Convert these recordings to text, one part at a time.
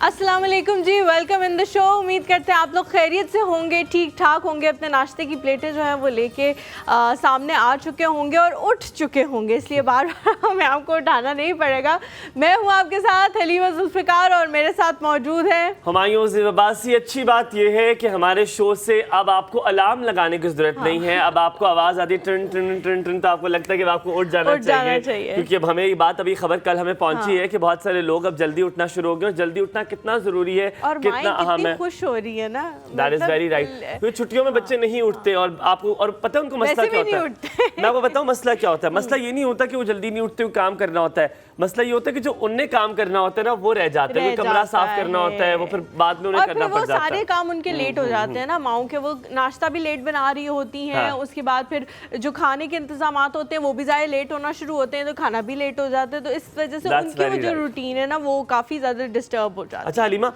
अस्सलाम वालेकुम जी, welcome in the show. उम्मीद करते हैं आप लोग खैरियत से होंगे, ठीक ठाक होंगे, अपने नाश्ते की प्लेटें जो हैं वो लेके सामने आ चुके होंगे और उठ चुके होंगे, इसलिए बार बार हमें आपको उठाना नहीं पड़ेगा। मैं हूँ आपके साथ हलीमा जुल्फ़िकार और मेरे साथ मौजूद है हुमायूं अब्बासी। अच्छी बात यह है कि हमारे शो से अब आपको अलार्म लगाने की जरूरत नहीं है। अब आपको आवाज़ आती टन टन टन टन तो आपको लगता है कि आपको उठ जाना चाहिए, क्योंकि अब हमें ये बात अभी खबर कल हमें पहुंची है कि बहुत सारे लोग अब जल्दी उठना शुरू हो गए। जल्दी उठना कितना जरूरी है और कितना अहम है, खुश हो रही है ना। That is very right. क्योंकि छुट्टियों में बच्चे नहीं उठते और आपको और पता है उनको मसला क्या होता है। मैं आपको बताऊं मसला क्या होता है। मसला ये नहीं होता कि वो जल्दी नहीं उठते, काम करना होता है। मसला ये होता है कि जो उन्हें काम करना होता है ना वो रह जाते हैं। कमरा साफ करना होता है, वो फिर बाद में उन्हें करना पड़ जाता है। सारे काम उनके लेट हो जाते हैं ना। माओ के वो नाश्ता भी लेट बना रही होती हैं, उसके बाद फिर जो खाने के इंतजाम होते हैं वो भी ज़्यादा लेट होना शुरू होते हैं, तो खाना भी लेट हो जाता है। तो इस वजह से उनकी वो जो रूटीन है ना वो काफ़ी ज़्यादा डिस्टर्ब हो जाता है। अच्छा हलीमा,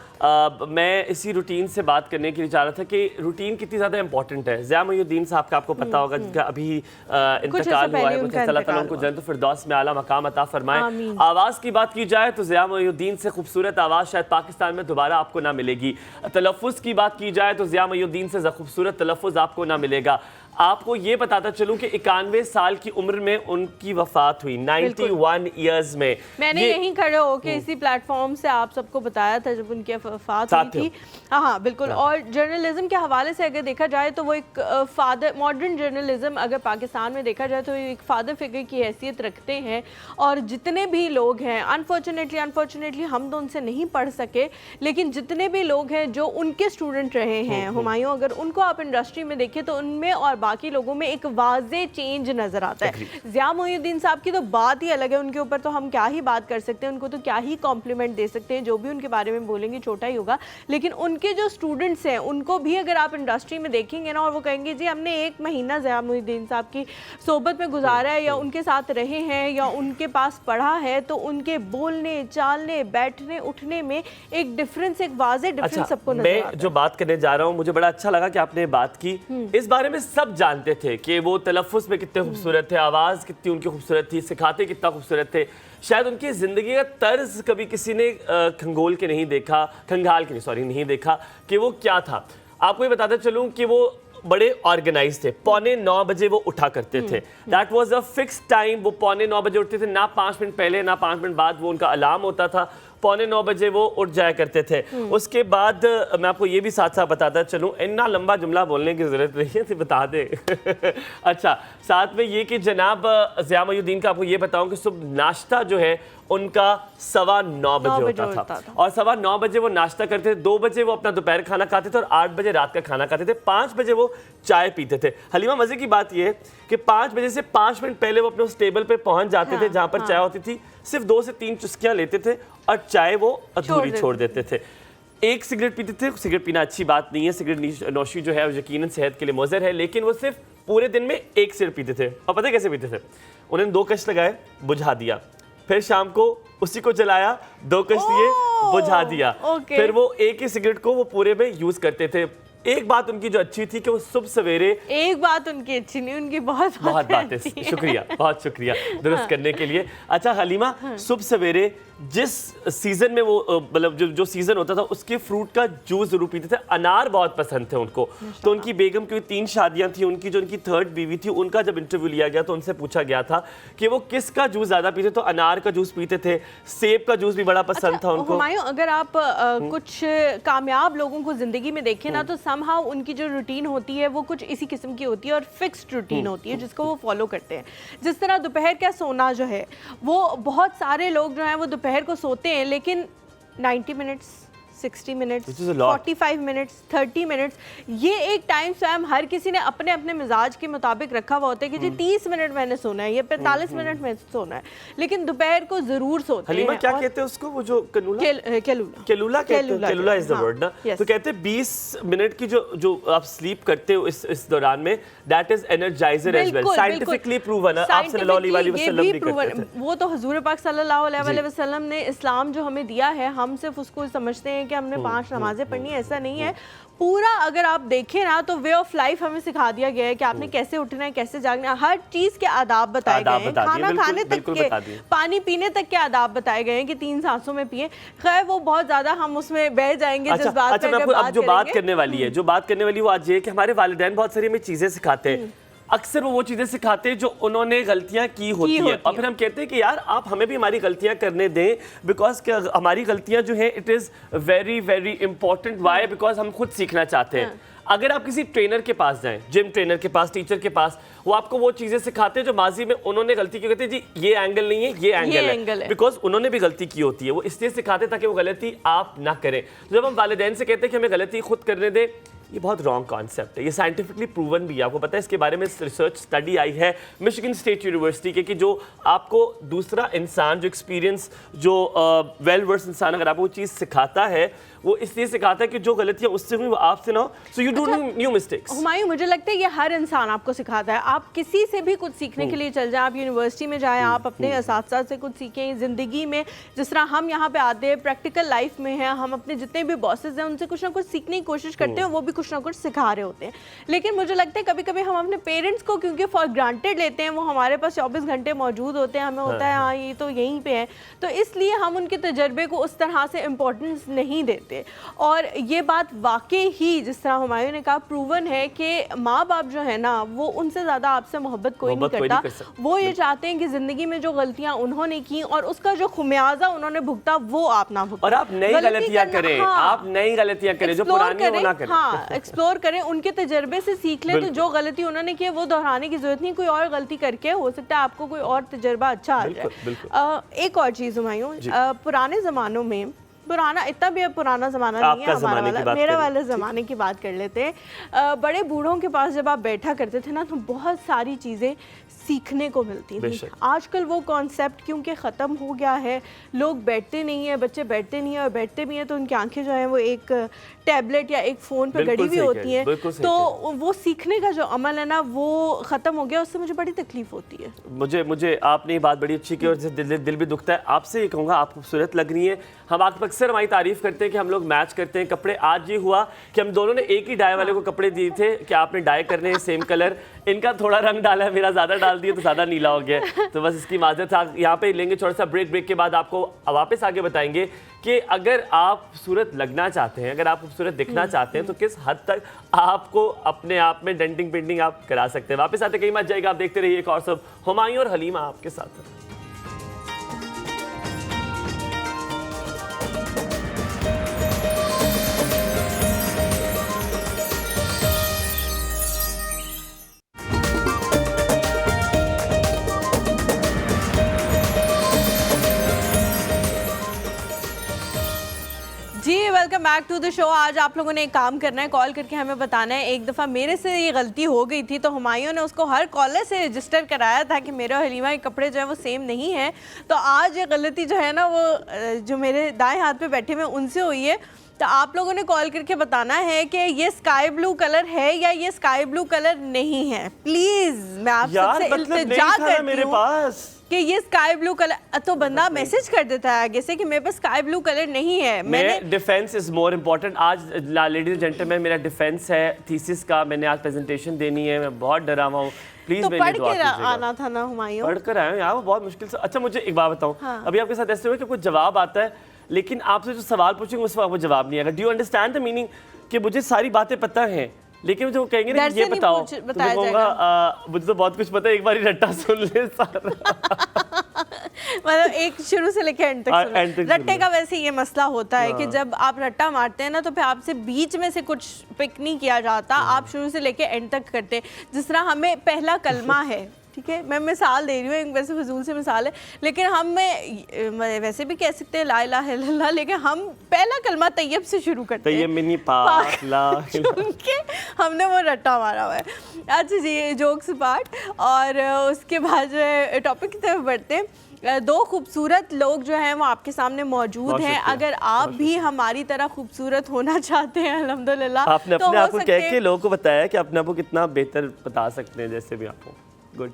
मैं इसी रूटीन से बात करने के लिए चाह रहा था कि रूटीन कितनी ज़्यादा इंपॉर्टेंट है। ज़िया मोइनुद्दीन साहब का आपको पता होगा, जिनका अभी इंतकाल हुआ है, अल्लाह ताला उनको जन्नत फिरदौस में आला मकाम अता फरमाए। आवाज़ की बात की जाए तो ज़िया मोइनुद्दीन से खूबसूरत आवाज़ शायद पाकिस्तान में दोबारा आपको ना मिलेगी। तलफ़्फ़ुज़ की बात की जाए तो ज़िया मोइनुद्दीन से खूबसूरत तलफ़्फ़ुज़ आपको ना मिलेगा। आपको ये बताता चलूं कि 91 साल की उम्र में उनकी वफात हुई, 91 ईयर्स में। मैंने यहीं खड़े होकर इसी प्लेटफॉर्म से आप सबको बताया था जब उनकी वफात हुई थी। हाँ बिल्कुल। और जर्नलिज्म के हवाले से अगर देखा जाए तो वो एक फादर, मॉडर्न जर्नलिज्म अगर पाकिस्तान में देखा जाए तो एक फादर फिगर की हैसियत रखते हैं। और जितने भी लोग हैं, अनफॉर्चुनेटली हम तो उनसे नहीं पढ़ सके, लेकिन जितने भी लोग हैं जो उनके स्टूडेंट रहे हैं हुमायूं, अगर उनको आप इंडस्ट्री में देखें तो उनमें और बाकी लोगों में एक वाज़े चेंज नजर आता है। ज़िया मोइनुद्दीन साहब की तो बात ही अलग है, उनके ऊपर तो हम क्या ही बात कर सकते हैं, उनको तो क्या ही कॉम्प्लीमेंट दे सकते हैं। जो भी उनके बारे में बोलेंगे छोटा ही होगा। लेकिन उनके जो स्टूडेंट्स हैं उनको भी अगर आप इंडस्ट्री में देखेंगे ना और वो कहेंगे जी हमने 1 महीना ज़िया मोइनुद्दीन साहब की सोबत में गुजारा है या उनके साथ रहे हैं या उनके पास पढ़ा है, तो उनके बोलने, चालने, बैठने, उठने में एक डिफरेंस, एक वाज़े डिफरेंस सबको नजर आता है। मैं जो बात करने जा रहा हूँ, मुझे बड़ा अच्छा लगा कि आपने बात की। इस बारे में सब जानते थे कि वो तलफ़्फ़ुज़ में कितने खूबसूरत थे, आवाज़ कितनी उनकी खूबसूरत थी, सिखाते कितना खूबसूरत थे। शायद उनकी ज़िंदगी का तर्ज कभी किसी ने खंगाल के नहीं देखा कि वो क्या था। आपको ये बताते चलूँ कि वो बड़े ऑर्गेनाइज थे। 8:45 बजे वो उठा करते थे। That was a fix time. वो 8:45 बजे उठते थे, ना 5 मिनट पहले ना 5 मिनट बाद वो उनका अलार्म होता था। 8:45 बजे वो उठ जाया करते थे। उसके बाद मैं आपको ये भी साथ साथ बताता चलूँ, इतना लंबा जुमला बोलने की ज़रूरत नहीं है, तो बता दे। अच्छा, साथ में ये कि जनाब ज़िया मोइनुद्दीन का आपको ये बताऊँ कि सुबह नाश्ता जो है उनका 9:15 बजे होता था। और 9:15 बजे वो नाश्ता करते थे, 2 बजे वो अपना दोपहर खाना खाते थे और 8 बजे रात का खाना खाते थे। 5 बजे वो चाय पीते थे। हलीमा, मज़े की बात ये है कि 5 बजे से 5 मिनट पहले वो अपने उस टेबल पे पहुंच जाते थे जहां पर चाय होती थी। सिर्फ 2 से 3 चुस्कियां लेते थे और चाय वो अधूरी छोड़ देते थे। एक सिगरेट पीते थे। सिगरेट पीना अच्छी बात नहीं है, सिगरेट नौशी जो है यकीनन सेहत के लिए मुज़र है, लेकिन वो सिर्फ पूरे दिन में 1 सिगरेट पीते थे। और पता है कैसे पीते थे? उन्होंने 2 कश लगाए, बुझा दिया, फिर शाम को उसी को जलाया, 2 कश लिए, बुझा दिया। फिर वो एक ही सिगरेट को वो पूरे में यूज करते थे। एक बात उनकी जो अच्छी थी कि वो सुबह सवेरे, एक बात उनकी अच्छी नहीं, उनकी बहुत बातें, शुक्रिया, बहुत शुक्रिया दुरुस्त करने के लिए। अच्छा हलीमा, सुबह सवेरे जिस सीजन में वो मतलब जो सीजन होता था उसके फ्रूट का जूस जरूर पीते थे। अनार बहुत पसंद थे उनको। तो उनकी बेगम की 3 शादियां थी, उनकी जो उनकी 3rd बीवी थी, उनका जब इंटरव्यू लिया गया तो उनसे पूछा गया था कि वो किसका जूस ज्यादा पीते, तो अनार का जूस पीते थे। सेब का जूस भी बड़ा पसंद था उनको। हुमायूं, अगर आप कुछ कामयाब लोगों को जिंदगी में देखें ना तो समहाउ उनकी जो रूटीन होती है वो कुछ इसी किस्म की होती है और फिक्स्ड रूटीन होती है जिसको वो फॉलो करते हैं। जिस तरह दोपहर का सोना जो है वो, बहुत सारे लोग जो हैं वो दोपहर को सोते हैं लेकिन 90 minutes 60 minutes, Which is a lot. 45 minutes, 30 minutes, ये एक टाइम स्वयं हर किसी ने अपने अपने मिजाज के मुताबिक रखा हुआ होता है कि जी 30 मिनट मैंने सोना है, ये 45 मिनट में सोना है, लेकिन दोपहर को जरूर सोते हैं। हलीमा क्या कहते हैं उसको, वो जो कनूला केलूला कहते हैं, केलूला इज द वर्ड ना। तो कहते हैं 20 मिनट की जो आप स्लीप करते हो इस दौरान में, that is energiser as well, scientifically proven है। आप सल्लल्लाहु अलैहि वसल्लम भी करते थे। वो तो हुजूर पाक सल्लल्लाहु अलैहि वसल्लम ने इस्लाम जो हमें दिया है, हम सिर्फ उसको समझते हैं कि हमने 5 नमाजें पढ़नी है, ऐसा नहीं है। पूरा अगर आप देखें ना तो वे ऑफ लाइफ हमें सिखा दिया गया है कि आपने कैसे उठना है, कैसे जागना है, हर चीज के आदाब बताए गए हैं, खाना खाने तक के, पानी पीने तक के आदाब बताए गए हैं कि 3 सांसों में पिए। खैर वो बहुत ज्यादा हम उसमें बह जाएंगे। अच्छा, जो बात करने वाली है वो आज ये कि हमारे वालिदैन बहुत सारी हमें चीजें सिखाते हैं। अक्सर वो चीजें सिखाते हैं जो उन्होंने गलतियां की होती है, और फिर हम कहते हैं कि यार आप हमें भी हमारी गलतियां करने दें, बिकॉज हमारी गलतियां जो हैं it is very very important. Why? Because हम खुद सीखना चाहते हैं। अगर आप किसी ट्रेनर के पास जाएं, जिम ट्रेनर के पास, टीचर के पास, वो आपको वो चीजें सिखाते हैं जो माजी में उन्होंने गलती की, कहते हैं जी ये एंगल नहीं है, ये एंगल है, बिकॉज उन्होंने भी गलती की होती है। वो इसलिए सिखाते ताकि वो गलती आप ना करें। तो जब हम वालिदैन से कहते हैं कि हमें गलती खुद करने दें, ये बहुत रॉन्ग कॉन्सेप्ट है। ये साइंटिफिकली प्रूवन भी है। आपको पता है इसके बारे में रिसर्च स्टडी आई है मिशिगन स्टेट यूनिवर्सिटी के, कि जो आपको दूसरा इंसान, जो एक्सपीरियंस, जो वेल वर्स इंसान अगर आपको वो चीज़ सिखाता है, वो इसलिए सिखाता है कि जो गलतियां उससे हुई वो आपसे ना हो, so you do new mistakes. Humayun, मुझे लगता है ये हर इंसान आपको सिखाता है। आप किसी से भी कुछ सीखने के लिए चल जाएं, आप यूनिवर्सिटी में जाएं, आप अपने असातिज़ा से कुछ सीखें, ज़िंदगी में जिस तरह हम यहाँ पे आते हैं, प्रैक्टिकल लाइफ में हैं, हम अपने जितने भी बॉसेस हैं उनसे कुछ ना कुछ सीखने की कोशिश करते हैं, वो भी कुछ ना कुछ सिखा रहे होते हैं। लेकिन मुझे लगता है कभी कभी हम अपने पेरेंट्स को क्योंकि फॉर ग्रांटेड लेते हैं, वो हमारे पास 24 घंटे मौजूद होते हैं, हमें होता है हाँ ये तो यहीं पे है, तो इसलिए हम उनके तजर्बे को उस तरह से इम्पोर्टेंस नहीं देते। और ये बात वाकई ही जिस तरह हुमायूं ने कहा प्रूवन है कि माँ बाप जो है ना वो उनसे ज़्यादा आपसे मोहब्बत कोई नहीं करता। वो ये चाहते हैं कि ज़िंदगी में जो गलतियाँ उन्होंने की और उसका जो खुमियाजा उन्होंने भुगता वो आप ना भुगता, और आप नई गलतियाँ करें। आप नई गलतियाँ करें जो पुरानी वो ना करें। हाँ, एक्सप्लोर करें, उनके तजर्बे से सीख लें। तो जो गलती उन्होंने की है वो दोहराने की जरूरत नहीं, कोई और गलती करके हो सकता है आपको कोई और तजर्बा अच्छा आ जाए। एक और चीज़ हुमायूं, पुराने ज़मानों में, पुराना इतना भी पुराना ज़माना नहीं है हमारा वाला, मेरा वाले ज़माने की बात कर लेते हैं। बड़े बूढ़ों के पास जब आप बैठा करते थे ना तो बहुत सारी चीज़ें सीखने को मिलती थी। आजकल वो कॉन्सेप्ट क्योंकि ख़त्म हो गया है, लोग बैठते नहीं हैं, बच्चे बैठते नहीं हैं, और बैठते भी हैं तो उनकी आंखें जो हैं वो एक टैबलेट या एक फ़ोन पे गड़ी हुई होती हैं, तो वो सीखने का जो अमल है ना वो ख़त्म हो गया। उससे मुझे बड़ी तकलीफ होती है। मुझे आपने ये बात बड़ी अच्छी की और दिल भी दुखता है। आपसे ये कहूँगा, आप खूबसूरत लग रही हैं। हम आप अक्सर हमारी तारीफ़ करते हैं कि हम लोग मैच करते हैं कपड़े। आज ये हुआ कि हम दोनों ने एक ही डाई वाले को कपड़े दिए थे कि आपने डाई करने हैं सेम कलर, इनका थोड़ा रंग डाला है, मेरा ज़्यादा डाल दिया तो ज़्यादा नीला हो गया। तो बस इसकी माजरत था। यहाँ पे लेंगे थोड़ा सा ब्रेक के बाद आपको वापस आगे बताएंगे कि अगर आप खूबसूरत लगना चाहते हैं, अगर आप खूबसूरत दिखना चाहते हैं तो किस हद तक आपको अपने आप में डेंटिंग पेंटिंग आप करा सकते हैं। वापस आते कहीं मत जाएगा, आप देखते रहिए एक और सब। हुमायूं और हलीमा आपके साथ। Welcome back to the show. आज आप लोगों ने एक काम करना है, कॉल करके हमें बताना है। एक दफ़ा मेरे से ये गलती हो गई थी तो हुमायूं ने उसको हर कॉलर से रजिस्टर कराया था कि मेरे और हलीमा के कपड़े जो है वो सेम नहीं है। तो आज ये गलती जो है ना वो जो मेरे दाएं हाथ पे बैठे हुए उनसे हुई है। तो आप लोगों ने कॉल करके बताना है कि ये स्काई ब्लू कलर है या ये स्काई ब्लू कलर नहीं है। प्लीज़ मैं आप सबसे इल्तिजा करती हूँ कि ये स्काई ब्लू कलर, तो बंदा मैसेज कर देता है आगे से कि मेरे पास स्काई ब्लू कलर नहीं है। मैंने डिफेंस इज मोर इम्पोर्टेंट। आज लेडीज जेंटलमैन मेरा डिफेंस है थीसिस का, मैंने आज प्रेजेंटेशन देनी है, मैं बहुत डरा हुआ हूँ। प्लीज तो पढ़ के आना था ना हुमायूं। पढ़ कर आया यार, वो बहुत मुश्किल से। अच्छा मुझे एक बात बताऊँ, हाँ। अभी आपके साथ ऐसे हुआ कि कुछ जवाब आता है लेकिन आपसे जो सवाल पूछेंगे उस वक्त आपको जवाब नहीं आएगा। Do you understand the meaning कि मुझे सारी बातें पता हैं लेकिन जो कहेंगे ना ये बताओ, तो मैं कहूँगा मुझे तो बहुत कुछ पता है, एक बार रट्टा सुन ले सारा। मतलब एक शुरू से लेकर एंड तक रट्टे का वैसे ये मसला होता है कि जब आप रट्टा मारते हैं ना तो फिर आपसे बीच में से कुछ पिक नहीं किया जाता, आप शुरू से लेकर एंड तक करते हैं। जिस तरह हमें पहला कलमा है ठीक है, मैं मिसाल दे रही हूँ, एक वैसे फजूल से मिसाल है, लेकिन हम वैसे भी कह सकते हैं ला इलाहा इल्लल्लाह, लेकिन हम पहला कलमा तैयब से शुरू करते हैं, तैयब मिनी पाक ला क्योंकि हमने वो रट्टा मारा हुआ है। अच्छा जी, जोक्स पार्ट, और उसके बाद जो है टॉपिक की तरफ बढ़ते हैं। दो खूबसूरत लोग जो हैं वो आपके सामने मौजूद हैं। अगर आप भी हमारी तरह खूबसूरत होना चाहते हैं, अल्हम्दुलिल्लाह, आपने अपने आप को कह के लोगों को बताया कि अपने आप को कितना बेहतर बता सकते हैं, जैसे भी आप हो। Good,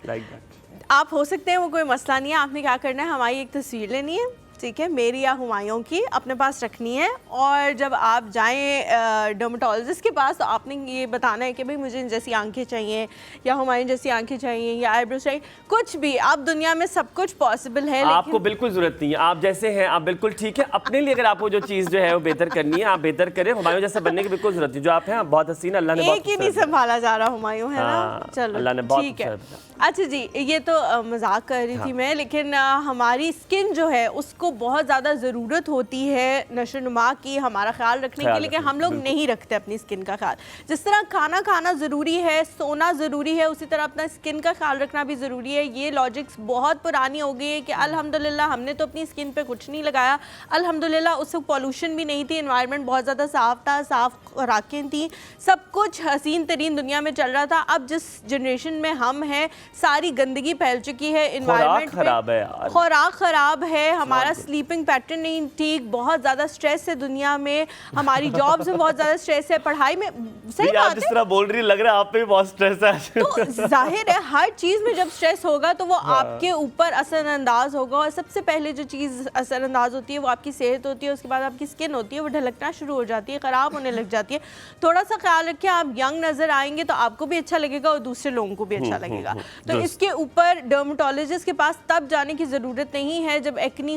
like that. आप हो सकते हैं, वो कोई मसला नहीं है। आपने क्या करना है, हमारी एक तस्वीर लेनी है, ठीक है, मेरी या हुमायूं की, अपने पास रखनी है, और जब आप जाएं डर्मेटोलॉजिस्ट के पास तो आपने ये बताना है कि भाई मुझे इन जैसी आंखें चाहिए, या हुमायूं जैसी आंखें चाहिए, या आईब्रोज चाहिए, कुछ भी। आप दुनिया में सब कुछ पॉसिबल है, आपको बिल्कुल जरूरत नहीं है, आप जैसे हैं आप बिल्कुल ठीक है। अपने लिए अगर आपको जो चीज़ जो है वो बेहतर करनी है, आप बेहतर करें। हुमायूं जैसा बनने की बिल्कुल जरूरत नहीं, जो आप हैं आप बहुत हसीन, अल्लाह ने एक ही नहीं संभाला जा रहा हुमायूं, है ना। चलो अल्लाह ने बहुत ठीक है। अच्छा जी, ये तो मजाक कर रही थी मैं, लेकिन हमारी स्किन जो है उसको बहुत ज़्यादा ज़रूरत होती है नशो नुमा की, हमारा ख्याल रखने के लिए, लेकिन हम लोग नहीं रखते अपनी स्किन का ख्याल। जिस तरह खाना खाना ज़रूरी है, सोना ज़रूरी है, उसी तरह अपना स्किन का ख्याल रखना भी ज़रूरी है। ये लॉजिक्स बहुत पुरानी हो गई है कि अल्हम्दुलिल्लाह हमने तो अपनी स्किन पे कुछ नहीं लगाया, अल्हम्दुलिल्लाह उस वक्त पॉल्यूशन भी नहीं थी, एनवायरनमेंट बहुत ज़्यादा साफ़ था, साफ़ खुराकें थी, सब कुछ हसीन तरीन दुनिया में चल रहा था। अब जिस जनरेशन में हम हैं, सारी गंदगी फैल चुकी है, एनवायरनमेंट खराब है यार, खुराक खराब है, हमारा स्लीपिंग पैटर्न नहीं ठीक, बहुत ज़्यादा स्ट्रेस है दुनिया में, हमारी जॉब्स में बहुत ज़्यादा स्ट्रेस है, पढ़ाई में। सही बात है, जिस तरह बोल रही लग रहा है आप पे भी बहुत स्ट्रेस है। तो जाहिर है हर चीज़ में जब स्ट्रेस होगा तो वो आपके ऊपर असरअंदाज होगा, और सबसे पहले जो चीज़ असरअंदाज होती है वो आपकी सेहत होती है, उसके बाद आपकी स्किन होती है, वो ढलकना शुरू हो जाती है, ख़राब होने लग जाती है। थोड़ा सा ख्याल रखिए, आप यंग नज़र आएंगे तो आपको भी अच्छा लगेगा और दूसरे लोगों को भी अच्छा लगेगा। तो इसके ऊपर डर्मेटोलॉजिस्ट के पास तब जाने की ज़रूरत नहीं है जब एक्नी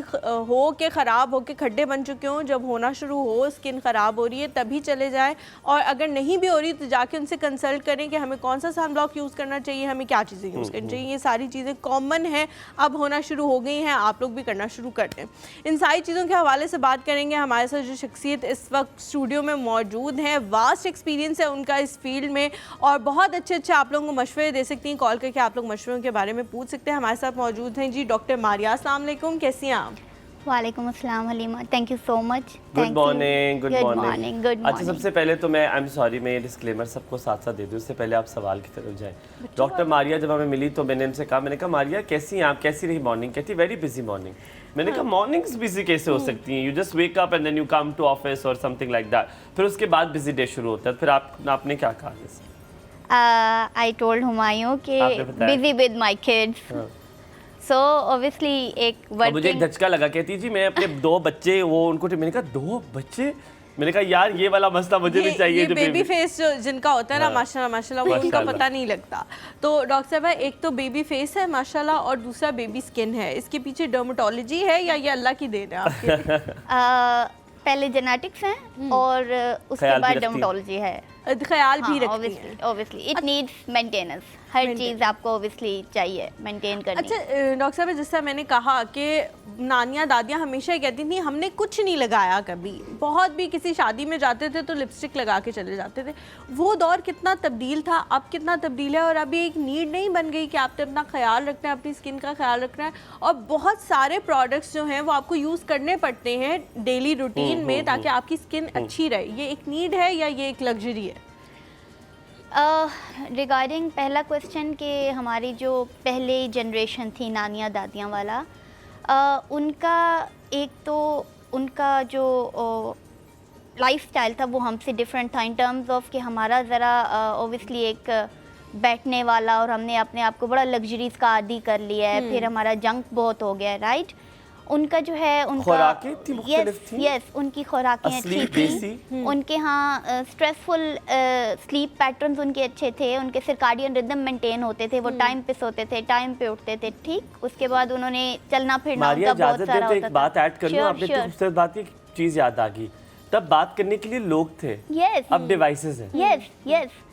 हो के ख़राब हो के खड्डे बन चुके हों, जब होना शुरू हो, स्किन ख़राब हो रही है, तभी चले जाएं। और अगर नहीं भी हो रही तो जाके उनसे कंसल्ट करें कि हमें कौन सा सनब्लॉक यूज़ करना चाहिए, हमें क्या चीज़ें यूज़ करनी चाहिए। ये सारी चीज़ें कॉमन हैं, अब होना शुरू हो गई हैं, आप लोग भी करना शुरू कर दें। इन सारी चीज़ों के हवाले से बात करेंगे। हमारे साथ जो शख्सियत इस वक्त स्टूडियो में मौजूद हैं, वास्ट एक्सपीरियंस है उनका इस फील्ड में, और बहुत अच्छे आप लोगों को मशवरे दे सकती हैं। कॉल करके आप लोग मशवरों के बारे में पूछ सकते हैं। हमारे साथ मौजूद हैं जी डॉक्टर मारिया। अस्सलाम वालेकुम, कैसी हैं आप? वालेकुम अस्सलाम Halima, thank you so much. Good morning. Good morning. अच्छा, सबसे पहले तो मैं आई एम सॉरी, मैं ये डिस्क्लेमर सबको साथ साथ दे दूँ, उससे पहले आप सवाल की तरफ जाएं। डॉक्टर मारिया जब हमें मिली तो मैंने उनसे कहा, मैंने कहा मारिया कैसी हैं आप, कैसी रही मॉर्निंग? कहती वेरी बिजी मॉर्निंग। मैंने कहा मॉर्निंग्स बिजी कैसे हो सकती हैं? You just wake up and then you come to office और समथिंग लाइक दैट, फिर उसके बाद बिजी डे शुरू होता है। फिर आपने क्या कहा? आई टोल्ड हुमायूं कि busy with my kids, so obviously मुझे एक धचका लगा। कहती जी मैं अपने 2 बच्चे, वो उनको, मैंने कहा 2 बच्चे, मैंने कहा यार ये वाला मसला मुझे भी चाहिए। जो बेबी फेस जो जिनका होता है ना, माशाल्लाह माशाल्लाह, वो उनका पता नहीं लगता। तो डॉक्टर साहब, एक तो बेबी फेस है माशाल्लाह, और दूसरा बेबी स्किन है, इसके पीछे डर्मेटोलॉजी है या ये अल्लाह की देन है आपके? पहले जेनेटिक्स हैं और उसके बाद डर्मेटोलॉजी है, ख्याल भी रखती है। ऑब्वियसली इट नीड्स मेंटेनेंस, हर चीज़ आपको ऑब्वियसली चाहिए मेंटेन करनी। अच्छा डॉक्टर साहब, जैसा मैंने कहा कि नानियाँ दादियाँ हमेशा ही कहती थी हमने कुछ नहीं लगाया कभी, बहुत भी किसी शादी में जाते थे तो लिपस्टिक लगा के चले जाते थे। वो दौर कितना तब्दील था, अब कितना तब्दील है, और अभी एक नीड नहीं बन गई कि आपने अपना ख्याल रखना है, अपनी स्किन का ख्याल रखना है, और बहुत सारे प्रोडक्ट्स जो हैं वो आपको यूज़ करने पड़ते हैं डेली रूटीन में ताकि आपकी स्किन अच्छी रहे। ये एक नीड है या ये एक लग्जरी है? रिगार्डिंग पहला क्वेश्चन कि हमारी जो पहले जनरेशन थी नानियाँ दादियाँ वाला, उनका एक तो उनका जो लाइफस्टाइल था वो हमसे डिफरेंट था इन टर्म्स ऑफ कि हमारा ज़रा ऑब्वियसली एक बैठने वाला, और हमने अपने आप को बड़ा लग्जरीज का आदी कर लिया है, फिर हमारा जंक बहुत हो गया है, राइट। उनका जो है उनका यस उनकी खुराकें अच्छी थी, उनके यहाँ स्ट्रेसफुल स्लीप पैटर्न्स उनके अच्छे थे, उनके सर्काडियन रिदम मेंटेन होते थे, वो टाइम पे सोते थे, टाइम पे उठते थे, ठीक। उसके बाद उन्होंने चलना फिरना उनका बहुत सारा होता था। एक बात ऐड कर लूं, आपने तो खूबसूरत बात की चीज याद आ गई, तब बात करने के लिए लोग थे, अब डिवाइसेस हैं। यस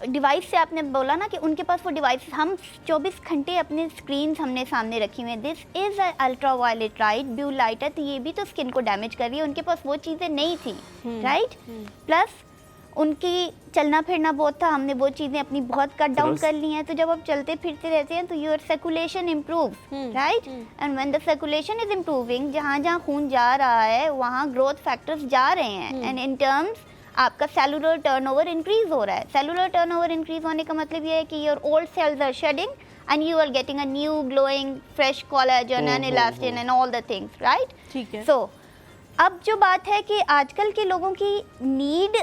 डिवाइस से आपने बोला ना कि उनके पास वो डिवाइस, हम 24 घंटे अपने स्क्रीन हमने सामने रखी हुई है। This is ultra violet light, blue light है, तो ये भी तो स्किन को डैमेज कर रही है। उनके पास वो चीज़ें नहीं थी, राइट। प्लस उनकी चलना फिरना बहुत था, हमने वो चीज़ें अपनी बहुत कट डाउन दुरुस्त। कर ली हैं। तो जब आप चलते फिरते रहते हैं तो your circulation improve, right, and when the circulation is improving, जहाँ जहाँ खून जा रहा है वहाँ ग्रोथ फैक्टर्स जा रहे हैं, एंड इन टर्म्स आपका सेलुलर टर्नओवर इंक्रीज हो रहा है। सेलुलर टर्नओवर इंक्रीज होने का मतलब ये है कि your old cells are shedding and you are getting a new glowing fresh collagen and elastin and all the things, right? ठीक है। So अब जो बात है कि आजकल के लोगों की नीड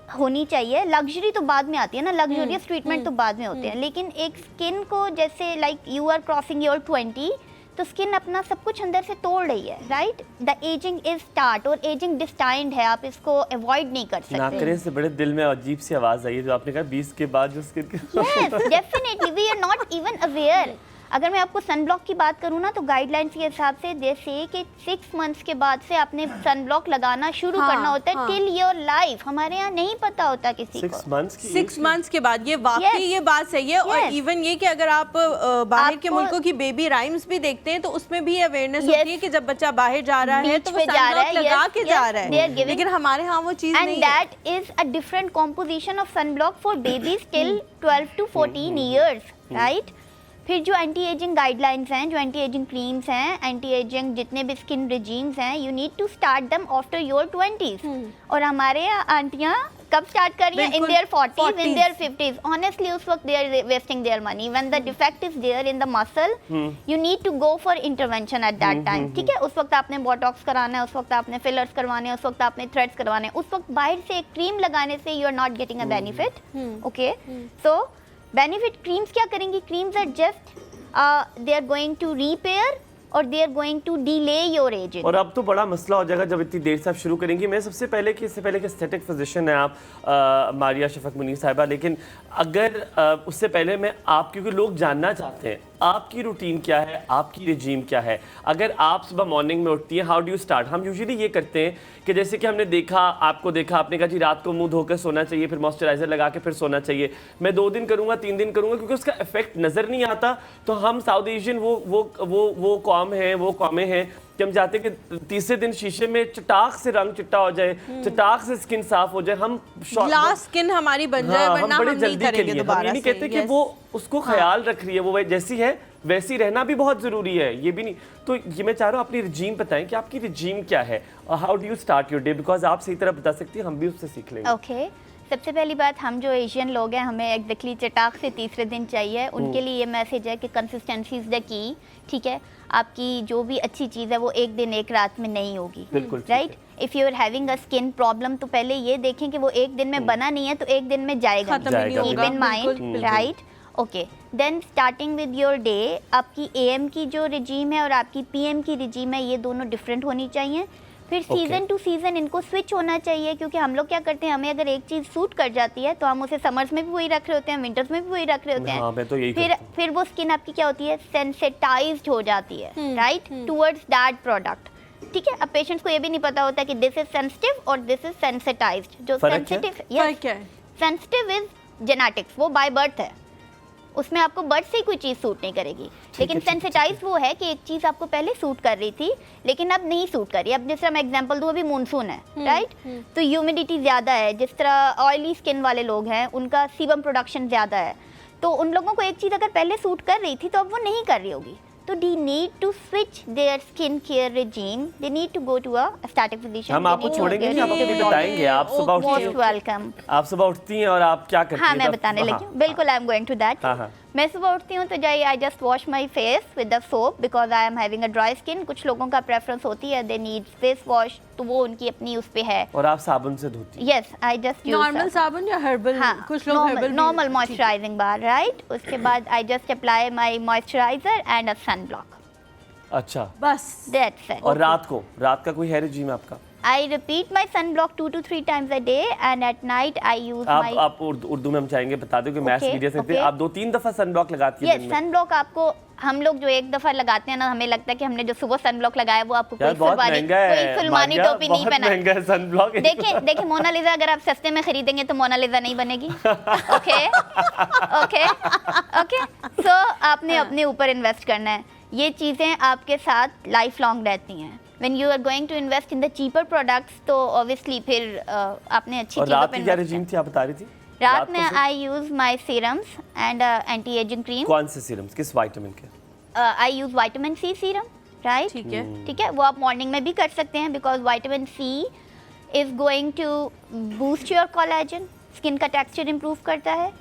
होनी चाहिए, लग्जरी तो बाद में आती है ना, लग्जरियस ट्रीटमेंट तो बाद में होते हैं, लेकिन एक स्किन को जैसे like you are crossing your 20, तो स्किन अपना सब कुछ अंदर से तोड़ रही है, right. The ageing is start, और एजिंग डिस्टाइंड है, आप इसको अवॉइड नहीं कर सकते। नाकरे से बड़े दिल में अजीब सी आवाज आई है जो आपने कहा 20 के बाद जो स्किन के Yes, definitely. We are not even aware. अगर मैं आपको सन ब्लॉक की बात करूँ ना, तो गाइडलाइंस के हिसाब से जैसे कि 6 मंथ्स के बाद से आपने सन ब्लॉक लगाना शुरू हाँ, करना होता है हाँ। Till your life. हमारे यहाँ नहीं पता होता किसी 6 को। मंथ्स की 6 मंथ्स के बाद, ये वाकई Yes. ये बात सही है। और Yes. इवन ये कि अगर आप बाहर के आपको- मुल्कों की बेबी राइम्स भी देखते हैं तो उसमें भी अवेयरनेस Yes. होती है कि जब बच्चा बाहर जा रहा है Beach तो वो पे जा रहा है, सनब्लॉक लगा yes, के yes, जा रहा they are है, giving- लेकिन हमारे यहाँ वो चीज़ And नहीं है। that is a different composition of sunblock for babies till 12 to 14 years, right? फिर जो एंटी एजिंग गाइडलाइंस हैं, जो एंटी एजिंग क्रीम्स हैं, एंटी एजिंग जितने भी स्किन रिजीम्स हैं, you need to start them after your 20s। और हमारे यहाँ आंटियाँ कब स्टार्ट कर रही हैं? इन बिल्कुल, there 40s, 40s. In their 50s। Honestly उस वक्त they are wasting their money. When the defect is there in the muscle, you need to go for intervention at that time, ठीक है। उस वक्त आपने बोटॉक्स कराना है, उस वक्त आपने फिलर्स करवाने हैं, उस वक्त आपने थ्रेड्स करवाने हैं। उस वक्त बाहर से एक क्रीम लगाने से you are not getting a benefit, okay. So benefit creams क्या करेंगी? Creams are just they are going to repair और they are going to delay your aging। और अब तो बड़ा मसला हो जाएगा जब इतनी देर से आप शुरू करेंगी। मैं सबसे पहले कि इससे पहले कि एस्थेटिक फिजिशियन है आप मारिया शफक मुनीर साहिबा, लेकिन अगर उससे पहले मैं आप, क्योंकि लोग जानना चाहते हैं आपकी रूटीन क्या है, आपकी रिजीम क्या है। अगर आप सुबह मॉर्निंग में उठती हैं, हाउ डू यू स्टार्ट? हम यूजुअली ये करते हैं कि जैसे कि हमने देखा, आपको देखा, आपने कहा जी रात को मुंह धोकर सोना चाहिए, फिर मॉइस्चराइजर लगा के फिर सोना चाहिए। मैं 2 दिन करूँगा, 3 दिन करूँगा, क्योंकि उसका इफेक्ट नज़र नहीं आता। तो हम साउथ एशियन वो कौम है, वो कौमें हैं कि हम चाहते हैं कि तीसरे दिन शीशे में चटाक से रंग चिट्टा हो जाए, चटाक से स्किन साफ हो जाए, हम ग्लास स्किन हमारी बन जाए, हाँ, वरना हम बड़े हम नहीं जल्दी के करेंगे लिए हम दोबारा ये नहीं से। कहते कि Yes. वो उसको ख्याल रख रही है, वो जैसी है वैसी रहना भी बहुत ज़रूरी है, ये भी नहीं। तो ये मैं चाह रहा हूँ अपनी रिजीम बताएं कि आपकी रिजीम क्या है और how do you start your day, because आप सही तरह बता सकती हैं, हम भी उससे सीख लेंगे। ओके, सबसे पहली बात, हम जो एशियन लोग हैं हमें एग्जैक्टली चटाक से तीसरे दिन चाहिए। उनके लिए ये मैसेज है कि कंसिस्टेंसी इज द की, ठीक है। आपकी जो भी अच्छी चीज़ है वो एक दिन एक रात में नहीं होगी, बिल्कुल, right. If you are having a skin problem, तो पहले ये देखें कि वो एक दिन में बना नहीं है तो एक दिन में जाएगा खत्म ही नहीं जाएगा, कीप होगा, इन माइंड, बिल्कुल। Right. Okay, then starting with your day, आपकी एएम की जो रिजीम है और आपकी पीएम की रिजीम है, ये दोनों डिफरेंट होनी चाहिए। फिर Okay. सीजन टू सीजन इनको स्विच होना चाहिए, क्योंकि हम लोग क्या करते हैं, हमें अगर एक चीज़ सूट कर जाती है तो हम उसे समर्स में भी वही रख रहे होते हैं, विंटर्स में भी वही रख रहे होते हैं। हाँ, मैं तो यही करता हूँ। फिर वो स्किन आपकी क्या होती है, सेंसिटाइज्ड हो जाती है, राइट, टुवर्ड्स दैट प्रोडक्ट, ठीक है। अब पेशेंट्स को ये भी नहीं पता होता कि दिस इज सेंसिटिव और दिस इज सेंसिटाइज्ड। जो फर्क क्या है? सेंसिटिव, फर्क क्या है? सेंसिटिव इज जेनेटिक्स, वो बाय बर्थ है, उसमें आपको बर्थ से ही कोई चीज़ सूट नहीं करेगी। लेकिन सेंसिटाइज वो है कि एक चीज़ आपको पहले सूट कर रही थी लेकिन अब नहीं सूट कर रही। अब जैसे मैं एग्जांपल दूँ, अभी मानसून है, राइट, तो ह्यूमिडिटी ज़्यादा है। जिस तरह ऑयली स्किन वाले लोग हैं उनका सीबम प्रोडक्शन ज़्यादा है, तो उन लोगों को एक चीज़ अगर पहले सूट कर रही थी तो अब वो नहीं कर रही होगी। तो they need to switch their skin care regime. They need to go to a aesthetic physician. हम They आपको need to छोड़ेंगे get नहीं, आप a अपनी dermatologist. बताएंगे। आप सुबह उठती Most हैं, welcome. आप सुबह उठती हैं और आप क्या करती हैं? हाँ, मैं तब- बताने लगी हूँ, हाँ, बिल्कुल। I am going to that. हाँ, हाँ। मैं सुबह उठती हूँ तो I just wash my face with the soap, because I am having a dry skin. कुछ लोगों का प्रेफरेंस होती है, दे नीड फेस वॉश, तो वो उनकी अपनी उस पे है। और आप साबुन से धोती हैं? यस, आई जस्ट नॉर्मल साबुन या हर्बल? हाँ, कुछ लोग herbal normal moisturising bar, right. उसके बाद I just apply my moisturiser and a sun block, अच्छा, बस। That's it. और रात का कोई है रिजीम आपका? I repeat my sunblock 2 to 3 times a day, and at night I use my. आप उर्दू में हम चाहेंगे बता दो कि मैथ Okay, मीडिया से okay. आप 2-3 दफा सनब्लॉक लगाती हैं Yes, दिन में? sunblock आपको, हम लोग जो एक दफा लगाते हैं ना, हमें लगता है कि हमने जो सुबह सनब्लॉक लगाया वो आपको यार बहुत महंगा है, कोई सुलमानी मारिया, टोपी नहीं बहुत पहना। महंगा है सनब्लॉक। देखिए मोनालिसा अगर आप सस्ते में खरीदेंगे तो मोनालिसा नहीं बनेगी। ओके ओके ओके, सो आपने अपने ऊपर इन्वेस्ट करना है। ये चीज़ें आपके साथ लाइफ लॉन्ग रहती हैं, when you are going to invest in the cheaper products तो ऑब्वियसली फिर आपने अच्छी और चीज़ों रात पे की क्या invest regime थी, आप बता रही थी? रात में को फिर- I use my serums and anti ageing cream. कौन से सीरम्स, किस विटामिन के? I use vitamin C serum, right. ठीक है। ठीक है, वो आप मॉर्निंग में भी कर सकते हैं because vitamin C is going to boost your collagen, skin का टेक्सचर इंप्रूव करता है.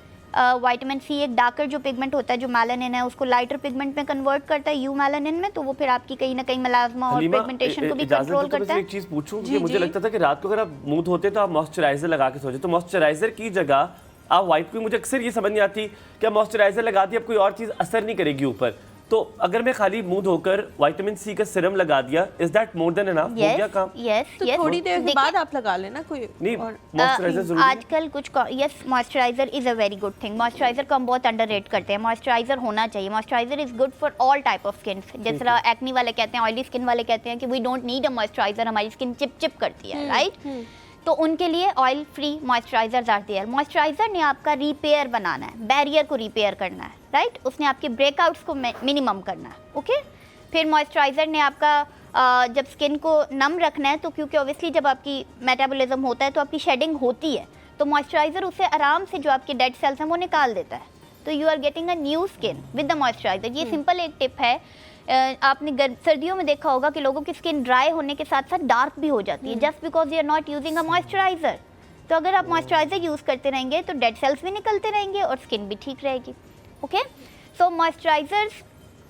विटामिन सी एक डार्कर जो पिगमेंट होता है जो मेलानिन है उसको लाइटर पिगमेंट में कन्वर्ट करता है, यू मेलानिन में, तो वो फिर आपकी कहीं ना कहीं मेलाज्मा और हलीमा, पिगमेंटेशन को भी इजाजत कंट्रोल दो तो करता मैं है. एक चीज पूछूं जी, कि मुझे जी। लगता था कि रात को अगर आप मुंह धोते तो आप मॉइस्चराइजर लगा के सोचे, तो मॉइस्चराइजर की जगह आप व्हाइट क्रीम, मुझे अक्सर ये समझ नहीं आती कि मॉइस्चराइजर लगा दी अब कोई और चीज असर नहीं करेगी ऊपर, तो अगर मैं खाली मुंह धोकर विटामिन सी का सीरम लगा दिया, is that more than enough? हो गया काम? यस तो यस. थोड़ी देर के बाद आप लगा लेना कोई नहीं, और मॉइस्चराइजर जरूरी है? आजकल कुछ yes moisturiser is a very good thing. Moisturiser को हम बहुत अंडररेट करते हैं. मॉइस्चराइजर होना चाहिए. Moisturiser is good for all type of skin. जिस तरह एक्नी वाले कहते हैं, ऑयली स्किन वाले कहते हैं कि we don't need a moisturiser, हमारी स्किन चिप चिप करती है, राइट. तो उनके लिए oil free moisturiser are there. Moisturiser ने आपका रिपेयर बनाना है, बैरियर को रिपेयर करना है, राइट. उसने आपके ब्रेकआउट्स को मिनिमम करना है, ओके. फिर मॉइस्चराइजर ने आपका जब स्किन को नम रखना है, तो क्योंकि ऑब्वियसली जब आपकी मेटाबॉलिज्म होता है तो आपकी शेडिंग होती है, तो मॉइस्चराइजर उसे आराम से जो आपके डेड सेल्स हैं वो निकाल देता है, तो you are getting a new skin with the moisturiser. ये सिंपल एक टिप है. आपने सर्दियों में देखा होगा कि लोगों की स्किन ड्राई होने के साथ साथ डार्क भी हो जाती है just because you are not using a moisturiser. तो अगर आप मॉइस्चराइजर यूज़ करते रहेंगे तो डेड सेल्स भी निकलते रहेंगे और स्किन भी ठीक रहेगी, ओके. सो मॉइस्चराइजर्स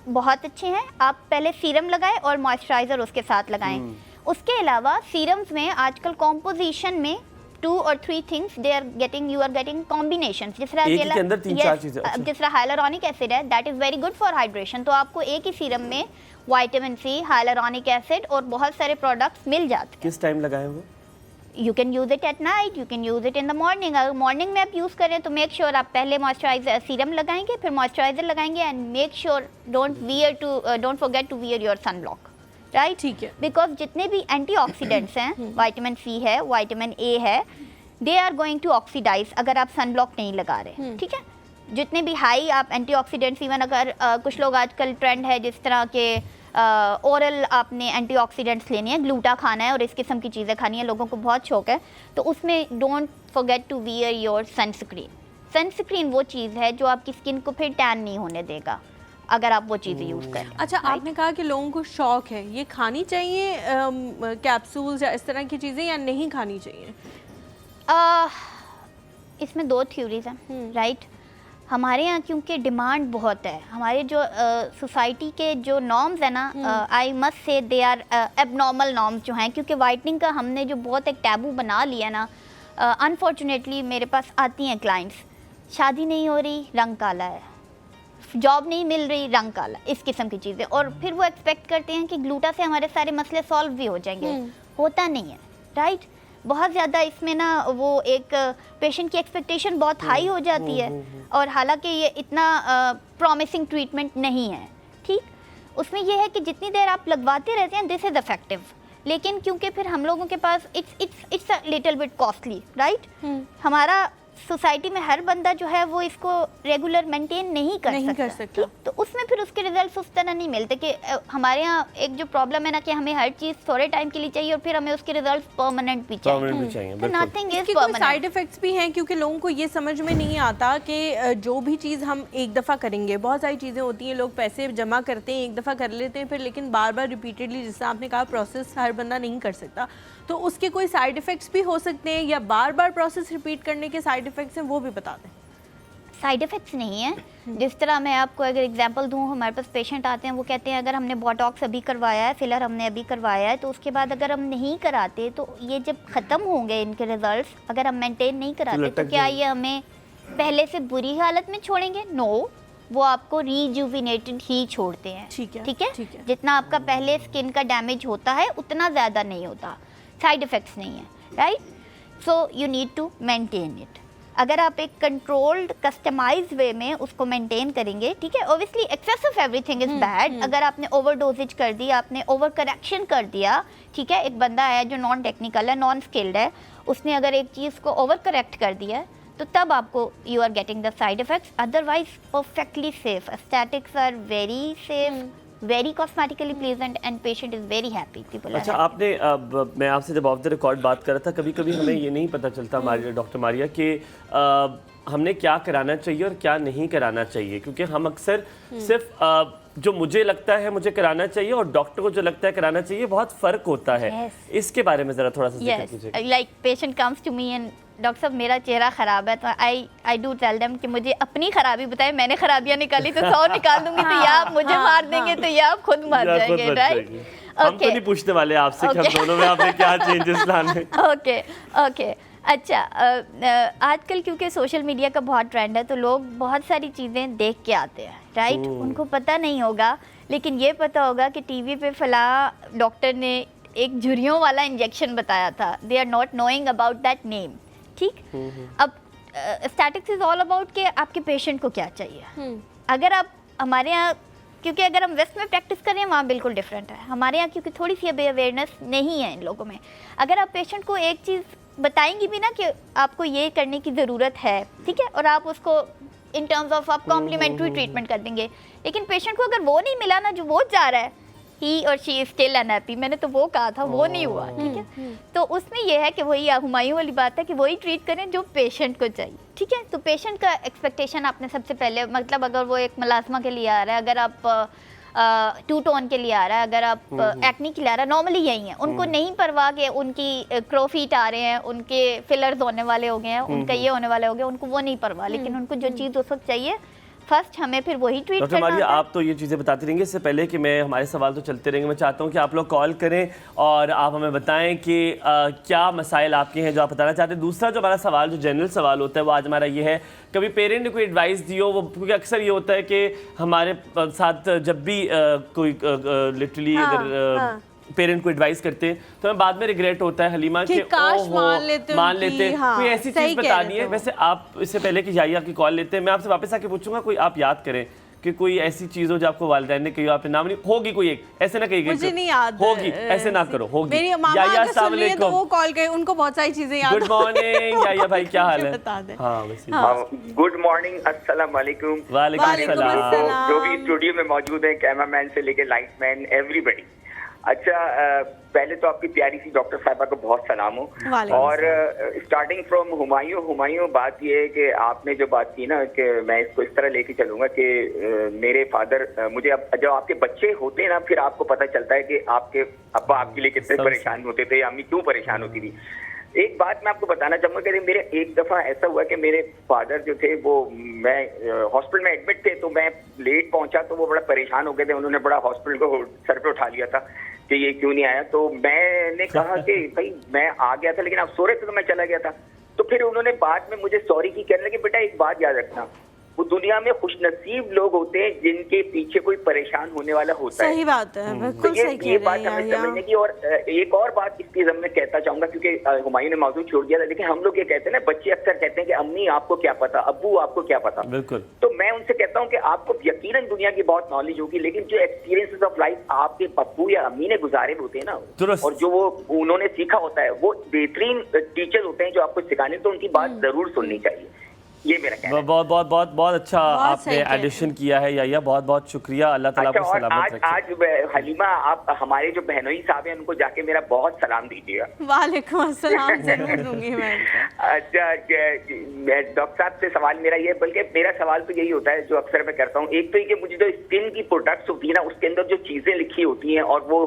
बहुत अच्छे हैं. आप पहले सीरम लगाएं और मॉइस्चराइजर उसके साथ लगाएं. उसके अलावा सीरम्स में आजकल कॉम्पोजिशन में 2 or 3 things they are getting, you are getting combination. जिस तरह एक ही के अंदर 3-4 चीजें, अच्छा। अब जिस तरह हाइलुरोनिक एसिड है that is very good for hydration, तो आपको एक ही सीरम में विटामिन सी, हाइलुरोनिक एसिड और बहुत सारे प्रोडक्ट्स मिल जाते हैं. किस टाइम लगाए वो? You can use it at night, you can use it in the morning. अगर मॉर्निंग में आप यूज़ करें तो मेक श्योर आप पहले मॉइस्चराइजर सीरम लगाएंगे, फिर मॉइस्चराइजर लगाएंगे and make sure don't forget to wear your sunblock, right. ठीक है. बिकॉज जितने भी एंटीऑक्सीडेंट्स हैं, विटामिन सी है, विटामिन ए है, they are going to oxidise अगर आप सनब्लॉक नहीं लगा रहे, ठीक है. जितने भी हाई आप एंटीऑक्सीडेंट्स, इवन अगर कुछ लोग आजकल ट्रेंड है जिस तरह के ओरल आपने एंटीऑक्सीडेंट्स लेने हैं, ग्लूटा खाना है और इस किस्म की चीज़ें खानी है, लोगों को बहुत शौक है, तो उसमें don't forget to wear your sunscreen. Sunscreen वो चीज़ है जो आपकी स्किन को फिर टैन नहीं होने देगा अगर आप वो चीज़ें यूज़ करें. अच्छा, आपने कहा कि लोगों को शौक है, ये खानी चाहिए कैप्सूल्स या इस तरह की चीज़ें या नहीं खानी चाहिए? इसमें 2 थ्योरीज हैं, राइट. हमारे यहाँ क्योंकि डिमांड बहुत है, हमारे जो सोसाइटी के जो नॉर्म्स है ना, I must say they are abnormal norms जो हैं, क्योंकि वाइटनिंग का हमने जो बहुत एक टैबू बना लिया ना. अनफॉर्चुनेटली मेरे पास आती हैं क्लाइंट्स, शादी नहीं हो रही, रंग काला है, जॉब नहीं मिल रही, रंग काला, इस किस्म की चीज़ें, और फिर वो एक्सपेक्ट करते हैं कि ग्लूटा से हमारे सारे मसले सॉल्व भी हो जाएंगे. होता नहीं है, राइट. बहुत ज़्यादा इसमें ना वो एक पेशेंट की एक्सपेक्टेशन बहुत हाई हो जाती है, और हालांकि ये इतना प्रॉमिसिंग ट्रीटमेंट नहीं है, ठीक. उसमें यह है कि जितनी देर आप लगवाते रहते हैं दिस इज़ इफेक्टिव, लेकिन क्योंकि फिर हम लोगों के पास it's a little bit costly, right. हमारा सोसाइटी में हर बंदा जो है वो इसको रेगुलर मेंटेन नहीं कर सकता, ठीक? तो उसमें फिर उसके रिजल्ट्स उस तरह नहीं मिलते कि हमारे यहाँ एक जो प्रॉब्लम है ना कि हमें हर चीज़ थोड़े टाइम के लिए चाहिए और फिर हमें उसके रिजल्ट्स परमानेंट भी चाहिए. तो nothing is permanent. Side effects भी हैं क्योंकि लोगों को ये समझ में नहीं आता कि जो भी चीज़ हम एक दफ़ा करेंगे, बहुत सारी चीज़ें होती हैं, लोग पैसे जमा करते हैं, एक दफ़ा कर लेते हैं, फिर लेकिन बार बार रिपीटेडली, जैसे आपने कहा, प्रोसेस हर बंदा नहीं कर सकता, तो उसके कोई साइड इफ़ेक्ट्स भी हो सकते हैं, या बार बार प्रोसेस रिपीट करने के साइड इफ़ेक्ट्स हैं वो भी बता दें. साइड इफ़ेक्ट्स नहीं है. जिस तरह मैं आपको अगर एग्जांपल दूं, हमारे पास पेशेंट आते हैं, वो कहते हैं अगर हमने बोटॉक्स अभी करवाया है, फिलर हमने अभी करवाया है, तो उसके बाद अगर हम नहीं कराते तो ये जब ख़त्म होंगे इनके रिजल्ट्स, अगर हम मेंटेन नहीं कराते तो क्या ये हमें पहले से बुरी हालत में छोड़ेंगे? नो, वो आपको रीजुविनेटेड ही छोड़ते हैं. ठीक है, ठीक है. ठीक है. जितना आपका पहले स्किन का डैमेज होता है उतना ज़्यादा नहीं होता, साइड इफ़ेक्ट्स नहीं है, right. So you need to maintain it. अगर आप एक कंट्रोल्ड कस्टमाइज्ड वे में उसको मेंटेन करेंगे, ठीक है. Obviously excess of everything is bad. अगर आपने ओवरडोजेज कर दी, आपने ओवर करेक्शन कर दिया, ठीक है. एक बंदा है जो नॉन टेक्निकल है, नॉन स्किल्ड है, उसने अगर एक चीज़ को ओवर करेक्ट कर दिया है तो तब आपको you are getting the side effects. Otherwise perfectly safe. Aesthetics are very safe, very cosmetically pleasant and patient is very happy. People are अच्छा, happy. आपने मैं आपसे जब ऑफ द रिकॉर्ड बात कर रहा था, कभी कभी हमें ये नहीं पता चलता डॉक्टर मारिया कि हमने क्या कराना चाहिए और क्या नहीं कराना चाहिए, क्योंकि हम अक्सर सिर्फ जो मुझे लगता है मुझे कराना चाहिए और डॉक्टर को जो लगता है कराना चाहिए, बहुत फ़र्क होता है। Yes. इसके बारे में ज़रा थोड़ा सा जिक्र कीजिए। Yes, like patient comes to me and doctor साहब मेरा चेहरा ख़राब है, तो आई डू टेल देम कि मुझे अपनी खराबी बताएं, मैंने खराबियाँ निकाली तो 100 निकाल दूंगी, तो या आप मुझे मार देंगे तो या आप खुद मर जाएंगे, राइट? हम तो नहीं पूछने वाले आपसे कि हम दोनों में आपने क्या चेंजेस लाने। ओके ओके, अच्छा, आजकल क्योंकि सोशल मीडिया का बहुत ट्रेंड है तो लोग बहुत सारी चीज़ें देख के आते हैं, राइट? उनको पता नहीं होगा, लेकिन ये पता होगा कि टीवी पे फलां डॉक्टर ने एक झुर्रियों वाला इंजेक्शन बताया था। They are not knowing about that name, ठीक? अब स्टैटिक्स इज ऑल अबाउट कि आपके पेशेंट को क्या चाहिए। अगर आप हमारे यहाँ, क्योंकि अगर हम वेस्ट में प्रैक्टिस करें वहाँ बिल्कुल डिफरेंट है, हमारे यहाँ क्योंकि थोड़ी सी अभी अवेयरनेस नहीं है इन लोगों में। अगर आप पेशेंट को एक चीज़ बताएंगी भी ना कि आपको ये करने की ज़रूरत है, ठीक है, और आप उसको इन टर्म्स ऑफ आप कॉम्प्लीमेंट्री ट्रीटमेंट कर देंगे, लेकिन पेशेंट को अगर वो नहीं मिला ना जो वो चाह रहा है, ही और शी इज स्टिल अनहैप्पी, मैंने तो वो कहा था, वो नहीं हुआ, ठीक है? तो उसमें यह है कि वही हुमायूं वाली बात है कि वही ट्रीट करें जो पेशेंट को चाहिए, ठीक है? तो पेशेंट का एक्सपेक्टेशन आपने सबसे पहले, मतलब अगर वो एक मलाजमा के लिए आ रहा है, अगर आप टू टोन के लिए आ रहा है, अगर आप एक्नी के लिए आ रहा है, नॉर्मली यही है, उनको नहीं परवाह कि उनकी क्रोफीट आ रहे हैं, उनके फिलर्स होने वाले हो गए हैं, उनका ये होने वाले हो गए, उनको वो नहीं परवाह, लेकिन उनको जो चीज़ उस वक्त चाहिए फर्स्ट हमें फिर वही ट्रीट डॉक्टर मारिया, आप तो ये चीज़ें बताते रहेंगे। इससे पहले कि मैं हमारे सवाल तो चलते रहेंगे, मैं चाहता हूँ कि आप लोग कॉल करें और आप हमें बताएं कि क्या मसाइल आपके हैं जो आप बताना चाहते हैं। दूसरा जो हमारा सवाल, जो जनरल सवाल होता है, वो आज हमारा ये है, कभी पेरेंट ने कोई एडवाइस दी हो, वो क्योंकि अक्सर ये होता है कि हमारे साथ जब भी कोई लिटरली अगर पेरेंट को एडवाइस करते हैं तो हमें बाद में रिग्रेट होता है, हलीमा, कि काश मान लेते कोई ऐसी चीज़ बतानी है। वैसे आप इससे पहले कि याया की कॉल लेते हैं, मैं आपसे वापस आके पूछूंगा, कोई आप याद करें कि कोई ऐसी चीज़ हो जो आपको वालिदैन ने कही, आपने नाम नहीं, होगी कोई एक, ऐसे ना कहिए, मुझे नहीं याद, होगी, ऐसे ना करो, होगी। मेरी मामा अगर सुन रही है तो वो कॉल करे, उनको बहुत सारी चीजें याद। गुड मॉर्निंग याया भाई, क्या हाल है? बता दें। गुड मॉर्निंग, अस्सलाम वालेकुम। वालेकुम सलाम। जो भी स्टूडियो में मौजूद है, कैमरामैन से लेके लाइटमैन, एवरीबडी। अच्छा, पहले तो आपकी प्यारी सी डॉक्टर साहिबा को बहुत सलाम हो। और स्टार्टिंग फ्रॉम हुमायूं, बात ये है कि आपने जो बात की ना, कि मैं इसको इस तरह लेके चलूंगा कि मेरे फादर, मुझे अब जब आपके बच्चे होते हैं ना, फिर आपको पता चलता है कि आपके अब्बा आपके लिए कितने परेशान होते थे, अम्मी क्यों परेशान होती थी। एक बात मैं आपको बताना चाहूंगा कि मेरे एक दफा ऐसा हुआ कि मेरे फादर जो थे वो, मैं हॉस्पिटल में एडमिट थे, तो मैं लेट पहुंचा तो वो बड़ा परेशान हो गए थे, उन्होंने बड़ा हॉस्पिटल को सर पे उठा लिया था कि ये क्यों नहीं आया। तो मैंने कहा कि भाई मैं आ गया था, लेकिन आप सो रहे थे तो मैं चला गया था। तो फिर उन्होंने बाद में मुझे सॉरी की, कहने लगे बेटा एक बात याद रखना, वो दुनिया में खुशनसीब लोग होते हैं जिनके पीछे कोई परेशान होने वाला होता है। सही बात है, बिल्कुल सही कह ये रहे बात हैं हमें यार। समझने की। और एक और बात इसकी जब मैं कहता चाहूंगा, क्योंकि हुमायूं ने मौजूद छोड़ दिया था, लेकिन हम लोग ये कहते हैं ना, बच्चे अक्सर कहते हैं कि अम्मी आपको क्या पता, अब्बू आपको क्या पता। बिल्कुल। तो मैं उनसे कहता हूँ कि आपको यकीनन दुनिया की बहुत नॉलेज होगी, लेकिन जो एक्सपीरियंसेस ऑफ लाइफ आपके अब्बू या अम्मी ने गुजारे होते हैं ना, और जो वो उन्होंने सीखा होता है, वो बेहतरीन टीचर होते हैं जो आपको सिखाने, तो उनकी बात जरूर सुननी चाहिए। ये मेरा कहना है। बहुत बहुत बहुत बहुत अच्छा आपने एडिशन किया है याया, बहुत बहुत शुक्रिया। अल्लाह ताला आपको सलामत रखे। आज हलीमा, आप हमारे जो बहनोई साहब हैं उनको जाके मेरा बहुत सलाम दीजिएगा। वालेकुम अस्सलाम, जरूर दूंगी मैं। अच्छा, डॉक्टर साहब से सवाल मेरा ये, बल्कि मेरा सवाल तो यही होता है जो अक्सर मैं करता हूँ। एक तो ये कि मुझे जो स्किन की प्रोडक्ट्स होती है ना, उसके अंदर जो चीजें लिखी होती हैं, और वो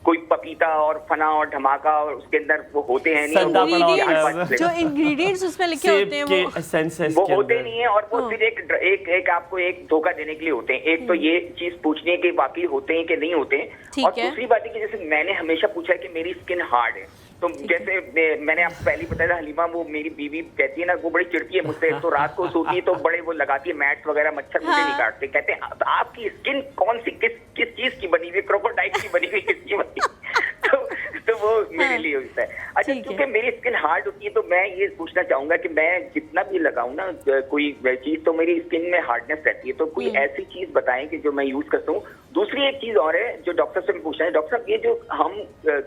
कोई पपीता और फना और धमाका और उसके अंदर वो होते हैं नहीं, जो इंग्रेडिएंट्स उसमें लिखे होते हैं वो होते नहीं है, और वो सिर्फ एक आपको एक धोखा देने के लिए होते हैं। एक तो ये चीज पूछने के वाकई होते हैं कि नहीं होते हैं, और दूसरी बात है कि जैसे मैंने हमेशा पूछा कि मेरी स्किन हार्ड है, तो जैसे मैंने आपको पहले बताया था हलीमा, वो मेरी बीवी कहती है ना, वो बड़ी चिढ़ती है मुझसे, तो रात को सोती है तो बड़े वो लगाती है मैट्स वगैरह, मच्छर मुझे नहीं काटते। कहते हैं तो आपकी स्किन कौन सी किस चीज की बनी हुई, क्रोकोडाइल की बनी हुई, किसकी बनी तो वो मेरे लिए होता है। अच्छा, क्योंकि मेरी स्किन हार्ड होती है, तो मैं ये पूछना चाहूंगा कि मैं जितना भी लगाऊं ना कोई चीज, तो मेरी स्किन में हार्डनेस रहती है, तो कोई ऐसी चीज बताएं कि जो मैं यूज करता हूँ दूसरी एक चीज और है जो डॉक्टर से पूछना है, डॉक्टर साहब ये जो हम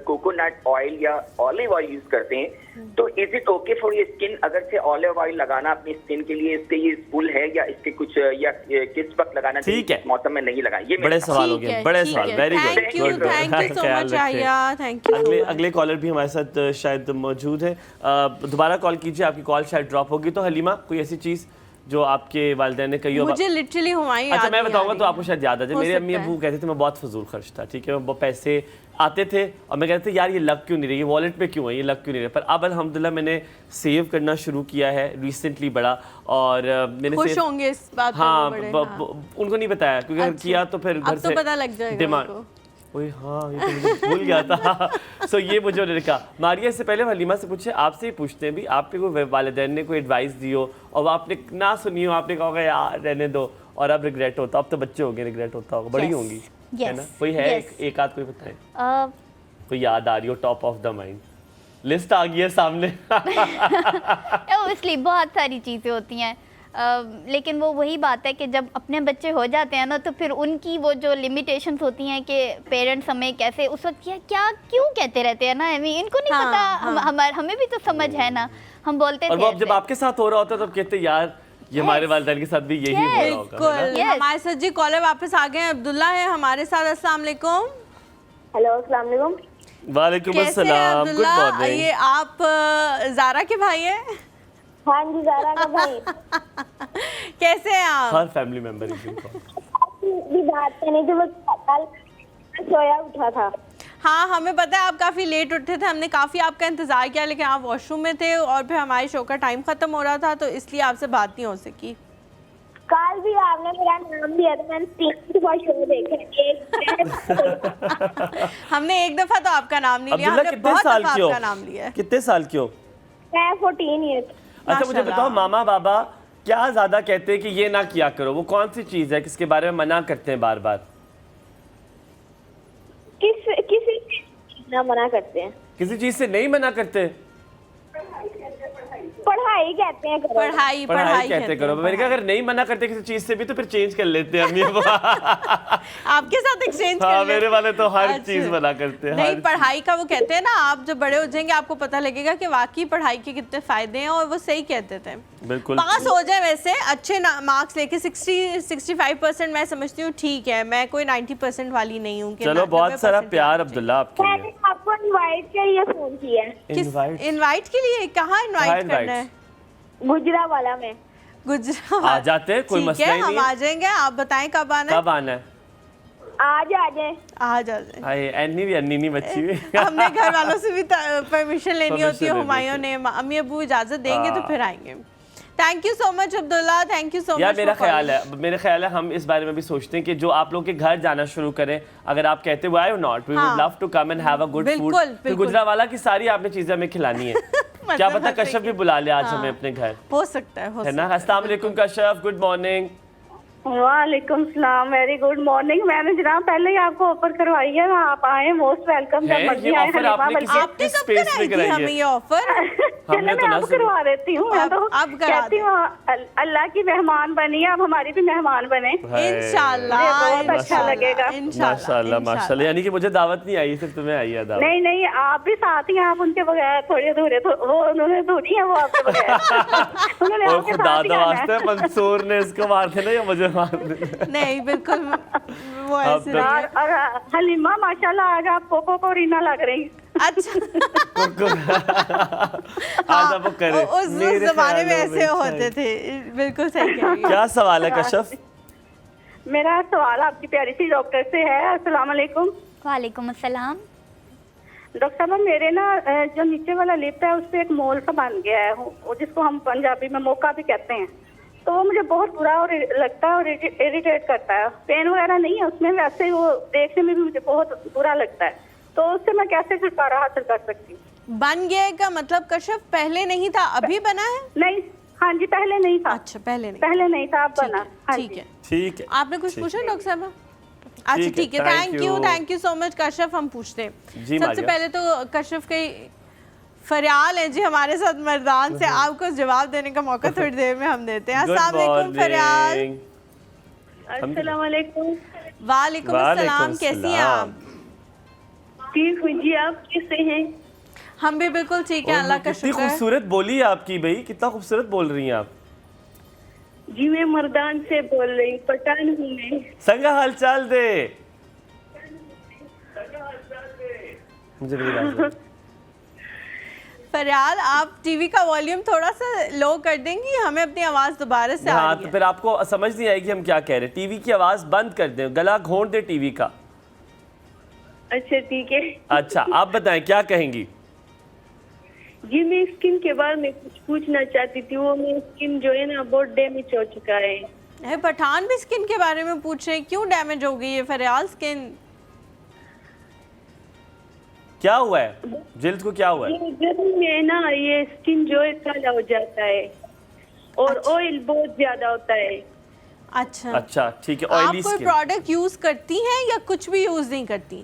कोकोनट ऑयल या ऑलिव ऑयल यूज करते हैं, तो is it okay for your skin? अगर से ऑलिव ऑयल लगाना अपनी स्किन के लिए, इससे ये फुल है या इसके कुछ या किस वक्त लगाना चाहिए, ठीक है, इस मौसम में नहीं लगाना? ये बड़े सवाल हो गए, बड़े सवाल। Very thank you good, so much आहिया, थैंक यू। अगले कॉलर भी हमारे साथ शायद मौजूद है। दोबारा कॉल कीजिए, आपकी कॉल शायद ड्रॉप होगी। तो हलीमा, कोई ऐसी चीज़ जो आपके वालिदैन ने कही हो? मुझे लिटरली हुमायूं अच्छा, याद मैं नहीं बताऊंगा आ रही तो आपको शायद याद आ जाए। हो मेरे सकता अम्मी है। अबू कहते थे मैं बहुत फजूल खर्च था, ठीक है, वो पैसे आते थे और मैं कहते थे यार ये लग क्यों नहीं रही, ये वॉलेट पे क्यों है, ये लग क्यों नहीं रहा। पर अब अल्हम्दुलिल्लाह मैंने सेव करना शुरू किया है रिसेंटली बड़ा, और मैंने खुश सेव, होंगे इस बात पर हाँ, वो बड़े, उनको नहीं बताया क्योंकि अगर अच्छा। किया तो फिर घर अब तो से पता लग जाएगा डिमांड। उनको। ओए हाँ, ये तो मुझे भूल गया था। सो ये मुझे उन्होंने कहा। मारिया, इससे पहले हलीमा से पूछे, आपसे ही पूछते हैं भी, आपके कोई वालिदैन ने कोई एडवाइस दी हो और आपने ना सुनी हो, आपने कहा यार रहने दो, और अब रिग्रेट होता, अब तो बच्चे होंगे, रिग्रेट होता होगा, बड़ी Yes. होंगी, Yes. है ना? कोई है Yes. एक आध कोई बताए, अ, कोई याद आ रही हो top of the mind? List आ गई है सामने। ओब्वियसली बहुत सारी चीज़ें होती हैं, लेकिन वो वही बात है कि जब अपने बच्चे हो जाते हैं ना, तो फिर उनकी वो जो लिमिटेशंस होती हैं कि पेरेंट्स हमें कैसे उस वक्त क्या क्यों कहते रहते हैं ना, इनको नहीं हाँ, पता, हाँ। हमें भी तो समझ है ना, हम बोलते और थे वो अब जब ऐसे। आपके साथ हो रहा होता है तब कहते यार ये हमारे वालिदैन के साथ भी यही हो रहा होगा, है ना? बिल्कुल। हमारे साथ जी कॉलर वापस आ गए हैं, अब्दुल्ला है हमारे साथ। अस्सलाम वालेकुम। हेलो, अस्सलाम वालेकुम। वालेकुम कैसे हैं अस्सलाम, गुड अब्दुल्ला? मॉर्निंग। ये आप ज़ारा के भाई हैं? हाँ जी, ज़ारा का भाई। कैसे हैं आप? हर फैमिली मेंबर की बात करनी थी, वो कल सोया उठा था। हाँ, हमें पता है आप काफ़ी लेट उठे थे, हमने काफ़ी आपका इंतज़ार किया, लेकिन आप वॉशरूम में थे और फिर हमारे शो का टाइम ख़त्म हो रहा था, तो इसलिए आपसे बात नहीं हो सकी। कल भी आपने मेरा नाम लिया था, मैंने 3 दफा शो देखे, हमने एक दफ़ा तो आपका नाम नहीं लिया, अब्दुल्ला हमने कितने बहुत साल दफ़ा की हो? आपका नाम लिया है। कितने साल की हो? मैं 14 ईयर। अच्छा, मुझे माशाल्लाह। बताओ, मामा बाबा क्या ज्यादा कहते हैं कि ये ना किया करो? वो कौन सी चीज है किसके बारे में मना करते हैं बार बार? किसी ना मना करते हैं? किसी चीज से नहीं मना करते? पढ़ाई कहते हैं करो। पढ़ाई कहते करो। मैंने कहा अगर नहीं मना करते किसी चीज से भी तो फिर चेंज कर लेते हैं अम्मी। आपके साथ एक्सचेंज हाँ, कर ले। मेरे वाले तो हर अच्छा। चीज मना करते हैं। नहीं, हर पढ़ाई का वो कहते हैं ना, आप जब बड़े हो जाएंगे आपको पता लगेगा कि वाकई पढ़ाई के कितने फायदे हैं, और वो सही कहते थे। बिल्कुल। पास हो जाए वैसे अच्छे मार्क्स लेके 60-65% मैं समझती हूँ ठीक है, मैं कोई 90% वाली नहीं हूँ। चलो, बहुत सारा प्यार अब्दुल्ला आपके मैंने लिए। आपको इनवाइट के लिए फोन किया है। इनवाइट के लिए? कहाँ इनवाइट करना है? गुजरावाला में। गुजरात आ जाते हैं, कोई मसला ही हम नहीं आ है। जाएंगे, आप बताएं कब आना है? कब आना है? आज आ जाए। आ जाए। हाय, अन्नी भी अन्नी नहीं बची हुई। हमने घर वालों से भी परमिशन लेनी होती है, Permission हुमायूं लेनी ने, अम्मी अबू इजाजत देंगे तो हाँ। फिर आएंगे। Thank you so much Abdullah, thank you so much. यार मेरा ख्याल है हम इस बारे में भी सोचते हैं कि जो आप लोग के घर जाना शुरू करें, अगर आप कहते why not, we would love to come and have a good food. बिल्कुल, फिर बिल्कुल। गुजरावाला की सारी आपने चीजें हमें खिलानी है। क्या पता हंसे कश्यप भी के- बुला ले आज हाँ। हमें अपने घर, हो सकता है, हो है सकता ना? अस्सलाम वालेकुम कश्यप, गुड मॉर्निंग। वालेकुम सलाम, वेरी गुड मॉर्निंग। मैंने जनाब पहले ही आपको ऑफर करवाई है, आप आए, मोस्ट वेलकम। है ये ऑफर आपने किसी आपने किस कब स्पेस कराई में थी हमें कराई ये है? ऑफर? हमने मैं तो ना आपको सुनी। करवा देती हूँ। मैं तो अब करा कहती हूँ अल्लाह की मेहमान बनी, आप हमारी भी मेहमान बने। इंशाल्लाह, बहुत अच्छा इंशाल्लाह, लगेगा। माशाल्लाह माशाल्लाह। यानी कि मुझे दावत नहीं आई, सिर्फ तुम्हें आई है दावत। नहीं नहीं, आप भी साथ ही, आप उनके बगैर थोड़ी अधूरे, वो उन्होंने थोड़ी है, वो आपके बगैर। उन्होंने और आपके खुदा साथ ही दा आना वास्ते है। मंसूर ने इसको मार देना या मुझे मार देना? नहीं, बिल्कुल वो ऐसे अब- नहीं है। और हलीमा माशाल्लाह आज आप कोको को रीना लग रही। अच्छा, आज आप वो करें। उस मेरे जमाने में ख्यालों ऐसे होते थे, बिल्कुल सही कह रही हो। क्या सवाल है कश्यप? मेरा सवाल आपकी प्यारी सी डॉक्टर से है। अस्सलाम वालेकुम। वालेकुम अस्सलाम। डॉक्टर साहब, मेरे ना जो नीचे वाला लिप है उस पर एक मोल सा बन गया है, वो जिसको हम पंजाबी में मोका भी कहते हैं। तो वो मुझे बहुत बुरा और लगता है और इरिटेट करता है। पेन वगैरह नहीं है उसमें, वैसे ही वो देखने में भी मुझे बहुत बुरा लगता है। तो उससे मैं कैसे छुटकारा हासिल कर सकती हूँ? बन गया का मतलब कश्यप पहले नहीं था, अभी बना है? नहीं, हाँ जी, पहले नहीं था। अच्छा, पहले नहीं। पहले नहीं था, अब बना। हाँ ठीक जी। है। ठीक है, आपने कुछ पूछा डॉक्टर साहब? अच्छा, ठीक है, thank you so much Kashyap. हम पूछते हैं जी, सबसे मारिया। पहले तो कश्यप के फरियाल है जी हमारे साथ मर्दान से, आपको जवाब देने का मौका थोड़ी देर में हम देते हैं। अस्सलाम वालेकुम फरियाल। अस्सलाम वालेकुम। वालेकुम अस्सलाम, कैसी हैं आप? ठीक हूँ जी, आप कैसे हैं? हम भी बिल्कुल ठीक है, अल्लाह का कितनी शुक्र है। खूबसूरत बोली है आपकी भाई, कितना खूबसूरत बोल रही हैं आप। जी मैं मर्दान से बोल रही हूँ, पठान हूँ मैं। संगा हाल चाल दे मुझे मेरी बात सुनो। फरियाल, आप टीवी का वॉल्यूम थोड़ा सा लो कर देंगी, हमें अपनी आवाज़ दोबारा से आ हाँ रही तो है। फिर आपको समझ नहीं आएगी हम क्या कह रहे हैं। टीवी की आवाज बंद कर दें, गला घोंट दे टीवी का। अच्छा ठीक है। अच्छा आप बताएं क्या कहेंगी। जी मैं स्किन के बारे में कुछ पूछना चाहती थी। वो मेरी स्किन जो है ना बहुत डैमेज हो चुका है। पठान भी स्किन के बारे में पूछ रहे हैं, क्यों डैमेज हो गई है फरियाल स्किन? क्या हुआ है, जिल्द को क्या हुआ है? ये गर्मी में ना ये स्किन जो है काला हो जाता है और ऑयल बहुत ज्यादा होता है। अच्छा अच्छा ठीक है, आप ऑयली कोई स्किन। प्रोडक्ट यूज करती हैं या कुछ भी यूज नहीं करती?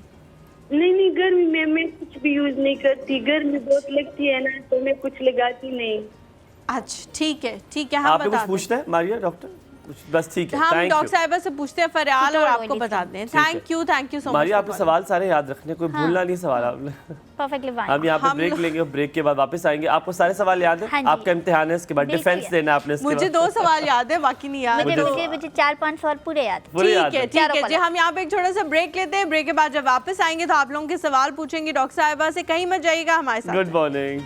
नहीं गर्मी में मैं कुछ भी यूज नहीं करती। गर्मी बहुत लगती है ना तो मैं कुछ लगाती नहीं। अच्छा ठीक है, हम आपने कुछ बताते हैं। पूछना है मारिया डॉक्टर? कुछ बस ठीक है, हम थैंक डॉक्टर यू। साहिबा से पूछते हैं फरियाल और आपको बताते हैं। ठीक है। Thank you so much. Maria आपने सवाल सारे याद रखने, कोई भूलना नहीं सवाल आपने। Perfectly fine. हम यहाँ पे हम ब्रेक लोग- लेंगे और ब्रेक के बाद वापस आएंगे। आपको सारे सवाल याद है? हाँ जी। आपका इम्तिहान है, इसके बाद देखिए। डिफेंस देना है आपने। इसके मुझे बाद 2 सवाल याद है, बाकी नहीं याद। मुझे 4-5 सवाल पूरे याद। पूरे याद है। ठीक है चारों जी, हम यहाँ पे एक छोटा सा ब्रेक लेते हैं। ब्रेक के बाद जब वापस आएंगे तो आप लोगों के सवाल पूछेंगे डॉक्टर साहिबा से। कहीं मत जाइएगा, हमारे साथ गुड मॉर्निंग।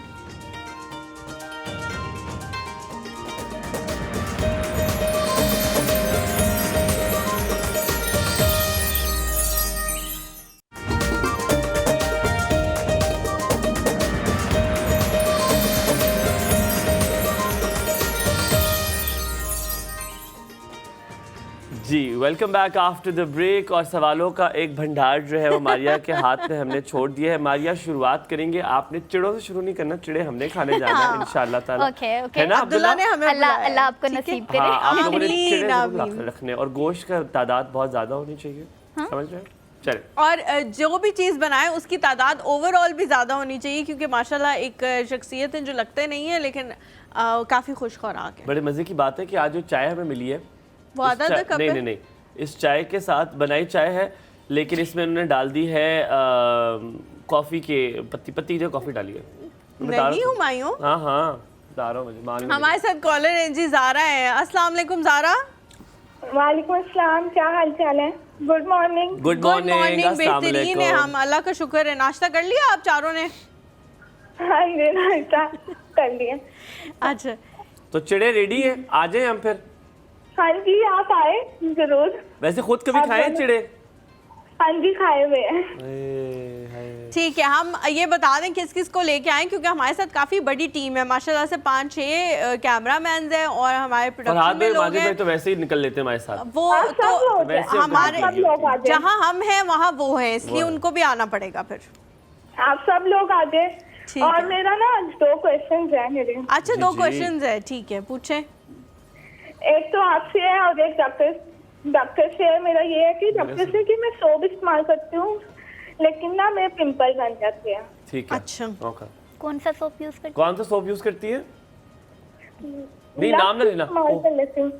जी welcome back after the break. और सवालों का एक भंडार जो है वो मारिया के हाथ में हमने छोड़ दिया है। मारिया शुरुआत करेंगे, आपने चिड़ों से शुरू नहीं करना, चिड़े हमने खाने जाना है इंशाल्लाह ताला। ओके है ना अब्दुल्ला ने हमें अल्लाह बुलाया है। अल्लाह आपको नसीब करे। हाँ आप लोगों ने आमीन, चिड़े जरूर आमीन। रखने और गोश्त का तादाद बहुत ज़्यादा होनी चाहिए, समझ रहे हैं? चले। और जो भी चीज़ बनाए उसकी तादाद ओवरऑल भी ज़्यादा होनी चाहिए, क्योंकि माशाल्लाह एक शख्सियत है जो लगते नहीं है लेकिन काफ़ी खुश खुराक है। बड़े मज़े की बात है कि आज जो चाय हमें मिली है वो इस आधा चाय- कप है। नहीं, इस चाय के साथ बनाई चाय है, लेकिन इसमें उन्होंने डाल दी है कॉफ़ी के पत्ती जो कॉफ़ी डाली है। मैं बता रहा नहीं था। हुमायूं, हाँ बता रहा हूँ, मुझे मालूम है। हमारे साथ कॉलर हैं जी, ज़ारा है। अस्सलाम वालेकुम ज़ारा। वालेकुम अस्सलाम, क्या हाल चाल है? Good morning. Good morning. बेहतरीन है, हम अल्लाह का शुक्र है। नाश्ता कर लिया आप चारों ने? हाँ जी नाश्ता कर लिया। अच्छा तो चिड़े रेडी है, आ जाए हम फिर। हाँ जी आप आए जरूर। वैसे खुद कभी आप खाए दोनों- चिड़े? हाँ जी खाए हुए हैं। ठीक है, हम ये बता दें किस किस को लेके आए, क्योंकि हमारे साथ काफ़ी बड़ी टीम है माशाल्लाह से। 5-6 कैमरामैन हैं और हमारे फरहाद प्रोडक्शन में भाई लोग माजिद भाई हैं। तो वैसे ही निकल लेते हैं हमारे साथ। वो आप सब तो लोग वैसे हमारे आप सब लोग आ जाए। जहाँ हम हैं वहाँ वो हैं, इसलिए वो है। उनको भी आना पड़ेगा फिर। आप सब लोग आ जाए। ठीक और है। मेरा ना 2 क्वेश्चन है मेरे। अच्छा जी, 2 जी। क्वेश्चंस है, ठीक है पूछें। एक तो आपसे है और एक डॉक्टर से है। मेरा ये है कि डॉक्टर से कि मैं सोप इस्तेमाल करती हूँ लेकिन ना मेरे पिंपल बन जाते हैं। ठीक है, अच्छा। ओके। कौन सा सोप यूज करते कौन सा सोप यूज करती है? नहीं लक्स नाम ना लेना। इस्तेमाल ओह, कर लेती हूँ।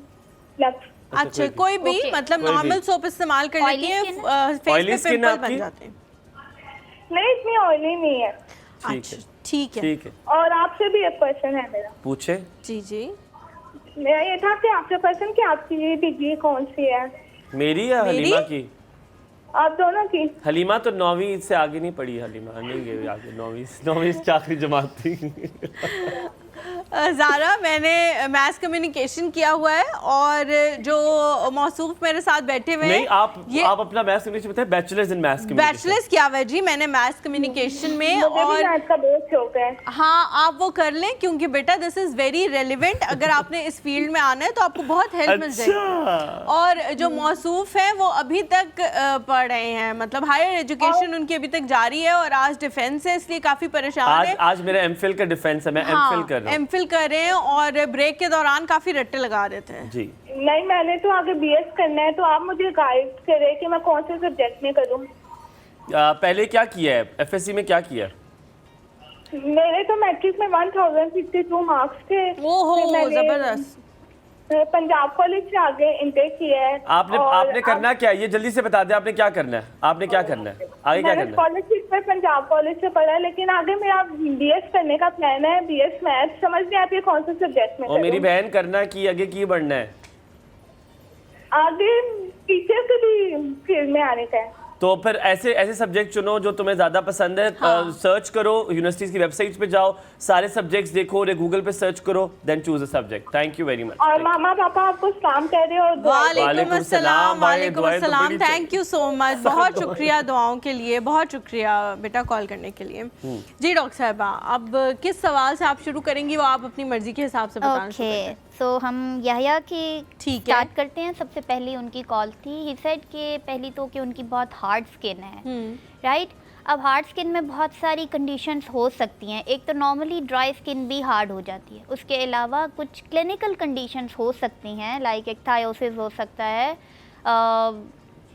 लक्स। अच्छा कोई भी Okay. मतलब कोई नॉर्मल भी। सोप इस्तेमाल कर लेती Oily है, skin फेस Oily पे skin है पिंपल आपकी? बन जाते हैं। नहीं इतनी ऑयली नहीं है। ठीक अच्छा है ठीक है ठीक है, और आपसे भी एक क्वेश्चन है मेरा। पूछे। जी जी। मेरा ये था कि आपसे क्वेश्चन कि आपकी डिग्री कौन सी है? मेरी या मेरी? हलीमा की? आप दोनों की? हलीमा तो 9वीं से आगे नहीं पढ़ी, हलीमा नहीं गई आगे, 9वीं से आखिरी जमात थी। ज़ारा, मैंने मैथ्स कम्युनिकेशन किया हुआ है और जो मौसूफ मेरे साथ बैठे हुए नहीं हैं आप अपना मैथ्स कम्युनिकेशन बताएं। Bachelors in maths communication. Bachelors किया हुआ है जी मैंने मैथ्स कम्युनिकेशन में। मुझे भी और मैथ का बहुत शौक है। हाँ आप वो कर लें, क्योंकि बेटा दिस इज़ वेरी रेलिवेंट। अगर आपने इस फील्ड में आना है तो आपको बहुत हेल्प मिल जाएगी। अच्छा, और जो मौसूफ हैं वो अभी तक पढ़ रहे हैं, मतलब हायर एजुकेशन उनकी अभी तक जारी है और आज डिफेंस है, इसलिए काफ़ी परेशान है। आज मेरा एमफिल का डिफेंस है, मैं एमफिल कर रहा हूँ। एमफिल कर रहे हैं और ब्रेक के दौरान काफ़ी रट्टे लगा रहे थे। जी नहीं मैंने तो आगे बीएस करना है तो आप मुझे गाइड करें कि मैं कौन से सब्जेक्ट में करूँ। पहले क्या किया है, एफएससी में क्या किया है? मेरे तो मैट्रिक में 1052 मार्क्स थे। ओहो फिर मैंने- जबरदस्त। पंजाब कॉलेज से आगे इंटेक किया है। आपने करना क्या है, ये जल्दी से बता दें, आपने क्या करना है, आपने क्या करना है, आगे क्या करना है? स्कॉलरशिप पे पंजाब कॉलेज से पढ़ा है, लेकिन आगे मेरा बीएस करने का प्लान है, बीएस मैथ। समझ नहीं आती कौन से सब्जेक्ट में। और मेरी बहन करना की आगे की बढ़ना है, आगे टीचर के भी फील्ड में आने का है। तो फिर ऐसे सब्जेक्ट चुनो जो तुम्हें ज्यादा पसंद है। सर्च करो, यूनिवर्सिटीज की वेबसाइट्स पे जाओ, सारे सब्जेक्ट्स देखो, गूगल पे सर्च करो, then choose a subject. Thank you very much. और मामा पापा आपको सलाम कह रहे हो। वालेकुम अस्सलाम, वालेकुम अस्सलाम। थैंक यू सो मच, बहुत शुक्रिया दुआओं के लिए, बहुत शुक्रिया बेटा कॉल करने के लिए। जी डॉक्टर साहिबा, अब किस सवाल से आप शुरू करेंगी वो आप अपनी मर्जी के हिसाब से बताना शुरू करें। तो हम याह्या की ठीक है, स्टार्ट करते हैं। सबसे पहली उनकी कॉल थी, ही सेड कि पहली तो कि उनकी बहुत हार्ड स्किन है, राइट। अब हार्ड स्किन में बहुत सारी कंडीशंस हो सकती हैं। एक तो नॉर्मली ड्राई स्किन भी हार्ड हो जाती है, उसके अलावा कुछ क्लिनिकल कंडीशंस हो सकती हैं, लाइक एक थायोसिस हो सकता है,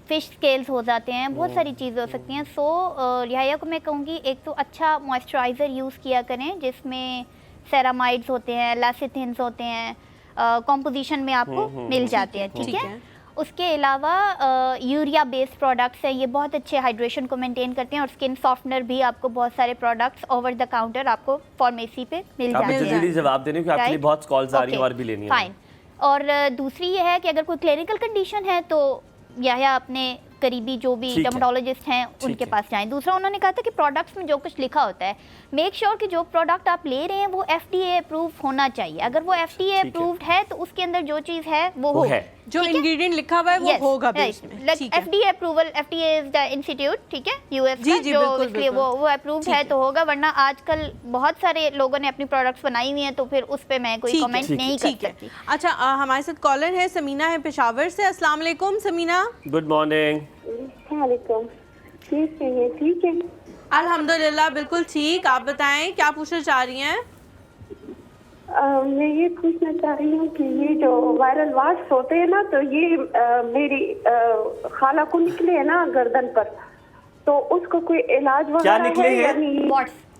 फिश स्केल्स हो जाते हैं, बहुत सारी चीज़ें हो सकती हैं। सो याह्या को मैं कहूँगी एक तो अच्छा मॉइस्चराइज़र यूज़ किया करें जिसमें सेरामाइड्स होते हैं, लैसिथिन्स होते हैं, कॉम्पोजिशन में आपको मिल जाते हैं, ठीक है। उसके अलावा यूरिया बेस्ड प्रोडक्ट्स हैं, ये बहुत अच्छे हाइड्रेशन को मेंटेन करते हैं, और स्किन सॉफ्टनर भी आपको बहुत सारे प्रोडक्ट्स ओवर द काउंटर आपको फार्मेसी पे मिल जाते हैं। जल्दी जवाब देने क्योंकि आपके लिए बहुत कॉल्स आ रही हैं और भी लेनी है। फाइन। और दूसरी ये है कि अगर कोई क्लिनिकल कंडीशन है तो या अपने करीबी जो भी डर्मेटोलॉजिस्ट हैं उनके पास जाएं। दूसरा उन्होंने कहा था कि प्रोडक्ट्स में जो कुछ लिखा होता है, मेक श्योर कि जो प्रोडक्ट आप ले रहे हैं वो FDA अप्रूव होना चाहिए। अगर वो FDA अप्रूव्ड है तो उसके अंदर जो चीज़ है वो हो, जो इंग्रेडिएंट लिखा हुआ है वो होगा भी उसमें। FDA approval, FDA is the institute, ठीक है, यूएस का, जो इसलिए वो अप्रूव्ड है तो होगा, वरना आजकल बहुत सारे लोगों ने अपनी प्रोडक्ट्स बनाई हुई हैं तो फिर उस पे मैं कोई कमेंट नहीं कर सकती। अच्छा, हमारे साथ कॉलर है समीना, है पेशावर से। अस्सलाम वालेकुम समीना। Good morning. वालेकुम। ठीक है। अल्हम्दुलिल्लाह बिल्कुल ठीक। आप बताएं क्या पूछना चाह रही हैं? मैं ये पूछना चाह रही हूँ कि ये जो वायरल वाश होते हैं ना, तो ये मेरी खाला को निकले है ना गर्दन पर, तो उसको कोई इलाज वगैरह है यानी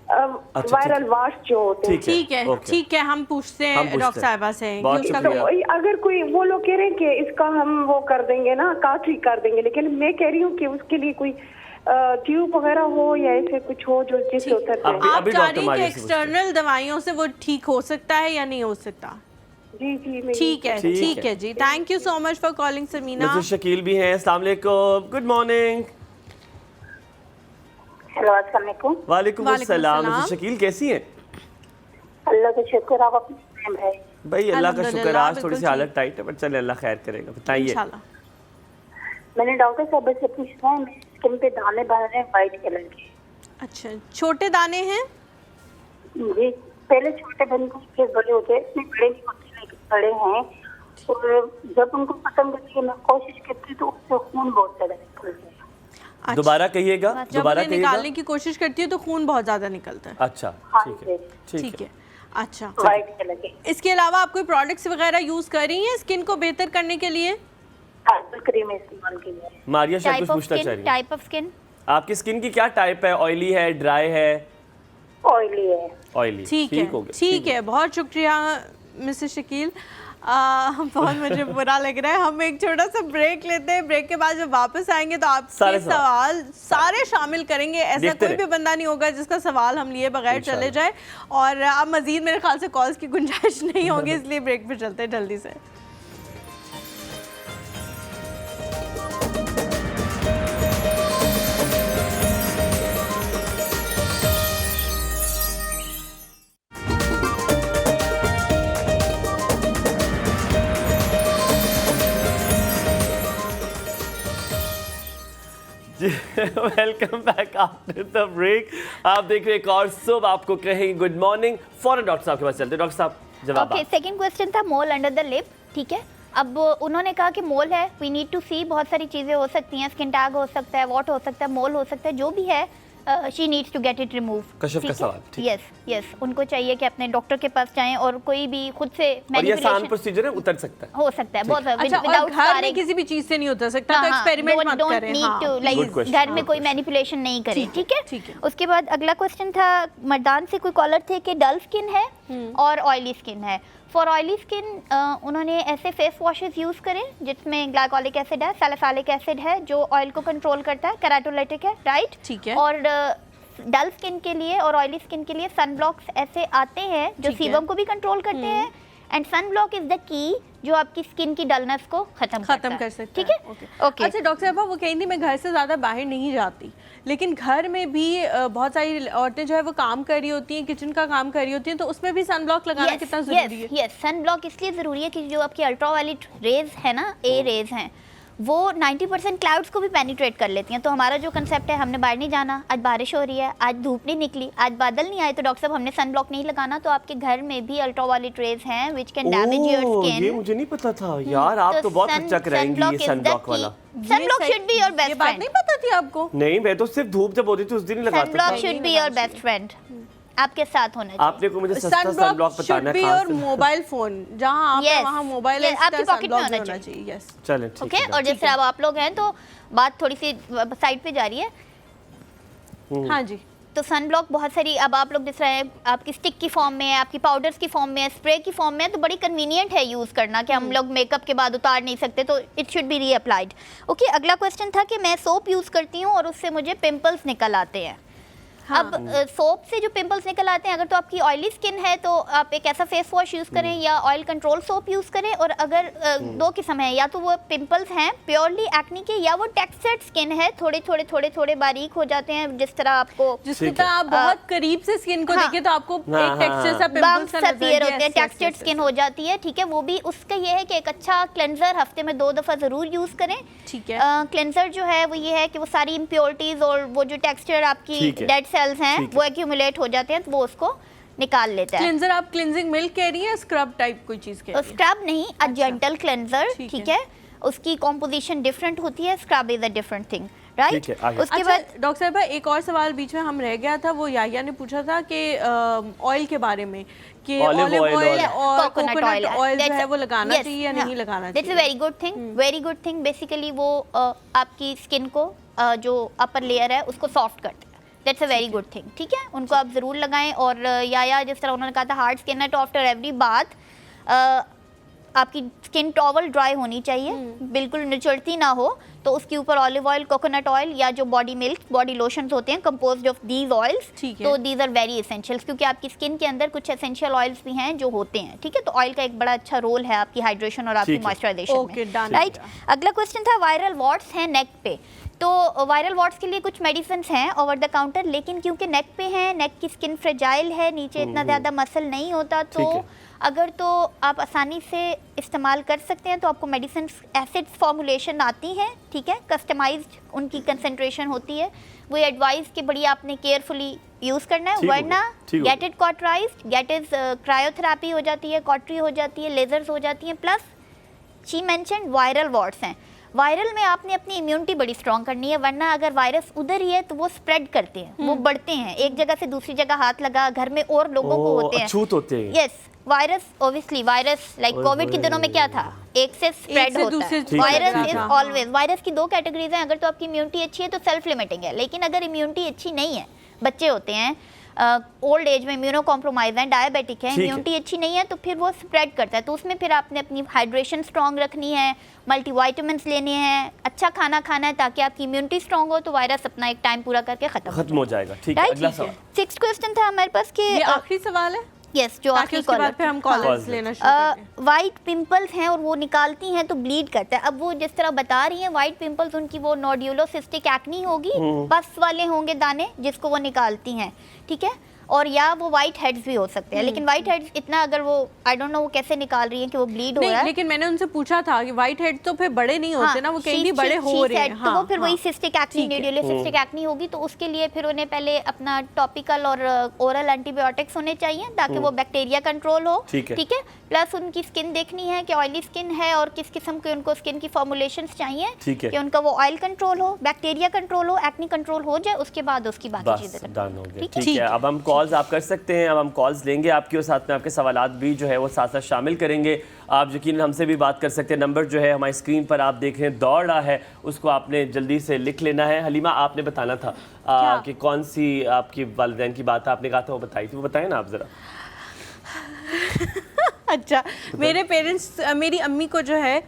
वायरल वाश जो होते हैं? ठीक है, हम पूछते हैं डॉक्टर साहिबा से। अगर कोई वो लोग कह रहे हैं कि इसका हम वो कर देंगे ना, ठीक कर देंगे, लेकिन मैं कह रही हूँ कि उसके लिए कोई ट्यूब वगैरह हो या ऐसे कुछ हो जो जिससे उतर जाए। आप चाह रही हैं कि एक्सटर्नल दवाइयों से वो ठीक हो सकता है या नहीं हो सकता? जी ठीक है जी। Thank you so much for calling Samina. Mrs Shakeel भी हैं। अस्सलाम वालेकुम, गुड मॉर्निंग। हेलो, अस्सलाम वालेकुम। वालेकुम अस्सलाम। मिसेस शकील कैसी हैं? अल्लाह का शुक्र, आप अपने हैं भाई? अल्लाह का शुक्र। आज थोड़ी सी हालत टाइट है पर चले, अल्लाह खैर करेगा। बताइए। मैंने डॉक्टर साहब से पूछा है, मेरी स्किन पे दाने बन रहे हैं वाइट कलर के। अच्छा, छोटे दाने हैं? जी, पहले छोटे बनते हैं फिर बड़े होते हैं, इतने बड़े नहीं होते लेकिन बड़े हैं। और जब उनको खत्म करने की मैं कोशिश करती तो उससे खून बहुत ज्यादा निकलता है। दोबारा कहिएगा। दोबारा निकालने की कोशिश करती है तो खून बहुत ज्यादा निकलता है। अच्छा, ठीक है। अच्छा, वाइट कलर के। इसके अलावा आप कोई प्रोडक्ट्स वगैरह यूज कर रही हैं स्किन को बेहतर करने के लिए? क्रीम इस्तेमाल की है। मारिया शायद कुछ पूछना चाह रही है। टाइप ऑफ स्किन, आपकी स्किन की क्या टाइप है? ऑयली है, ड्राई है? ऑयली है। ऑयली, ठीक है। बहुत शुक्रिया मिसेस शकील। बहुत मुझे बुरा लग रहा है। हम एक छोटा सा ब्रेक लेते हैं। ब्रेक के बाद जब वापस आएंगे तो आप सवाल सारे शामिल करेंगे। ऐसा कोई भी बंदा नहीं होगा जिसका सवाल हम लिए बगैर चले जाए। और अब मजीद मेरे ख्याल से कॉल्स की गुंजाइश नहीं होगी, इसलिए ब्रेक पे चलते हैं जल्दी से। Welcome back after the break. आप देख रहे हैं एक और सुबह आपको कहेंगे गुड मॉर्निंग। फौरन डॉक्टर साहब के पास चलते हैं। डॉक्टर साहब जवाब। ओके, सेकंड क्वेश्चन था मोल अंडर द लिप, ठीक है। अब उन्होंने कहा कि मोल है, वी नीड टू सी, बहुत सारी चीज़ें हो सकती हैं, स्किन टैग हो सकता है, वॉट हो सकता है, मोल हो सकता है, जो भी है she needs to get it remove. Kashyap का सवाल, ठीक। यस उनको चाहिए कि अपने डॉक्टर के पास जाएं और कोई भी खुद से और ये आसान प्रोसीजर है, उतर सकता है, हो सकता है बहुत। अच्छा, और घर में किसी भी चीज से नहीं उतर सकता, तो एक्सपेरिमेंट मत करें। लाइक घर में कोई मैनिपुलेशन नहीं करें, ठीक है। उसके बाद अगला क्वेश्चन था, मर्दान से कोई कॉलर थे कि डल स्किन है और ऑयली स्किन है। फॉर ऑयली स्किन उन्होंने ऐसे फेस वॉशेस यूज़ करें जिसमें ग्लाइकोलिक एसिड है, सैलिसाइलिक एसिड है जो ऑयल को कंट्रोल करता है, केराटोलाइटिक है, राइट, ठीक है। और डल स्किन के लिए और ऑयली स्किन के लिए सन ब्लॉक्स ऐसे आते हैं जो सीबम को भी कंट्रोल करते हैं, and sun block is the key जो आपकी स्किन की डलनेस को खत्म कर सकता है, ठीक है। ओके। अच्छा डॉक्टर साहब, वो कहीं थी मैं घर से ज़्यादा बाहर नहीं जाती, लेकिन घर में भी बहुत सारी औरतें जो है वो काम कर रही होती हैं, किचन का काम कर रही होती हैं, तो उसमें भी सन ब्लॉक लगाना कितना ज़रूरी है? यस, सन ब्लॉक इसलिए ज़रूरी है कि जो आपकी अल्ट्रावायलेट रेज है ना, ए रेज हैं, वो 90% क्लाउड्स को भी पेनिट्रेट कर लेती हैं। तो हमारा जो कंसेप्ट है, हमने बाहर नहीं जाना, आज बारिश हो रही है, आज धूप नहीं निकली, आज बादल नहीं आए, तो डॉक्टर साहब हमने सन ब्लॉक नहीं लगाना, तो आपके घर में भी अल्ट्रावायलेट रेज हैं which can damage your skin. ये मुझे नहीं पता था यार, आप तो बहुत अच्छा कराएंगी ये सन ब्लॉक वाला। Sun block should be your best friend. बात नहीं पता थी आपको? नहीं, मैं तो सिर्फ धूप जब होती थी उस दिन ही लगाता था। Sun block should be your best friend, आपके साथ होना चाहिए। आपने को मुझे सस्ता सन ब्लॉक बताना है। और मोबाइल फोन जहां आप हैं वहां मोबाइल आपकी पॉकेट में होना चाहिए। यस, चलें, ठीक ओके। और जैसे अब आप लोग हैं तो बात थोड़ी सी साइड पे जा रही है। हाँ जी। तो सन ब्लॉक बहुत सारी, अब आप लोग जिस तरह है, आपकी स्टिक की फॉर्म में है, आपकी पाउडर्स की फॉर्म में है, स्प्रे की फॉर्म में है, तो बड़ी कन्वीनियंट है यूज़ करना कि हम लोग मेकअप के बाद उतार नहीं सकते, तो इट शुड बी रीअप्लाइड। ओके, अगला क्वेश्चन था कि मैं सोप यूज़ करती हूँ और उससे मुझे पिंपल्स निकल आते हैं। हाँ। अब सोप से जो पिंपल्स निकल आते हैं, अगर तो आपकी ऑयली स्किन है तो आप एक ऐसा फेस वॉश यूज़ करें या ऑयल कंट्रोल सोप यूज़ करें, और अगर दो किस्म है, या तो वो पिंपल्स हैं प्योरली एक्ने के, या वो टेक्सचर्ड स्किन है, थोड़े थोड़े थोड़े थोड़े बारीक हो जाते हैं, जिस तरह आपको जिसकी तरह आप बहुत करीब से स्किन को देखें तो आपको एक टेक्सचर सा पिंपल्स सा अपीयर होते हैं, टेक्सचर्ड स्किन हो जाती है, ठीक है। वो भी उसका ये है कि एक अच्छा क्लेंजर हफ्ते में 2 दफ़ा ज़रूर यूज़ करें, ठीक है। क्लेंजर जो है वो ये है कि वो सारी इम्प्योरिटीज और वो जो टेक्सचर आपकी डेड सेल्स हैं वो एक्यूमुलेट हो जाते हैं, तो वो उसको निकाल लेता है। क्लेंजर आप क्लींजिंग मिल्क कह रही हैं, स्क्रब टाइप कोई चीज कह रही हैं? स्क्रब नहीं, अ जेंटल क्लेंजर, ठीक है। उसकी कॉम्पोजिशन डिफरेंट होती है, scrub is a different thing, right. उसके बाद डॉक्टर साहब एक और सवाल बीच में हम रह गया था, वो याहिया ने पूछा था कि ऑयल के बारे में कि ऑलिव ऑयल और कोकोनट ऑयल जो है वो लगाना चाहिए या नहीं लगाना चाहिए? That's a very good thing, very good thing. Basically वो आपकी स्किन को जो अपर लेयर है उसको सॉफ्ट करता है, that's a very good thing, ठीक है। उनको आप ज़रूर लगाएं। और या जिस तरह उन्होंने कहा था हार्ड स्किन है तो आफ्टर एवरी बाथ आपकी स्किन टॉवल ड्राई होनी चाहिए, बिल्कुल निचड़ती ना हो, तो उसके ऊपर ऑलिव ऑयल, कोकोनट ऑयल या जो बॉडी मिल्क, बॉडी लोशंस होते हैं कंपोज्ड ऑफ दीज ऑयल्स, तो दीज आर वेरी एसेंशियल्स, क्योंकि आपकी स्किन के अंदर कुछ एसेंशियल ऑयल्स भी हैं जो होते हैं, ठीक है। तो ऑयल का एक बड़ा अच्छा रोल है आपकी हाइड्रेशन और आपकी मॉइस्चराइजेशन में, राइट। अगला क्वेश्चन था, वायरल वॉट्स हैं नेक पे, तो वायरल वॉट्स के लिए कुछ मेडिसिन हैं ओवर द काउंटर, लेकिन क्योंकि नेक पे हैं, नेक की स्किन फ्रेजाइल है, नीचे इतना ज़्यादा मसल नहीं होता, तो अगर तो आप आसानी से इस्तेमाल कर सकते हैं तो आपको मेडिसिन एसिड फॉर्मुलेशन आती हैं, ठीक है, कस्टमाइज्ड उनकी कंसंट्रेशन होती है, वो एडवाइस कि बड़ी आपने केयरफुली यूज़ करना है, वरना get it cauterised, get is cryotherapy हो जाती है, कॉटरी हो जाती है, लेजर्स हो जाती हैं, plus she mention viral warts हैं। वायरल में आपने अपनी इम्यूनिटी बड़ी स्ट्रॉन्ग करनी है, वरना अगर वायरस उधर ही है तो वो स्प्रेड करते हैं, वो बढ़ते हैं, एक जगह से दूसरी जगह हाथ लगा, घर में और लोगों को होते हैं, अछूत होते हैं। Yes, virus obviously, virus like Covid के दिनों में क्या था, एक से स्प्रेड होता है, वायरस इज ऑलवेज। वायरस की 2 कैटेगरीज हैं, अगर तो आपकी इम्यूनिटी अच्छी है तो सेल्फ लिमिटिंग है, लेकिन अगर इम्यूनिटी अच्छी नहीं है, बच्चे होते हैं, ओल्ड एज में इम्यूनो कॉम्प्रोमाइज है, डायबिटिक है, इम्यूनिटी अच्छी नहीं है, तो फिर वो स्प्रेड करता है, तो उसमें फिर आपने अपनी हाइड्रेशन स्ट्रॉन्ग रखनी है, मल्टीवाइटामिन्स लेने हैं, अच्छा खाना खाना है ताकि आपकी इम्यूनिटी स्ट्रॉन्ग हो, तो वायरस अपना एक टाइम पूरा करके खत्म हो जाएगा, ठीक है। अगला सवाल, 6th क्वेश्चन था हमारे पास कि आखिरी सवाल है, यस, जो आखिरी कॉलर पे हम कॉलर्स लेना शुरू करते हैं। वाइट पिंपल्स हैं और वो निकालती हैं तो ब्लीड करता है। अब वो जिस तरह बता रही हैं वाइट पिंपल्स, उनकी वो नोड्यूलोसिस्टिक एक्नी होगी, पस वाले होंगे दाने जिसको वो निकालती हैं, ठीक है। और या वो वाइट हेड्स भी हो सकते हैं, लेकिन वाइट हेड्स इतना अगर वो आई डोंट नो वो कैसे निकाल रही है कि वो ब्लीड हो रहा है। लेकिन मैंने उनसे पूछा था कि वाइट हेड तो फिर बड़े नहीं होते ना, वो कहीं भी बड़े हो रहे हैं। तो वो फिर वही सिस्टिक एक्नी, रेडियोली सिस्टिक एक्नी होगी, तो उसके लिए फिर उन्हें पहले अपना टॉपिकल और ओरल एंटीबायोटिक्स होने चाहिए ताकि वो बैक्टीरिया कंट्रोल हो, ठीक है। प्लस उनकी स्किन देखनी है कि ऑयली स्किन है और किस किस्म के उनको स्किन की फॉर्मुलेशंस चाहिए कि उनका वो ऑयल कंट्रोल हो, बैक्टीरिया कंट्रोल हो, एक्नी कंट्रोल हो जाए, उसके बाद उसकी बाकी चीजें डन हो गई। ठीक है, अब हम कॉल्स आप कर सकते हैं, अब हम कॉल्स लेंगे आपकी और साथ में आपके सवालात भी जो है वो साथ साथ शामिल करेंगे। आप यकीन हमसे भी बात कर सकते हैं, नंबर जो है हमारी स्क्रीन पर आप देख रहे हैं दौड़ रहा है, उसको आपने जल्दी से लिख लेना है। हलीमा आपने बताना था कि कौन सी आपकी वालिदैन की बात है, आपने कहा था वो बताई थी, वो बताएं ना आप जरा। अच्छा, मेरे पेरेंट्स, मेरी अम्मी को जो है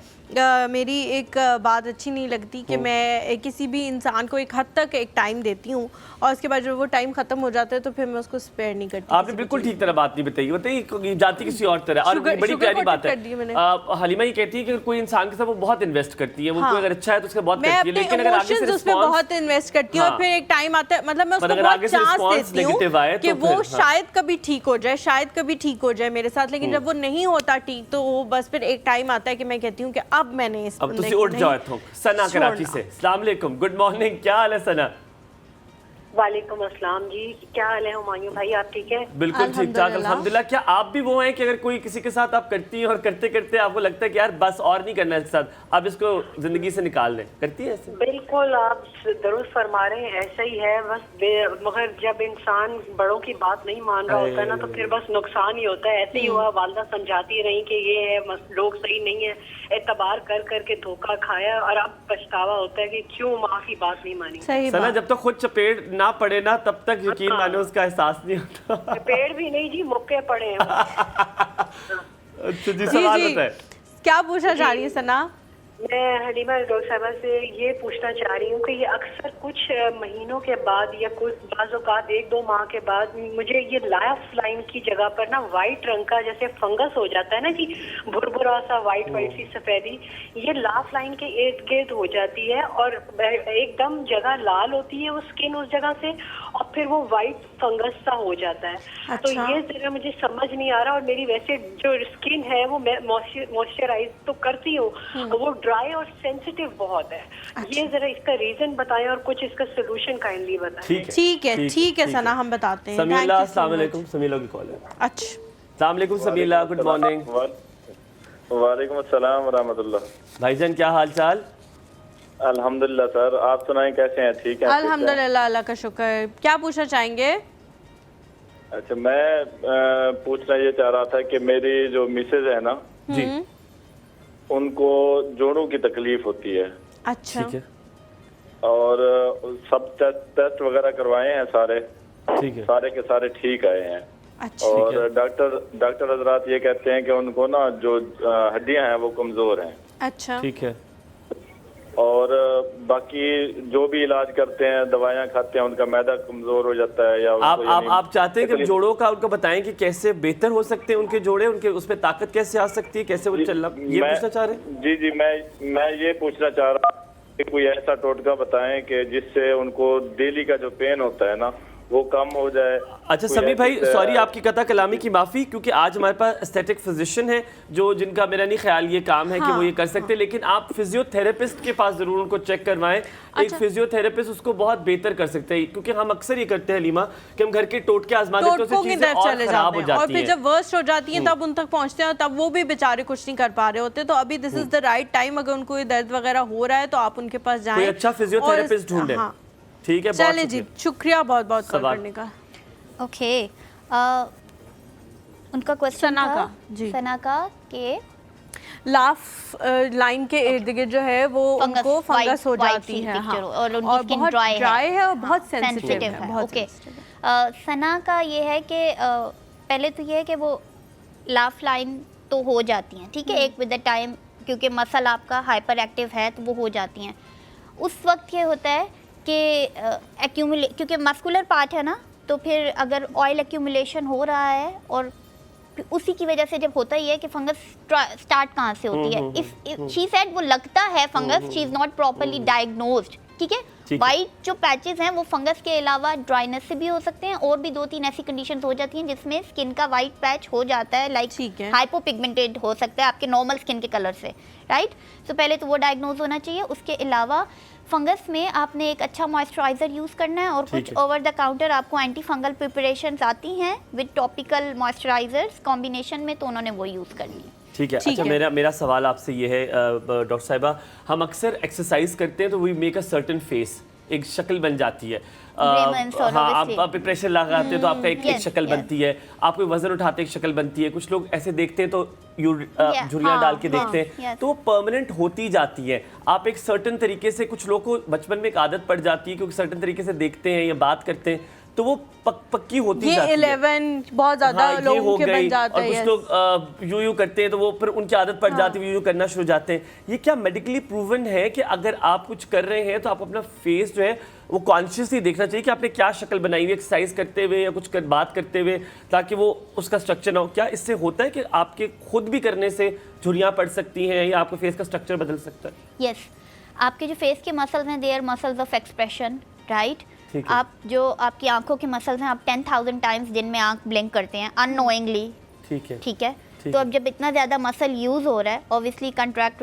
मेरी एक बात अच्छी नहीं लगती कि मैं किसी भी इंसान को एक हद तक एक टाइम देती हूँ और उसके बाद जब वो टाइम खत्म हो जाता है तो फिर मैं उसको स्पेयर नहीं करती। आपने बिल्कुल ठीक तरह बात नहीं बताई, बताइए जाती किसी और तरह। और बड़ी प्यारी बात है, हलीमा ये कहती है कि कोई इंसान के साथ वो बहुत इन्वेस्ट करती है, वो कोई अगर अच्छा है तो उसके बहुत करती है, लेकिन अगर आगे से उसमें बहुत इन्वेस्ट करती हूँ और फिर एक टाइम आता है, मतलब मैं उसको बहुत चांस देती हूँ कि वो शायद कभी ठीक हो जाए, शायद कभी ठीक हो जाए मेरे साथ, लेकिन जब वो नहीं होता ठीक तो वो बस फिर एक टाइम आता है कि मैं कहती हूँ कि अब मैंने इस अब तुसी उठ जाओ इत्थों। सना कराची से, अस्सलाम वालेकुम, गुड मॉर्निंग, क्या हाल है सना? वालेकुम अस्सलाम जी, क्या हाल है हुमायूं भाई, आप ठीक है? बिल्कुल ठीक ठाक अल्हम्दुलिल्लाह। क्या आप भी वो हैं कि अगर कोई किसी के साथ आप करती हैं और करते करते आपको लगता है कि यार बस और नहीं करना इसके साथ, आप इसको जिंदगी से निकाल दें, करती है ऐसे? बिल्कुल, आप दुरुस्त फरमा रहे हैं, ऐसा ही है बस। मगर जब इंसान बड़ों की बात नहीं मान रहा होता है ना तो फिर बस नुकसान ही होता है। ऐसे ही हुआ, वालदा समझाती रही कि ये है लोग सही नहीं है, एतबार कर करके धोखा खाया और अब पछतावा होता है कि क्यों माँ की बात नहीं मानी। सना जब तक खुद चपेट ना पड़े ना तब तक यकीन मानो उसका एहसास नहीं होता। चपेट भी नहीं जी, मुक्के पड़े हैं। अच्छा जी, सवाल बताएं। क्या पूछना चाह रही है सना? मैं हलीमा डॉक्टर साहबा से ये पूछना चाह रही हूँ कि ये अक्सर कुछ महीनों के बाद या कुछ बाज़-औक़ात 1-2 माह के बाद मुझे ये लाफ लाइन की जगह पर ना वाइट रंग का जैसे फंगस हो जाता है ना जी, भुरभुरा सा वाइट सी सफ़ेदी, ये लाफ लाइन के इर्द गिर्द हो जाती है और एकदम जगह लाल होती है वो स्किन उस जगह से, और फिर वो वाइट फंगस सा हो जाता है। अच्छा। तो ये जरा मुझे समझ नहीं आ रहा, और मेरी वैसे जो स्किन है वो मैं मॉइस्चराइज तो करती हूँ, वो ड्राई और सेंसिटिव बहुत है। अच्छा। ये जरा इसका रीजन बताएं और कुछ इसका सोल्यूशन काइंडली बताएं। ठीक है सना, हम बताते हैं। समीला, अस्सलाम वालेकुम, समीला की कॉल है। अच्छा, अस्सलाम वालेकुम समीला, गुड मॉर्निंग। वालेकुम अस्सलाम व रहमतुल्लाह। भाईजान क्या हाल चाल? अल्हम्दुलिल्लाह सर, आप सुनाएं कैसे हैं? ठीक है अल्हम्दुलिल्लाह, अल्लाह का शुक्र। क्या पूछना चाहेंगे? अच्छा, मैं पूछना ये चाह रहा था कि मेरी जो मिसेज है ना जी, उनको जोड़ों की तकलीफ होती है। अच्छा, ठीक है, और सब टेस्ट वगैरह करवाए हैं सारे, ठीक है, सारे के सारे ठीक आए हैं। अच्छा, और डॉक्टर हजरात ये कहते हैं कि उनको ना जो हड्डियां हैं वो कमजोर हैं। अच्छा, ठीक है, और बाकी जो भी इलाज करते हैं, दवाइयाँ खाते हैं, उनका मैदा कमजोर हो जाता है। या आप चाहते हैं कि जोड़ों का उनको बताएं कि कैसे बेहतर हो सकते हैं उनके जोड़े, उनके उसमें ताकत कैसे आ सकती है, कैसे वो चलना, ये पूछना चाह रहे हैं? जी, मैं ये पूछना चाह रहा हूँ कि कोई ऐसा टोटका बताएं कि जिससे उनको डेली का जो पेन होता है ना वो कम हो जाए। अच्छा समी भाई, सॉरी आपकी कता कलामी की माफ़ी, क्योंकि आज हमारे पास एस्थेटिक फिजिशियन है जो जिनका मेरा नहीं ख्याल ये काम है कि वो ये कर सकते हैं, लेकिन आप फिजियोथेरेपिस्ट के पास ज़रूर उनको चेक करवाएं। एक फिजियोथेरेपिस्ट उसको बहुत बेहतर कर सकते हैं, क्योंकि हम अक्सर ये करते हैं हलीमा कि हम घर के टोटके आजमाते हैं तो चीज़ें और खराब हो जाती हैं, और फिर जब वर्स्ट हो जाती हैं तब उन तक पहुंचते हैं, तब वो भी बेचारे कुछ नहीं कर पा रहे होते। तो अभी this is the right time, अगर उनको दर्द वगैरह हो रहा है तो आप उनके पास जाएं, कोई अच्छा फिजियोथेरेपिस्ट ढूंढें। ठीक है, चले जी, शुक्रिया बहुत बहुत कॉल करने का। ओके, उनका क्वेश्चन सना का, जी, सना का के लाफ लाइन के इर्द गिर्द जो है वो उनको फंगस हो जाती है, हाँ, और बहुत ड्राई है और बहुत सेंसिटिव है, बहुत ओके। सना का ये है कि पहले तो ये है कि वो लाफ लाइन तो हो जाती हैं, ठीक है, एक विद द टाइम, क्योंकि मसल आपका हाइपर एक्टिव है तो वो हो जाती हैं। उस वक्त ये होता है कि क्योंकि मस्कुलर पार्ट है ना, तो फिर अगर ऑयल एक्यूमुलेशन हो रहा है और उसी की वजह से जब होता ही है कि फंगस स्टार्ट कहाँ से होती है, इफ शी सेड वो लगता है fungus, she is not properly diagnosed, ठीक है। वाइट जो पैचेस हैं वो फंगस के अलावा ड्राइनेस से भी हो सकते हैं, और भी 2-3 ऐसी कंडीशंस हो जाती हैं जिसमें स्किन का वाइट पैच हो जाता है, लाइक हाइपोपिगमेंटेड हो सकता है आपके नॉर्मल स्किन के कलर से, राइट। तो पहले तो वो डायग्नोज होना चाहिए। उसके अलावा फंगस में आपने एक अच्छा मॉइस्चराइजर यूज़ करना है, और कुछ ओवर द काउंटर आपको एंटी फंगल प्रिपरेशंस आती हैं विद टॉपिकल मॉइस्चराइजर्स कॉम्बिनेशन में, तो उन्होंने वो यूज़ करनी है। ठीक है। अच्छा, मेरा सवाल आपसे ये है डॉक्टर साहिबा, हम अक्सर एक्सरसाइज करते हैं तो we make a certain face, एक शक्ल बन जाती है। हाँ, आप प्रेशर लगाते हैं तो आपका एक शक्ल बनती है, आप कोई वजन उठाते एक शक्ल बनती है, कुछ लोग ऐसे देखते हैं तो झुर्रियाँ डाल के देखते हैं, तो वो परमानेंट होती जाती है। आप एक सर्टेन तरीके से, कुछ लोग को बचपन में एक आदत पड़ जाती है क्योंकि सर्टेन तरीके से देखते हैं या बात करते हैं तो वो पक्की होती जाती है। 11 बहुत ज्यादा लोगों के बन जाता है, और कुछ लोग यूं करते हैं तो वो फिर उनकी आदत पड़ जाती है, यूं करना शुरू हो जाते हैं। ये क्या मेडिकली प्रूवन है कि अगर आप कुछ कर रहे हैं तो आप अपना फेस जो है वो कॉन्शियसली देखना चाहिए कि आपने क्या शक्ल बनाई हुई एक्सरसाइज करते हुए या कुछ बात करते हुए, ताकि वो उसका स्ट्रक्चर ना हो? क्या इससे होता है कि आपके खुद भी करने से झुर्रियाँ पड़ सकती हैं या आपके फेस का स्ट्रक्चर बदल सकता है? यस, आपके जो फेस के मसल्स हैं, they our muscles of expression, right. आप जो आपकी आंखों के मसल्स हैं, आप 10,000 टाइम्स दिन में आंख ब्लिंक करते हैं अननोइंगली, ठीक है। तो अब जब इतना ज़्यादा मसल यूज़ हो रहा है, ऑब्वियसली कॉन्ट्रैक्ट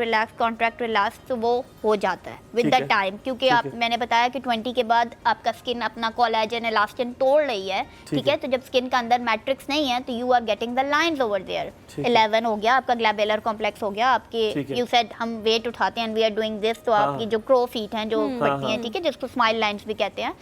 रिलैक्स तो वो हो जाता है विद द टाइम, क्योंकि मैंने बताया कि 20 के बाद आपका स्किन अपना कोलेजन इलास्टिन तोड़ रही है, ठीक है। तो जब स्किन का अंदर मैट्रिक्स नहीं है तो you are getting the lines over there. 11 हो गया आपका ग्लैबुलर कॉम्प्लेक्स हो गया, आपके यू सेड हम वेट उठाते हैं and we are doing this, तो आपकी जो क्रो फीट हैं जो पड़ती हैं, ठीक है, जिसको स्माइल लाइंस भी कहते हैं,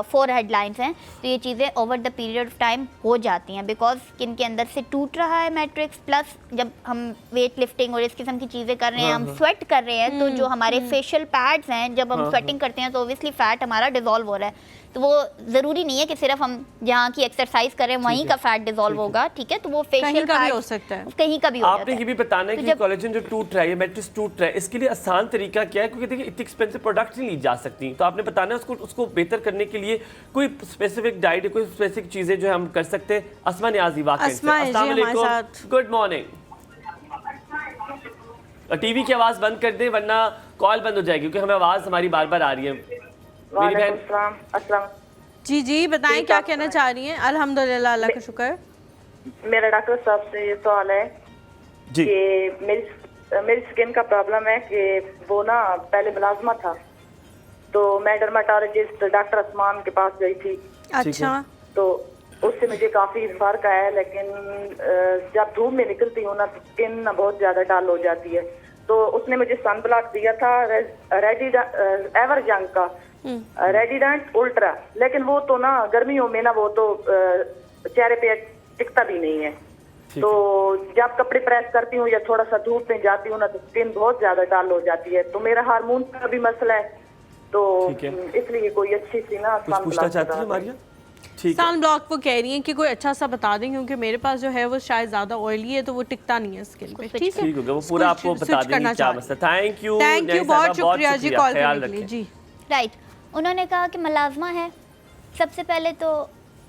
4 हेड लाइंस हैं, तो ये चीज़ें over the period of time हो जाती हैं बिकॉज स्किन के अंदर से टूट रहा है मैट्रिक्स, प्लस जब हम वेट लिफ्टिंग और इस किस्म की चीज़ें कर रहे हैं, हम स्वेट कर रहे हैं, तो जो हमारे फेशियल पैड्स हैं, जब हम स्वेटिंग करते हैं तो ऑब्वियसली फैट हमारा डिजोल्व हो रहा है। तो वो ज़रूरी नहीं है कि सिर्फ हम जहाँ की एक्सरसाइज करें वहीं का फैट डिजोल्व होगा, ठीक है। तो वो फेशियल का भी हो सकता है, कहीं का भी हो जाता है। आपने ये भी बताना है कि कोलेजन जो टूट रहा है, मैट्रिक्स टूट रहा है, इसके लिए आसान तरीका क्या है? क्योंकि देखिए इतनी एक्सपेंसिव प्रोडक्ट नहीं ली जा सकती, तो आपने बताना है उसको बेहतर करने के लिए कोई स्पेसिफिक डाइट, कोई स्पेसिफिक चीजें जो हम कर सकते हैं। अस्मा नियाज़ी अस्सलाम वालेकुम, गुड मॉर्निंग। टीवी की आवाज बंद कर दें वरना कॉल बंद हो जाएगी, क्योंकि हमें आवाज हमारी बार बार आ रही है। मेरी बहन जी बताएं क्या कहना चाह रही हैं? अल्हम्दुलिल्लाह, अल्लाह का शुक्र। मेरा डॉक्टर साहब से ये सवाल है जी कि मेरी स्किन का प्रॉब्लम है कि वो ना पहले मुलाजमा था, तो मैं डर्माटोलॉजिस्ट डॉक्टर उस्मान के पास गई थी। अच्छा। तो उससे मुझे काफी फर्क आया, लेकिन जब धूप में निकलती हूँ ना तो स्किन ना बहुत ज्यादा डल हो जाती है। तो उसने मुझे सन ब्लॉक दिया था एवरजंग का रेडिडेंट अल्ट्रा, लेकिन वो तो ना गर्मियों में ना वो तो चेहरे पे टिकता भी नहीं है। तो जब कपड़े प्रेस करती हूँ या थोड़ा सा धूप में जाती हूँ ना तो स्किन बहुत ज्यादा डल हो जाती है। तो मेरा हार्मोन का भी मसला है, तो इसलिए कोई अच्छी सी ना पूछना चाहती है मारिया? सन ब्लॉक वो कह रही हैं कि कोई अच्छा सा बता दें, क्योंकि मेरे पास जो है वो शायद ज्यादा ऑयली है तो वो टिकता नहीं है स्किन पे। ठीक है, वो पूरा आपको बता देंगे क्या मसला। थैंक यू, बहुत शुक्रिया जी कॉल करने के लिए जी। राइट, उन्होंने कहा कि मलाजमा है। सबसे पहले तो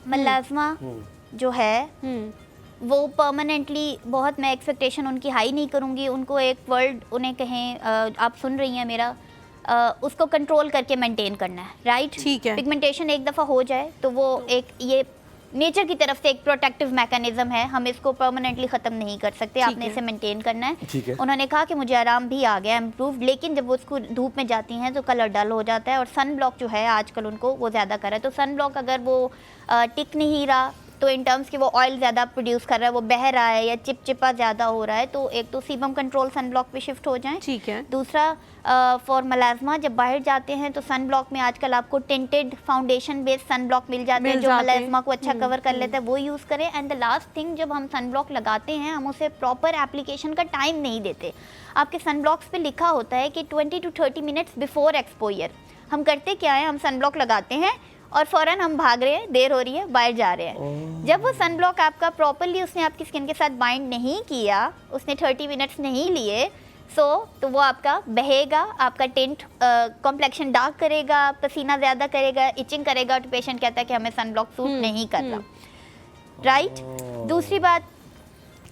मलाजमा जो है वो परमानेंटली, बहुत मैं एक्सपेक्टेशन उनकी हाई नहीं करूँगी, उनको एक वर्ड उन्हें कहें, आप सुन रही हैं मेरा, उसको कंट्रोल करके मेंटेन करना है, राइट। ठीक है, पिगमेंटेशन एक दफ़ा हो जाए तो वो एक ये नेचर की तरफ से एक प्रोटेक्टिव मैकेनिज्म है, हम इसको परमानेंटली ख़त्म नहीं कर सकते, आपने इसे मेंटेन करना है। उन्होंने कहा कि मुझे आराम भी आ गया, इम्प्रूव, लेकिन जब वो उसको धूप में जाती हैं तो कलर डल हो जाता है, और सन ब्लॉक जो है आजकल उनको वो ज़्यादा कर रहा है। तो सन ब्लॉक अगर वो टिक नहीं रहा तो इन टर्म्स कि वो ऑयल ज़्यादा प्रोड्यूस कर रहा है, वो बह रहा है या चिपचिपा ज़्यादा हो रहा है, तो एक तो सीबम कंट्रोल सन ब्लॉक पे शिफ्ट हो जाएं। ठीक है। दूसरा फॉर मलाजमा जब बाहर जाते हैं तो सन ब्लॉक में आजकल आपको tinted foundation based sun block मिल जाते हैं जो मलाजमा को अच्छा कवर कर लेता है, वो यूज़ करें। एंड द लास्ट थिंग, जब हम सन ब्लॉक लगाते हैं हम उसे प्रॉपर एप्लीकेशन का टाइम नहीं देते। आपके सन ब्लॉक्स पे लिखा होता है कि 20 to 30 मिनट्स बिफोर एक्सपोजर। हम करते क्या है, हम सन ब्लॉक लगाते हैं और फ़ौरन हम भाग रहे हैं, देर हो रही है, बाहर जा रहे हैं। जब वो सन ब्लॉक आपका प्रॉपरली उसने आपकी स्किन के साथ बाइंड नहीं किया, उसने 30 मिनट्स नहीं लिए, तो वो आपका बहेगा, आपका टिंट कॉम्प्लेक्शन डार्क करेगा, पसीना ज़्यादा करेगा, इचिंग करेगा, तो पेशेंट कहता है कि हमें सन ब्लॉक सूट नहीं कर रहा, राइट। दूसरी बात,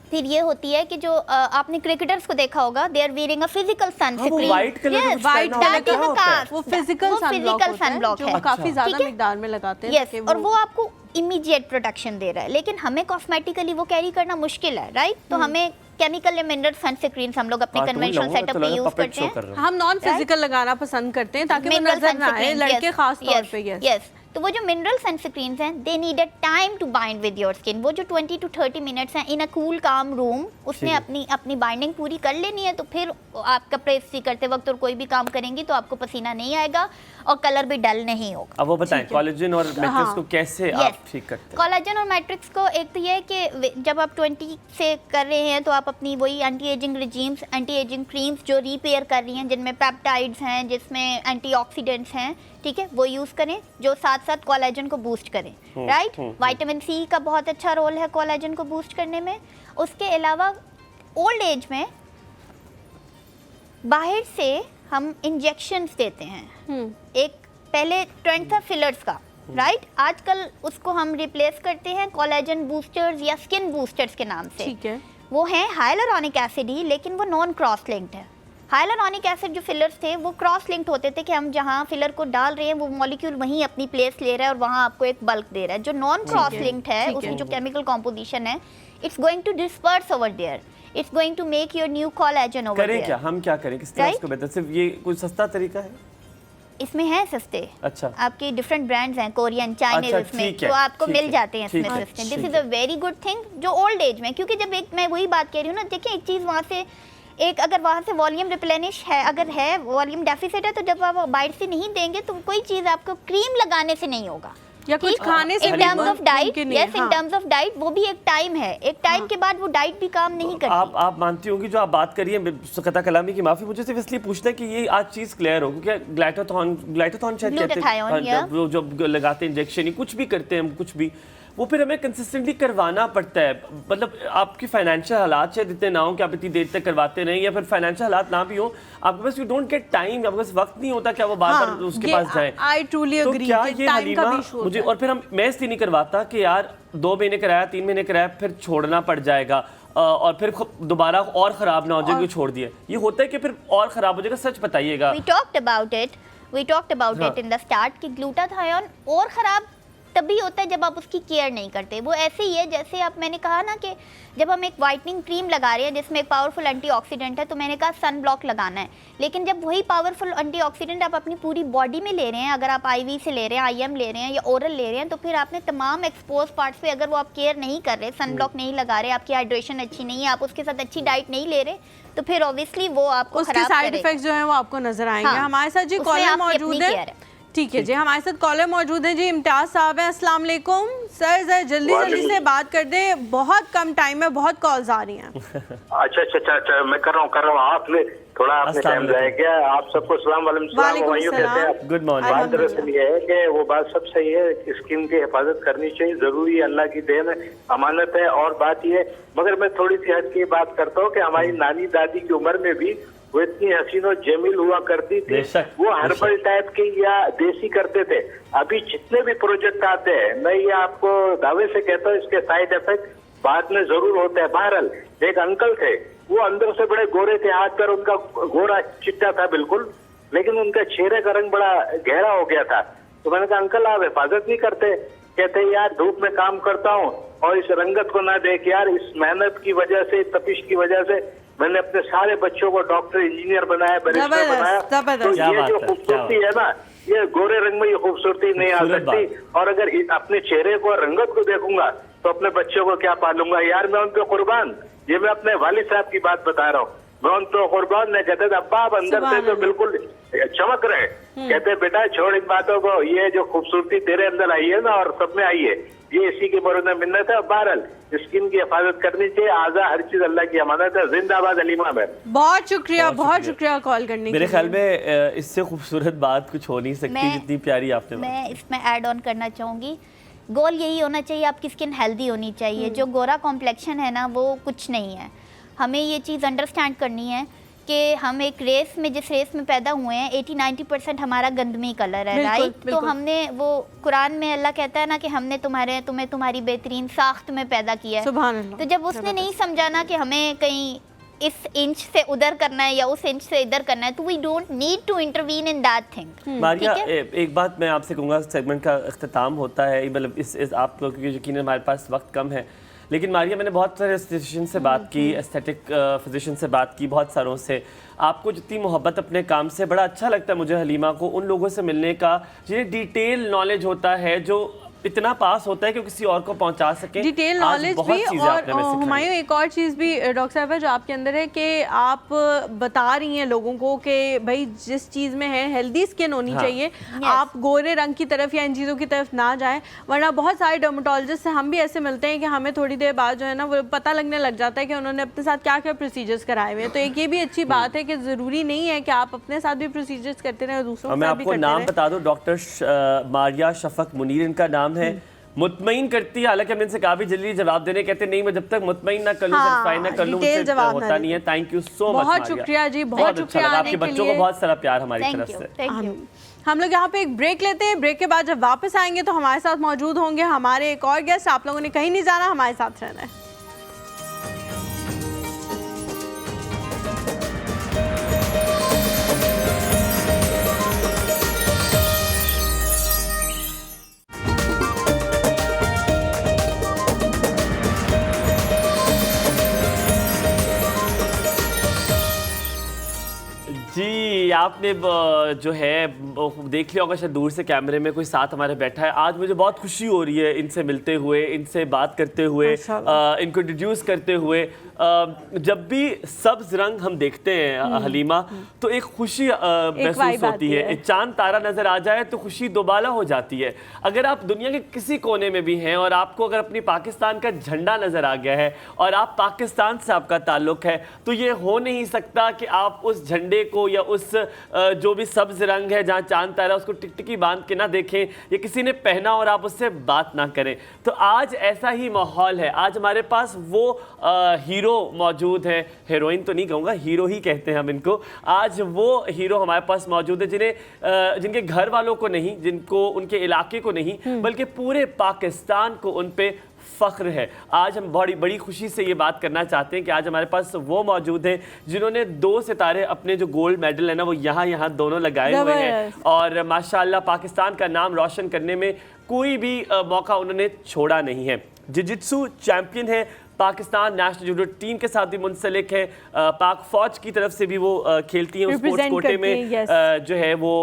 फिर ये होती है कि जो आपने क्रिकेटर्स को देखा होगा, they are wearing a physical sunscreen. White colour वो फिजिकल सनब्लॉक है, काफी ज्यादा मिकदार में लगाते हैं। यस, और वो आपको इमीडिएट प्रोटेक्शन दे रहा है, लेकिन हमें कॉस्मेटिकली वो कैरी करना मुश्किल है, राइट? तो हमें केमिकल या मिनरल सनस्क्रीन हम लोग अपने कन्वेंशनल सेटअप पे यूज करते हैं। हम नॉन फिजिकल लगाना पसंद करते हैं ताकि वो नजर ना आए, लड़के खास तौर पे। यस, तो वो जो मिनरल सनस्क्रीन्स हैं, they need a time to bind with your skin. वो जो 20 to 30 मिनट्स हैं इन अ कूल काम रूम, उसने अपनी बाइंडिंग पूरी कर लेनी है। तो फिर आप कपड़े इस्त्री करते वक्त और कोई भी काम करेंगी तो आपको पसीना नहीं आएगा और कलर भी डल नहीं होगा। अब वो बताएं कोलेजन और मैट्रिक्स को कैसे आप ठीक करते हैं? कोलेजन और मैट्रिक्स को एक तो ये है कि जब आप 20 से कर रहे हैं तो आप अपनी वही anti ageing regimes, anti ageing creams जो रिपेयर कर रही हैं, जिनमें पेप्टाइड्स हैं, जिसमें एंटीऑक्सीडेंट्स हैं, ठीक है, वो यूज़ करें, जो साथ साथ कोलेजन को बूस्ट करें, राइट? विटामिन सी का बहुत अच्छा रोल है कोलेजन को बूस्ट करने में। उसके अलावा ओल्ड एज में बाहर से हम इंजेक्शंस देते हैं। एक पहले ट्रेंड था फिलर्स का, राइट? आजकल उसको हम रिप्लेस करते हैं कोलेजन बूस्टर्स या स्किन बूस्टर्स के नाम से। ठीक है, वो हैं हाइलुरोनिक एसिड ही, लेकिन वो नॉन क्रॉस लिंक्ड है। हाइलुरोनिक एसिड जो फिलर्स थे वो क्रॉस लिंक्ड होते थे कि हम जहाँ फिलर को डाल रहे हैं वो मॉलिक्यूल वहीं अपनी प्लेस ले रहा है और वहाँ आपको एक बल्क दे रहा है। जो नॉन क्रॉस लिंक्ड है, उसकी जो केमिकल कॉम्पोजिशन है, it's going to disperse over there, it's going to make your new collagen over there. करें क्या, हम क्या करें, किस तरह इसको बेहतर? सिर्फ ये कोई सस्ता तरीका है? इसमें है सस्ते, अच्छा, आपके डिफरेंट ब्रांड्स हैं, कोरियन, चाइनीज, इसमें तो आपको मिल जाते हैं इसमें सस्ते। This is a very good thing जो ओल्ड एज में, क्योंकि जब एक मैं वही बात कह रही हूँ ना, देखिए एक चीज़ वहाँ से एक अगर वहाँ से वॉल्यूम रिप्लेनिश है, अगर है वॉल्यूम डेफिसिट है, तो जब आप बाहर से नहीं देंगे तो कोई चीज़ आपको क्रीम लगाने से नहीं होगा या कुछ खाने से। In terms of diet, yes, in terms of diet वो भी एक टाइम है, एक टाइम के बाद वो डाइट भी काम नहीं करती। आप मानती होंगी जो आप बात करिए, कता कलामी की माफी, मुझे सिर्फ इसलिए पूछना है कि ये आज चीज़ क्लियर हो, क्योंकि ग्लाइटाथॉन शायद कहते हैं, वो जो लगाते हैं इंजेक्शन, कुछ भी करते हैं, कुछ भी वो फिर हमें कंसिस्टेंटली करवाना पड़ता है। मतलब आपकी फाइनेंशियल हालात शायद इतने ना हो कि आप इतनी देर तक करवाते रहें, या फिर फाइनेंशियल हालात ना भी हो, आपके पास यू डोंट गेट टाइम, आपके पास वक्त नहीं होता कि आप वो बार-बार उसके पास जाएं। आई ट्रूली तो एग्री, क्या ये हलीमा मुझे, और फिर मैं इसलिए नहीं करवाता कि यार 2 महीने कराया, 3 महीने कराया, फिर छोड़ना पड़ जाएगा और फिर दोबारा और ख़राब ना हो जाए, छोड़ दिया। ये होता है कि फिर और ख़राब हो जाएगा, सच बताइएगा। We talked about it in the start कि ग्लूटाथायोन और ख़राब तभी होता है जब आप उसकी केयर नहीं करते। वो ऐसे ही है जैसे आप, मैंने कहा ना कि जब हम एक वाइटनिंग क्रीम लगा रहे हैं जिसमें एक पावरफुल एंटीऑक्सीडेंट है, तो मैंने कहा सन ब्लॉक लगाना है, लेकिन जब वही पावरफुल एंटीऑक्सीडेंट आप अपनी पूरी बॉडी में ले रहे हैं, अगर आप आईवी से ले रहे हैं, आईएम ले रहे हैं या ओरल ले रहे हैं, तो फिर आपने तमाम एक्सपोज पार्ट्स पे अगर वो आप केयर नहीं कर रहे, सन ब्लॉक नहीं लगा रहे, आपकी हाइड्रेशन अच्छी नहीं है, आप उसके साथ अच्छी डाइट नहीं ले रहे, तो फिर ऑब्वियसली वो आपको उसके साइड इफेक्ट्स जो हैं वो आपको नजर आएंगे। हमारे साथ जी कॉलर मौजूद है, ठीक है जी, हमारे साथ कॉलर मौजूद है जी, इम्तियाज साहब हैं। अस्सलाम वालेकुम सर, जरा जल्दी से बात कर दें, बहुत कम टाइम में बहुत कॉल्स आ रही हैं। अच्छा, मैं कर रहा हूँ, आपने थोड़ा आपने टाइम दिया क्या? आप सबको सलाम वालेकुम, गुड मॉर्निंग। बात दरअसल ये है कि वो बात सब सही है, स्किन की हिफाजत करनी चाहिए, जरूरी है, अल्लाह की देन है, अमानत है। और बात ये, मगर मैं थोड़ी सी हट की बात करता हूँ कि हमारी नानी दादी की उम्र में भी वो इतनी हसीन और जमील हुआ करती थी, वो हर्बल टाइप के या देसी करते थे। अभी जितने भी प्रोजेक्ट आते हैं, मैं ये आपको दावे से कहता हूँ, इसके साइड इफेक्ट बाद में जरूर होते हैं। बहरहाल एक अंकल थे, वो अंदर से बड़े गोरे थे, हाथ पर उनका गोरा चिट्टा था बिल्कुल, लेकिन उनका चेहरे का रंग बड़ा गहरा हो गया था। तो मैंने कहा अंकल आप हिफाजत नहीं करते? कहते यार धूप में काम करता हूँ और इस रंगत को ना देख यार, इस मेहनत की वजह से, तपिश की वजह से मैंने अपने सारे बच्चों को डॉक्टर, इंजीनियर बनाया, बैरिस्टर बनाया। तो ये जो खूबसूरती है ना, ये गोरे रंग में ये खूबसूरती नहीं आ सकती। और अगर अपने चेहरे को, रंगत को देखूंगा तो अपने बच्चों को क्या पालूंगा यार? मैं उन पे कुर्बान, ये मैं अपने वालिद साहब की बात बता रहा हूँ, मैं उन पे कुर्बान। मैं कहते थे अब्बा आप अंदर से तो बिल्कुल चमक रहे, कहते बेटा छोड़ इन बातों को, ये जो खूबसूरती तेरे अंदर आई है ना और सब में आई है, ये इसी की बरूद मिन्नत है। बहरहाल स्किन की हिफाजत करनी चाहिए, आजा हर चीज अल्लाह की अमानत है। जिंदाबाद हलीमा में। बहुत शुक्रिया कॉल करने के लिए। मेरे ख्याल में इससे खूबसूरत बात कुछ हो नहीं सकती जितनी प्यारी आपने। मैं इसमें ऐड ऑन करना चाहूँगी, गोल यही होना चाहिए, आपकी स्किन हेल्दी होनी चाहिए। जो गोरा कॉम्प्लेक्शन है ना वो कुछ नहीं है। हमें ये चीज़ अंडरस्टैंड करनी है कि हम एक रेस में, जिस रेस में पैदा हुए हैं, 80-90% हमारा गंदमी कलर है, राइट। तो हमने वो कुरान में अल्लाह कहता है ना कि हमने तुम्हें तुम्हारी बेहतरीन साख्त में पैदा किया है। सुभान अल्लाह। तो जब उसने नहीं समझाना कि हमें कहीं इस इंच से उधर करना है या उस इंच से इधर करना है, तो we don't need to intervene in that thing. Maria, एक बात मैं आपसे कहूँगा, सेगमेंट का अख्ताम होता है, मतलब इस आप लोग, क्योंकि यकीन हमारे पास वक्त कम है, लेकिन मारिया मैंने बहुत सारे फिजिशियन से बात की, एस्थेटिक फिजिशियन से बात की, बहुत सारों से। आपको जितनी मोहब्बत अपने काम से, बड़ा अच्छा लगता है मुझे हलीमा को उन लोगों से मिलने का जिन्हें डिटेल नॉलेज होता है, जो इतना पास होता है कि किसी और को पहुंचा सके डिटेल नॉलेज भी। और हुमायूं, एक और चीज़ भी डॉक्टर साहब जो आपके अंदर है कि आप बता रही हैं लोगों को कि भाई जिस चीज़ में है हेल्दी स्किन होनी चाहिए, आप गोरे रंग की तरफ या इन चीज़ों की तरफ ना जाएं, वरना बहुत सारे डर्मेटोलॉजिस्ट से हम भी ऐसे मिलते हैं कि हमें थोड़ी देर बाद जो है ना वो पता लगने लग जाता है कि उन्होंने अपने साथ क्या क्या प्रोसीजर्स कराए हुए हैं। तो एक ये भी अच्छी बात है कि ज़रूरी नहीं है कि आप अपने साथ भी प्रोसीजर्स करते रहें, दूसरों के मैं साथ भी आपको करते नाम रहें। बता दूं, डॉक्टर मारिया शफक मुनीर इनका नाम है। मुतमईन करती है, हालांकि हमने इनसे कहा भी जल्दी जवाब देने, कहते नहीं मैं जब तक मुतमईन ना कर लूं, सेटिस्फाई ना कर लूं, मुझसे होता नहीं है। थैंक यू सो मच, बहुत शुक्रिया जी, बहुत शुक्रिया आने आपके के बच्चों को बहुत सारा प्यार हमारी तरफ से। Thank you. हम लोग यहाँ पे एक ब्रेक लेते हैं, ब्रेक के बाद जब वापस आएंगे तो हमारे साथ मौजूद होंगे हमारे एक और गेस्ट। आप लोगों ने कहीं नहीं जाना, हमारे साथ रहना है। जी, आपने जो है देख लिया होगा शायद दूर से कैमरे में कोई साथ हमारे बैठा है। आज मुझे बहुत खुशी हो रही है इनसे मिलते हुए, इनसे बात करते हुए, इनको इंट्रोड्यूस करते हुए। जब भी सब्ज रंग हम देखते हैं हलीमा, तो एक खुशी महसूस होती है। एक चांद तारा नजर आ जाए तो खुशी दोबाला हो जाती है। अगर आप दुनिया के किसी कोने में भी हैं और आपको अगर अपनी पाकिस्तान का झंडा नजर आ गया है और आप पाकिस्तान से आपका ताल्लुक है, तो ये हो नहीं सकता कि आप उस झंडे को या उस जो भी सब्ज रंग है जहाँ चांद तारा, उसको टिकटिकी बांध के ना देखें या किसी ने पहना और आप उससे बात ना करें। तो आज ऐसा ही माहौल है। आज हमारे पास वो हीरो मौजूद है, हीरोइन तो नहीं कहूँगा, हीरो ही कहते हैं हम इनको। आज वो हीरो हमारे पास मौजूद है जिनके घर वालों को नहीं, जिनको उनके इलाके को नहीं, बल्कि पूरे पाकिस्तान को उन पे फ़ख्र है। आज हम बड़ी बड़ी खुशी से ये बात करना चाहते हैं कि आज हमारे पास वो मौजूद हैं जिन्होंने 2 सितारे, अपने जो गोल्ड मेडल है ना, वो यहाँ दोनों लगाए हुए हैं और माशाल्लाह पाकिस्तान का नाम रोशन करने में कोई भी मौका उन्होंने छोड़ा नहीं है। जिजित्सु चैम्पियन है, पाकिस्तान नेशनल जूडो टीम के साथ भी मुंसलिक है, पाक फौज की तरफ से भी वो खेलती हैं, स्पोर्ट्स कोटे में जो है वो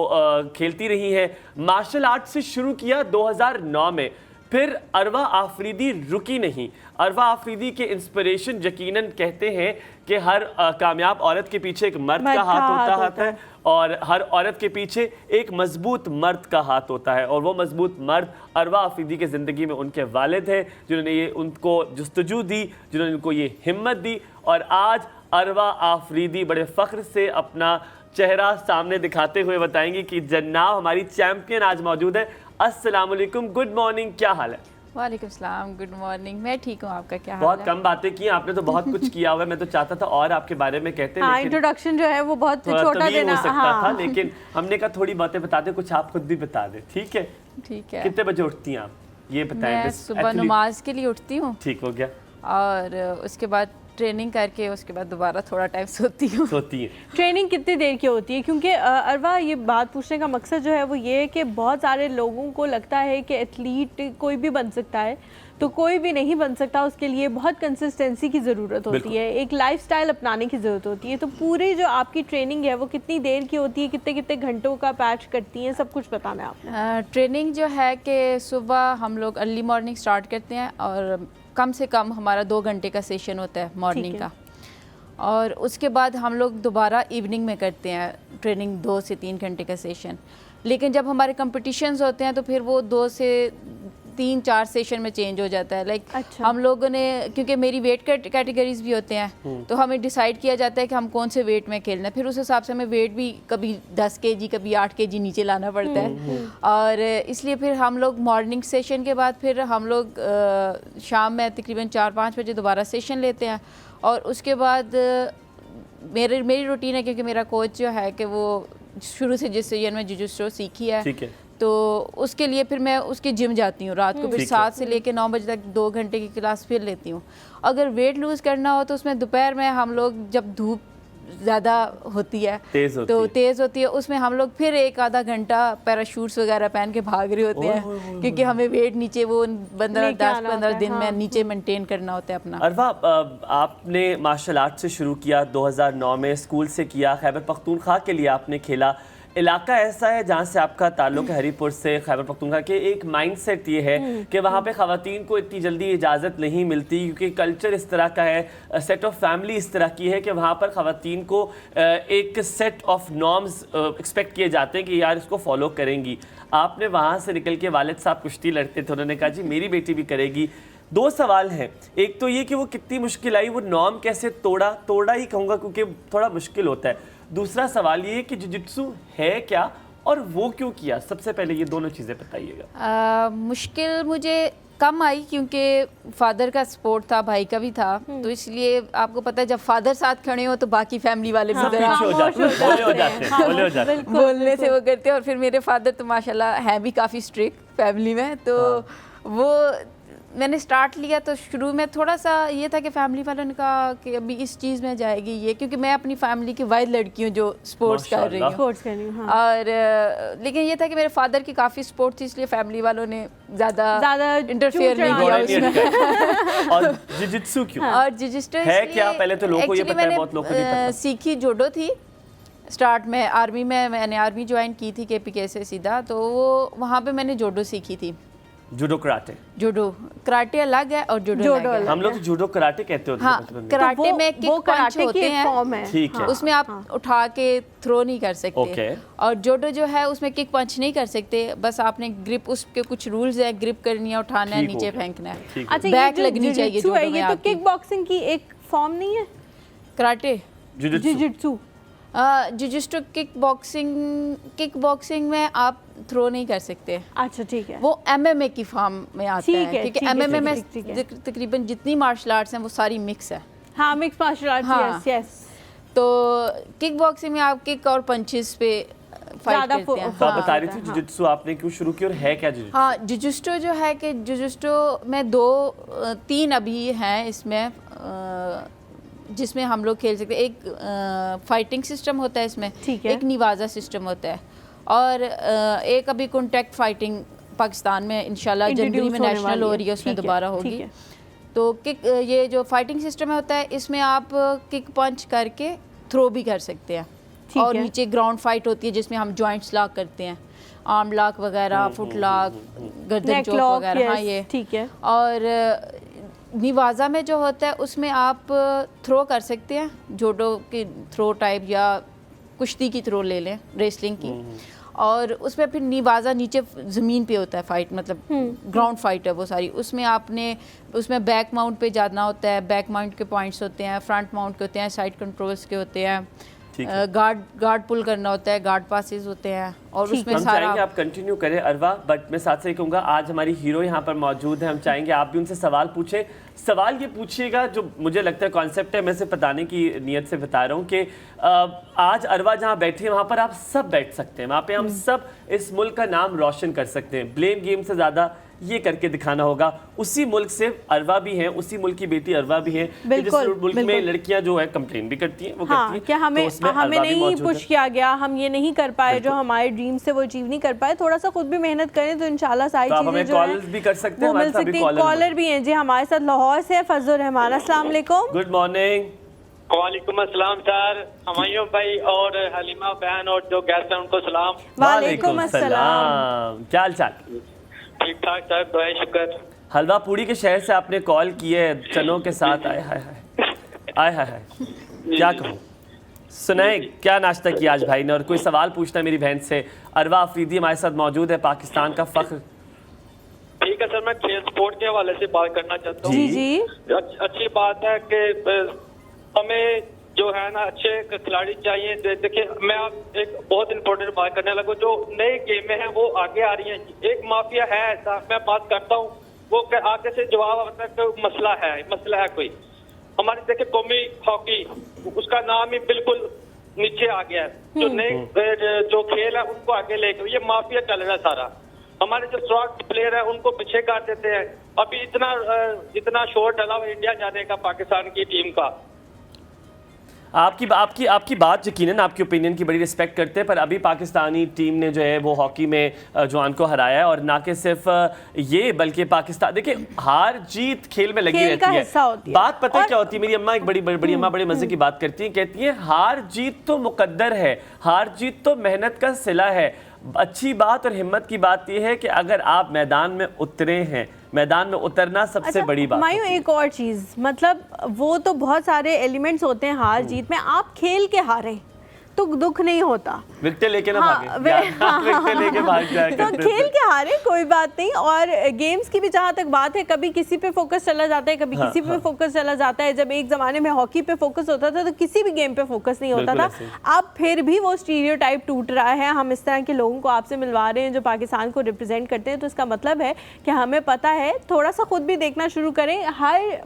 खेलती रही है। मार्शल आर्ट से शुरू किया 2009 में, फिर अरवा आफरीदी रुकी नहीं। अरवा आफरीदी के इंस्पिरेशन यकीनन कहते हैं कि हर कामयाब औरत के पीछे एक मर्द का हाथ होता है और हर औरत के पीछे एक मजबूत मर्द का हाथ होता है, और वो मजबूत मर्द अरवा आफरीदी के ज़िंदगी में उनके वालिद हैं, जिन्होंने ये उनको जुस्तजू दी, जिन्होंने उनको ये हिम्मत दी। और आज अरवा आफरीदी बड़े फ़ख्र से अपना चेहरा सामने दिखाते हुए बताएंगी कि जन्नाब हमारी चैम्पियन आज मौजूद है। अस्सलाम वालेकुम, गुड मॉर्निंग, क्या हाल है? वालेकुम सलाम, गुड मॉर्निंग। मैं ठीक हूँ, आपका क्या हाल है? बहुत कम बातें की आपने, तो बहुत कुछ किया हुआ है। मैं तो चाहता था और आपके बारे में कहते, हाँ, इंट्रोडक्शन जो है वो बहुत छोटा देना हो सकता था, लेकिन हमने कहा थोड़ी बातें बता दे, कुछ आप खुद भी बता दे। ठीक है, ठीक है। कितने बजे उठती हैं आप, ये बताएं? मैं सुबह नमाज के लिए उठती हूँ। ठीक हो गया। और उसके बाद ट्रेनिंग करके उसके बाद दोबारा थोड़ा टाइम सोती हूँ। सोती है। ट्रेनिंग कितनी देर की होती है? क्योंकि अरवा, ये बात पूछने का मकसद जो है वो ये है कि बहुत सारे लोगों को लगता है कि एथलीट कोई भी बन सकता है, तो कोई भी नहीं बन सकता। उसके लिए बहुत कंसिस्टेंसी की ज़रूरत होती है, एक लाइफस्टाइल अपनाने की ज़रूरत होती है। तो पूरी जो आपकी ट्रेनिंग है वो कितनी देर की होती है, कितने कितने घंटों का पैच करती हैं, सब कुछ बताना है आपने। ट्रेनिंग जो है कि सुबह हम लोग अर्ली मॉर्निंग स्टार्ट करते हैं और कम से कम हमारा 2 घंटे का सेशन होता है मॉर्निंग का, और उसके बाद हम लोग दोबारा इवनिंग में करते हैं ट्रेनिंग, 2 से 3 घंटे का सेशन। लेकिन जब हमारे कंपटीशंस होते हैं तो फिर वो 2 से 3-4 सेशन में चेंज हो जाता है। अच्छा। हम लोगों ने, क्योंकि मेरी वेट कैटेगरीज भी होते हैं, तो हमें डिसाइड किया जाता है कि हम कौन से वेट में खेलना है। फिर उस हिसाब से हमें वेट भी कभी 10 kg कभी 8 kg नीचे लाना पड़ता है। और इसलिए फिर हम लोग मॉर्निंग सेशन के बाद फिर हम लोग शाम में तकरीबन 4-5 बजे दोबारा सेशन लेते हैं, और उसके बाद मेरी रूटीन है, क्योंकि मेरा कोच जो है कि वो शुरू से जिस सीजन में जिजिस्टो सीखी है, ठीक है, तो उसके लिए फिर मैं उसकी जिम जाती हूँ रात को, फिर 7 से लेके 9 बजे तक 2 घंटे की क्लास फिर लेती हूँ। अगर वेट लूज़ करना हो तो उसमें दोपहर में हम लोग जब धूप ज़्यादा होती है तेज़ होती है उसमें हम लोग फिर 1-आधा घंटा पैराशूट्स वगैरह पहन के भाग रहे होते हैं, क्योंकि हमें वेट नीचे वो 10-15 दिन में नीचे मेंटेन करना होता है अपना। अरवा, आपने मार्शल आर्ट से शुरू किया 2009 में, स्कूल से किया, खैबर पख्तूनख्वा के लिए आपने खेला। इलाका ऐसा है जहाँ से आपका ताल्लुक है, हरीपुर से खैबर पख्तूनख्वा के, एक माइंडसेट ये है कि वहाँ पे ख़वातीन को इतनी जल्दी इजाज़त नहीं मिलती, क्योंकि कल्चर इस तरह का है, सेट ऑफ फैमिली इस तरह की है कि वहाँ पर ख़वातीन को एक सेट ऑफ नॉर्म्स एक्सपेक्ट किए जाते हैं कि यार इसको फॉलो करेंगी। आपने वहाँ से निकल के, वालिद साहब कुश्ती लड़ते थे, उन्होंने कहा जी मेरी बेटी भी करेगी। 2 सवाल हैं, एक तो ये कि वो कितनी मुश्किल आई, वो नॉर्म कैसे तोड़ा ही कहूँगा क्योंकि थोड़ा मुश्किल होता है। दूसरा सवाल ये कि जिजित्सु है क्या और वो क्यों किया, सबसे पहले ये दोनों चीज़ें बताइएगा। मुश्किल मुझे कम आई क्योंकि फादर का सपोर्ट था, भाई का भी था, तो इसलिए आपको पता है जब फादर साथ खड़े हो तो बाकी फैमिली वाले भी बोलने से वो करते हैं। और फिर मेरे फादर तो माशाल्लाह हैं भी काफ़ी स्ट्रिक्ट फैमिली में, तो वो मैंने स्टार्ट लिया तो शुरू में थोड़ा सा ये था कि फैमिली वालों ने कहा कि अभी इस चीज़ में जाएगी ये, क्योंकि मैं अपनी फैमिली की वाइड लड़की हूँ जो स्पोर्ट्स कर रही हूँ, और लेकिन ये था कि मेरे फादर की काफ़ी सपोर्ट थी, इसलिए फैमिली वालों ने ज़्यादा इंटरफेयर नहीं किया उसमें। और जिजित्सु क्यों? और जिजित्सु है क्या, पहले तो लोगों को ये पता है, बहुत लोगों को नहीं पता। सीखी जूडो थी स्टार्ट में, आर्मी में मैंने आर्मी ज्वाइन की थी KPK से सीधा, तो वो वहाँ पे मैंने जूडो सीखी थी। Judo karate? जूडो कराटे अलग है और जूडो अलग है। हम लोग तो जूडो कराटे कहते होते हैं। हाँ, कराटे में किक पंच होते हैं, ठीक है, उसमें आप उठा के थ्रो नहीं कर सकते, और जूडो जो है उसमें किक पंच नहीं कर सकते, बस आपने ग्रिप, उसके कुछ रूल्स है, ग्रिप करनी है, उठाना है, नीचे फेंकना है, बैक लगनी चाहिए जूडो में। ये तो किक बॉक्सिंग की एक फॉर्म नहीं है कराटे? जिजित्सु जिजिस्टो किक बॉक्सिंग में आप थ्रो नहीं कर सकते। अच्छा ठीक है, वो MMA की फॉर्म में आता है, क्योंकि MMA में तकरीबन जितनी मार्शल आर्ट्स हैं वो सारी मिक्स है। हाँ, मिक्स मार्शल आर्ट्स, यस। तो किक बॉक्सिंग में आप किक और पंचेस पे फाइट करते हैं। तो आप बता रही थी जिजित्सु आपने क्यों शुरू की और है क्या जिजित्सु? हाँ, जिजिस्टो जो है कि जिजिस्टो में 2-3 अभी हैं इसमें, जिसमें हम लोग खेल सकते हैं। एक फाइटिंग सिस्टम होता है इसमें, एक निवाजा सिस्टम होता है, और एक अभी कॉन्टैक्ट फाइटिंग पाकिस्तान में इंशाल्लाह जनवरी में नेशनल हो रही है, उसमें दोबारा होगी। तो किक, ये जो फाइटिंग सिस्टम होता है इसमें आप किक पंच करके थ्रो भी कर सकते हैं, और नीचे ग्राउंड फाइट होती है जिसमें हम जॉइंट्स लॉक करते हैं, आर्म लॉक वगैरह, फुट लॉक, गर्दन चोक वगैरह। हाँ, ये ठीक है। और निवाजा में जो होता है उसमें आप थ्रो कर सकते हैं, जूडो की थ्रो टाइप या कुश्ती की थ्रो ले लें, रेसलिंग की, और उसमें फिर निवाजा नीचे ज़मीन पे होता है फाइट, मतलब ग्राउंड फाइट है वो सारी। उसमें आपने उसमें बैक माउंट पे जाना होता है, बैक माउंट के पॉइंट्स होते हैं, फ्रंट माउंट के होते हैं, साइड कंट्रोल्स के होते हैं, गार्ड पुल करना होता है, गार्ड पासेस होते हैं, और उसमें हम चाहेंगे आप कंटिन्यू करें अरवा, बट मैं साथ से कहूँगा आज हमारी हीरो यहाँ पर मौजूद है, हम चाहेंगे आप भी उनसे सवाल पूछें। सवाल ये पूछिएगा जो मुझे लगता है कॉन्सेप्ट है, मैं से बताने की नीयत से बता रहा हूँ कि आज अरवा जहाँ बैठी है वहाँ पर आप सब बैठ सकते हैं, वहाँ पे हम सब इस मुल्क का नाम रोशन कर सकते हैं। ब्लेम गेम से ज़्यादा ये करके दिखाना होगा। उसी मुल्क से अरवा भी हैं, उसी मुल्क की बेटी अरवा भी हैं, जिस मुल्क में लड़कियां जो है कंप्लेन भी करती हैं, वो करती हैं। क्या हमें नहीं पुश किया गया, हम ये नहीं कर पाए जो हमारे ड्रीम से वो अचीव नहीं कर पाए, थोड़ा सा खुद भी मेहनत करें तो इंशाल्लाह सारी चीजें जो है भी कर सकते हैं, मिल सकती है। कॉलर भी हैं जी हमारे साथ लाहौर से फजल रहमान, अस्सलाम वालेकुम। Good morning. वालेकुम अस्सलाम सर, हमायूं भाई और हलीमा बहन और जो गेस्ट हैं उनको सलाम। वालेकुम अस्सलाम, क्या हाल चाल? ठीक ठाक सर, दुआ शुक्र। हलवा पूरी के शहर से आपने कॉल की है चनों के साथ, आए हाय हाय, क्या कहूँ, सुनाए क्या नाश्ता किया आज भाई ने, और कोई सवाल पूछना है मेरी बहन से। अरवा अफरीदी हमारे साथ मौजूद है, पाकिस्तान का फख्र। ठीक है सर, मैं खेल स्पोर्ट के हवाले से बात करना चाहता हूँ। जी। अच्छी बात है कि हमें जो है ना अच्छे खिलाड़ी चाहिए। देखिए मैं आप एक बहुत इंपॉर्टेंट बात करने लगा, जो नई गेमें हैं वो आगे आ रही हैं। एक माफिया है ऐसा, मैं बात करता हूँ, वो आगे से जवाब आता है, मसला है कोई, हमारे देखे कौमी हॉकी उसका नाम ही बिल्कुल नीचे आ गया है। जो नए जो खेल है उनको आगे लेकर ये माफिया चल रहा है सारा। हमारे जो स्ट्रॉन्ग प्लेयर है उनको पीछे कर देते हैं। अभी इतना शोर डला हुआ इंडिया जाने का पाकिस्तान की टीम का। आपकी बात यकीनन आपकी ओपिनियन की बड़ी रिस्पेक्ट करते हैं, पर अभी पाकिस्तानी टीम ने जो है वो हॉकी में जवान को हराया है, और ना कि सिर्फ ये बल्कि पाकिस्तान देखिए हार जीत खेल में लगी रहती है। बात पता है क्या होती है, मेरी अम्मा एक बड़ी अम्मा बड़े मजे की बात करती हैं, कहती हैं हार जीत तो मुकद्दर है, हार जीत तो मेहनत का सिला है। अच्छी बात और हिम्मत की बात यह है कि अगर आप मैदान में उतरे हैं, मैदान में उतरना सबसे बड़ी बात। मायूं एक और चीज़, मतलब वो तो बहुत सारे एलिमेंट्स होते हैं हार जीत में, आप खेल के हारे तो दुख नहीं होता, विकेट लेके ना भागे, विकेट लेके भाग जाए तो खेल के हारे कोई बात नहीं। और गेम्स की भी जहाँ तक बात है, कभी किसी पे फोकस चला जाता है, कभी किसी पे फोकस चला जाता है। जब एक ज़माने में हॉकी पे फोकस होता था तो किसी भी गेम पे फोकस नहीं होता था। अब फिर भी वो स्टीरियोटाइप टूट रहा है। हम इस तरह के लोगों को आपसे मिलवा रहे हैं जो पाकिस्तान को रिप्रेजेंट करते हैं, तो इसका मतलब है कि हमें पता है, थोड़ा सा खुद भी देखना शुरू करें।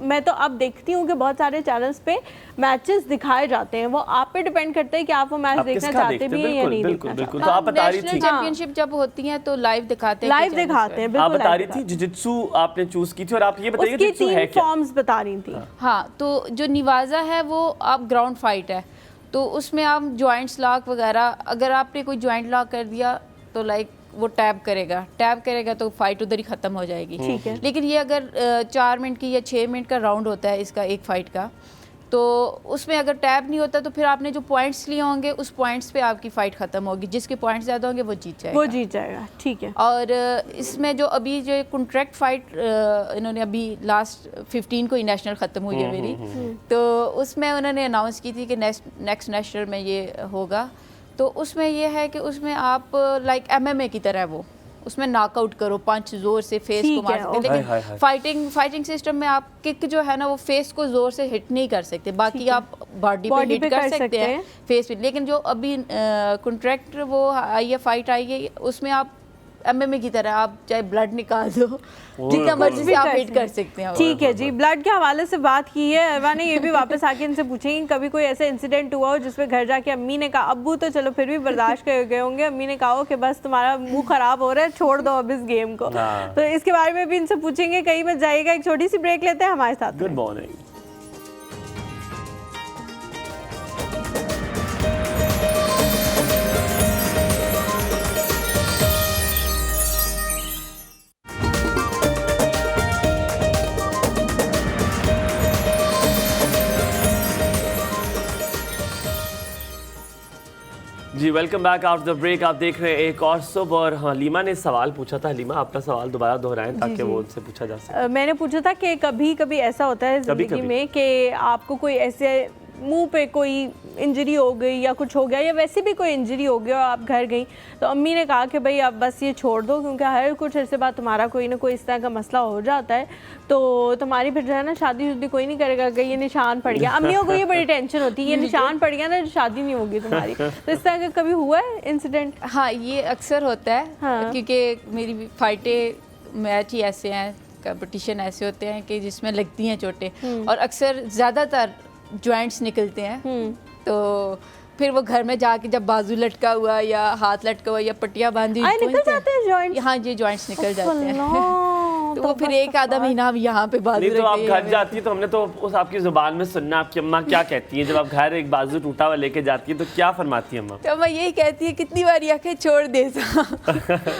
मैं तो अब देखती हूँ कि बहुत सारे चैनल्स पे मैचेस दिखाए जाते हैं, वो आप पे डिपेंड करता है कि आप वो मैच देखना चाहते भी हैं या नहीं देखना चाहते। तो आप बता रही थी चैंपियनशिप जब होती हैं तो लाइव दिखाते हैं, आप बता रही थी जिजित्सु आपने चूज की थी, और आप ये बताइए जिजित्सु है क्या? फॉर्म्स बता रही थी। हाँ, तो जो निवाजा है वो आप ग्राउंड फाइट है, तो उसमें आप जॉइंट्स लॉक वगैरह, अगर आपने कोई जॉइंट लॉक कर दिया तो लाइक वो टैब करेगा तो फाइट उधर ही खत्म हो जाएगी। ठीक है। लेकिन ये अगर 4 मिनट की या 6 मिनट का राउंड होता है इसका एक फाइट का, तो उसमें अगर टैब नहीं होता तो फिर आपने जो पॉइंट्स लिए होंगे उस पॉइंट्स पे आपकी फ़ाइट ख़त्म होगी। जिसके पॉइंट्स ज़्यादा होंगे वो जीत जाएगा। ठीक है। और इसमें जो अभी जो कॉन्ट्रैक्ट फ़ाइट इन्होंने अभी लास्ट 15 को ही नेशनल ख़त्म हुई है मेरी, तो उसमें उन्होंने अनाउंस की थी कि नेक्स्ट नेशनल में ये होगा। तो उसमें ये है कि उसमें आप लाइक MMA की तरह वो उसमें नॉकआउट करो, पंच जोर से फेस को मार सकते, लेकिन फाइटिंग सिस्टम में आप किक जो है ना वो फेस को जोर से हिट नहीं कर सकते, बाकी आप बॉडी पे हिट कर सकते हैं फेस पे। लेकिन जो अभी कॉन्ट्रैक्ट वो आई है, फाइट आई है, उसमें आप MMA की तरह आप चाहे ब्लड निकाल दो, जितना मर्जी से आप हिट कर सकते हैं। ठीक है जी, ब्लड के हवाले से बात की है। अरवा ने ये भी वापस आके इनसे पूछेंगे कभी कोई ऐसा इंसिडेंट हुआ हो जिसमें घर जाके अम्मी ने कहा, अब्बू तो चलो फिर भी बर्दाश्त कर गए होंगे, अम्मी ने कहा हो कि बस तुम्हारा मुंह खराब हो रहा है, छोड़ दो अब इस गेम को। तो इसके बारे में भी इनसे पूछेंगे, कहीं मत जाइएगा, एक छोटी सी ब्रेक लेते हैं हमारे साथ। Good morning. जी welcome back after the break. आप देख रहे हैं एक और सुबह, और हलीमा ने सवाल पूछा था। हलीमा अपना सवाल दोबारा दोहराएं ताकि वो उनसे पूछा जा सके। मैंने पूछा था कि कभी कभी ऐसा होता है जिंदगी में कि आपको कोई ऐसे मुंह पे कोई इंजरी हो गई या कुछ हो गया, या वैसे भी कोई इंजरी हो गई और आप घर गई तो अम्मी ने कहा कि भाई अब बस ये छोड़ दो, क्योंकि हर कुछ ऐसे बाद तुम्हारा कोई ना कोई इस तरह का मसला हो जाता है, तो तुम्हारी फिर जो है ना शादी शुदी कोई नहीं करेगा, अगर ये निशान पड़ गया। अम्मियों को ये बड़ी टेंशन होती है, ये निशान पड़ गया ना शादी नहीं होगी तुम्हारी। तो इस तरह का कभी हुआ है इंसिडेंट? हाँ, ये अक्सर होता है। हाँ। क्योंकि मेरी फाइटें मैच ही ऐसे हैं, कंपटीशन ऐसे होते हैं कि जिसमें लगती हैं चोटें, और अक्सर ज़्यादातर जॉइंट्स निकलते हैं। तो फिर वो घर में जाके जब बाजू लटका हुआ या हाथ लटका हुआ या पट्टियाँ बांधी निकल जाते हैं जॉइंट्स। हाँ जी, जॉइंट्स निकल जाते हैं। तो वो फिर एक आधा महीना हम यहाँ पे बाजू तो आप घर जाती है तो हमने तो उस आपकी जुबान में सुनना आपकी अम्मा क्या कहती है जब आप घर एक बाजू टूटा हुआ लेके जाती है, तो क्या फरमाती है अम्मा? तो अम्मा यही कहती है कितनी बार आके छोड़ दे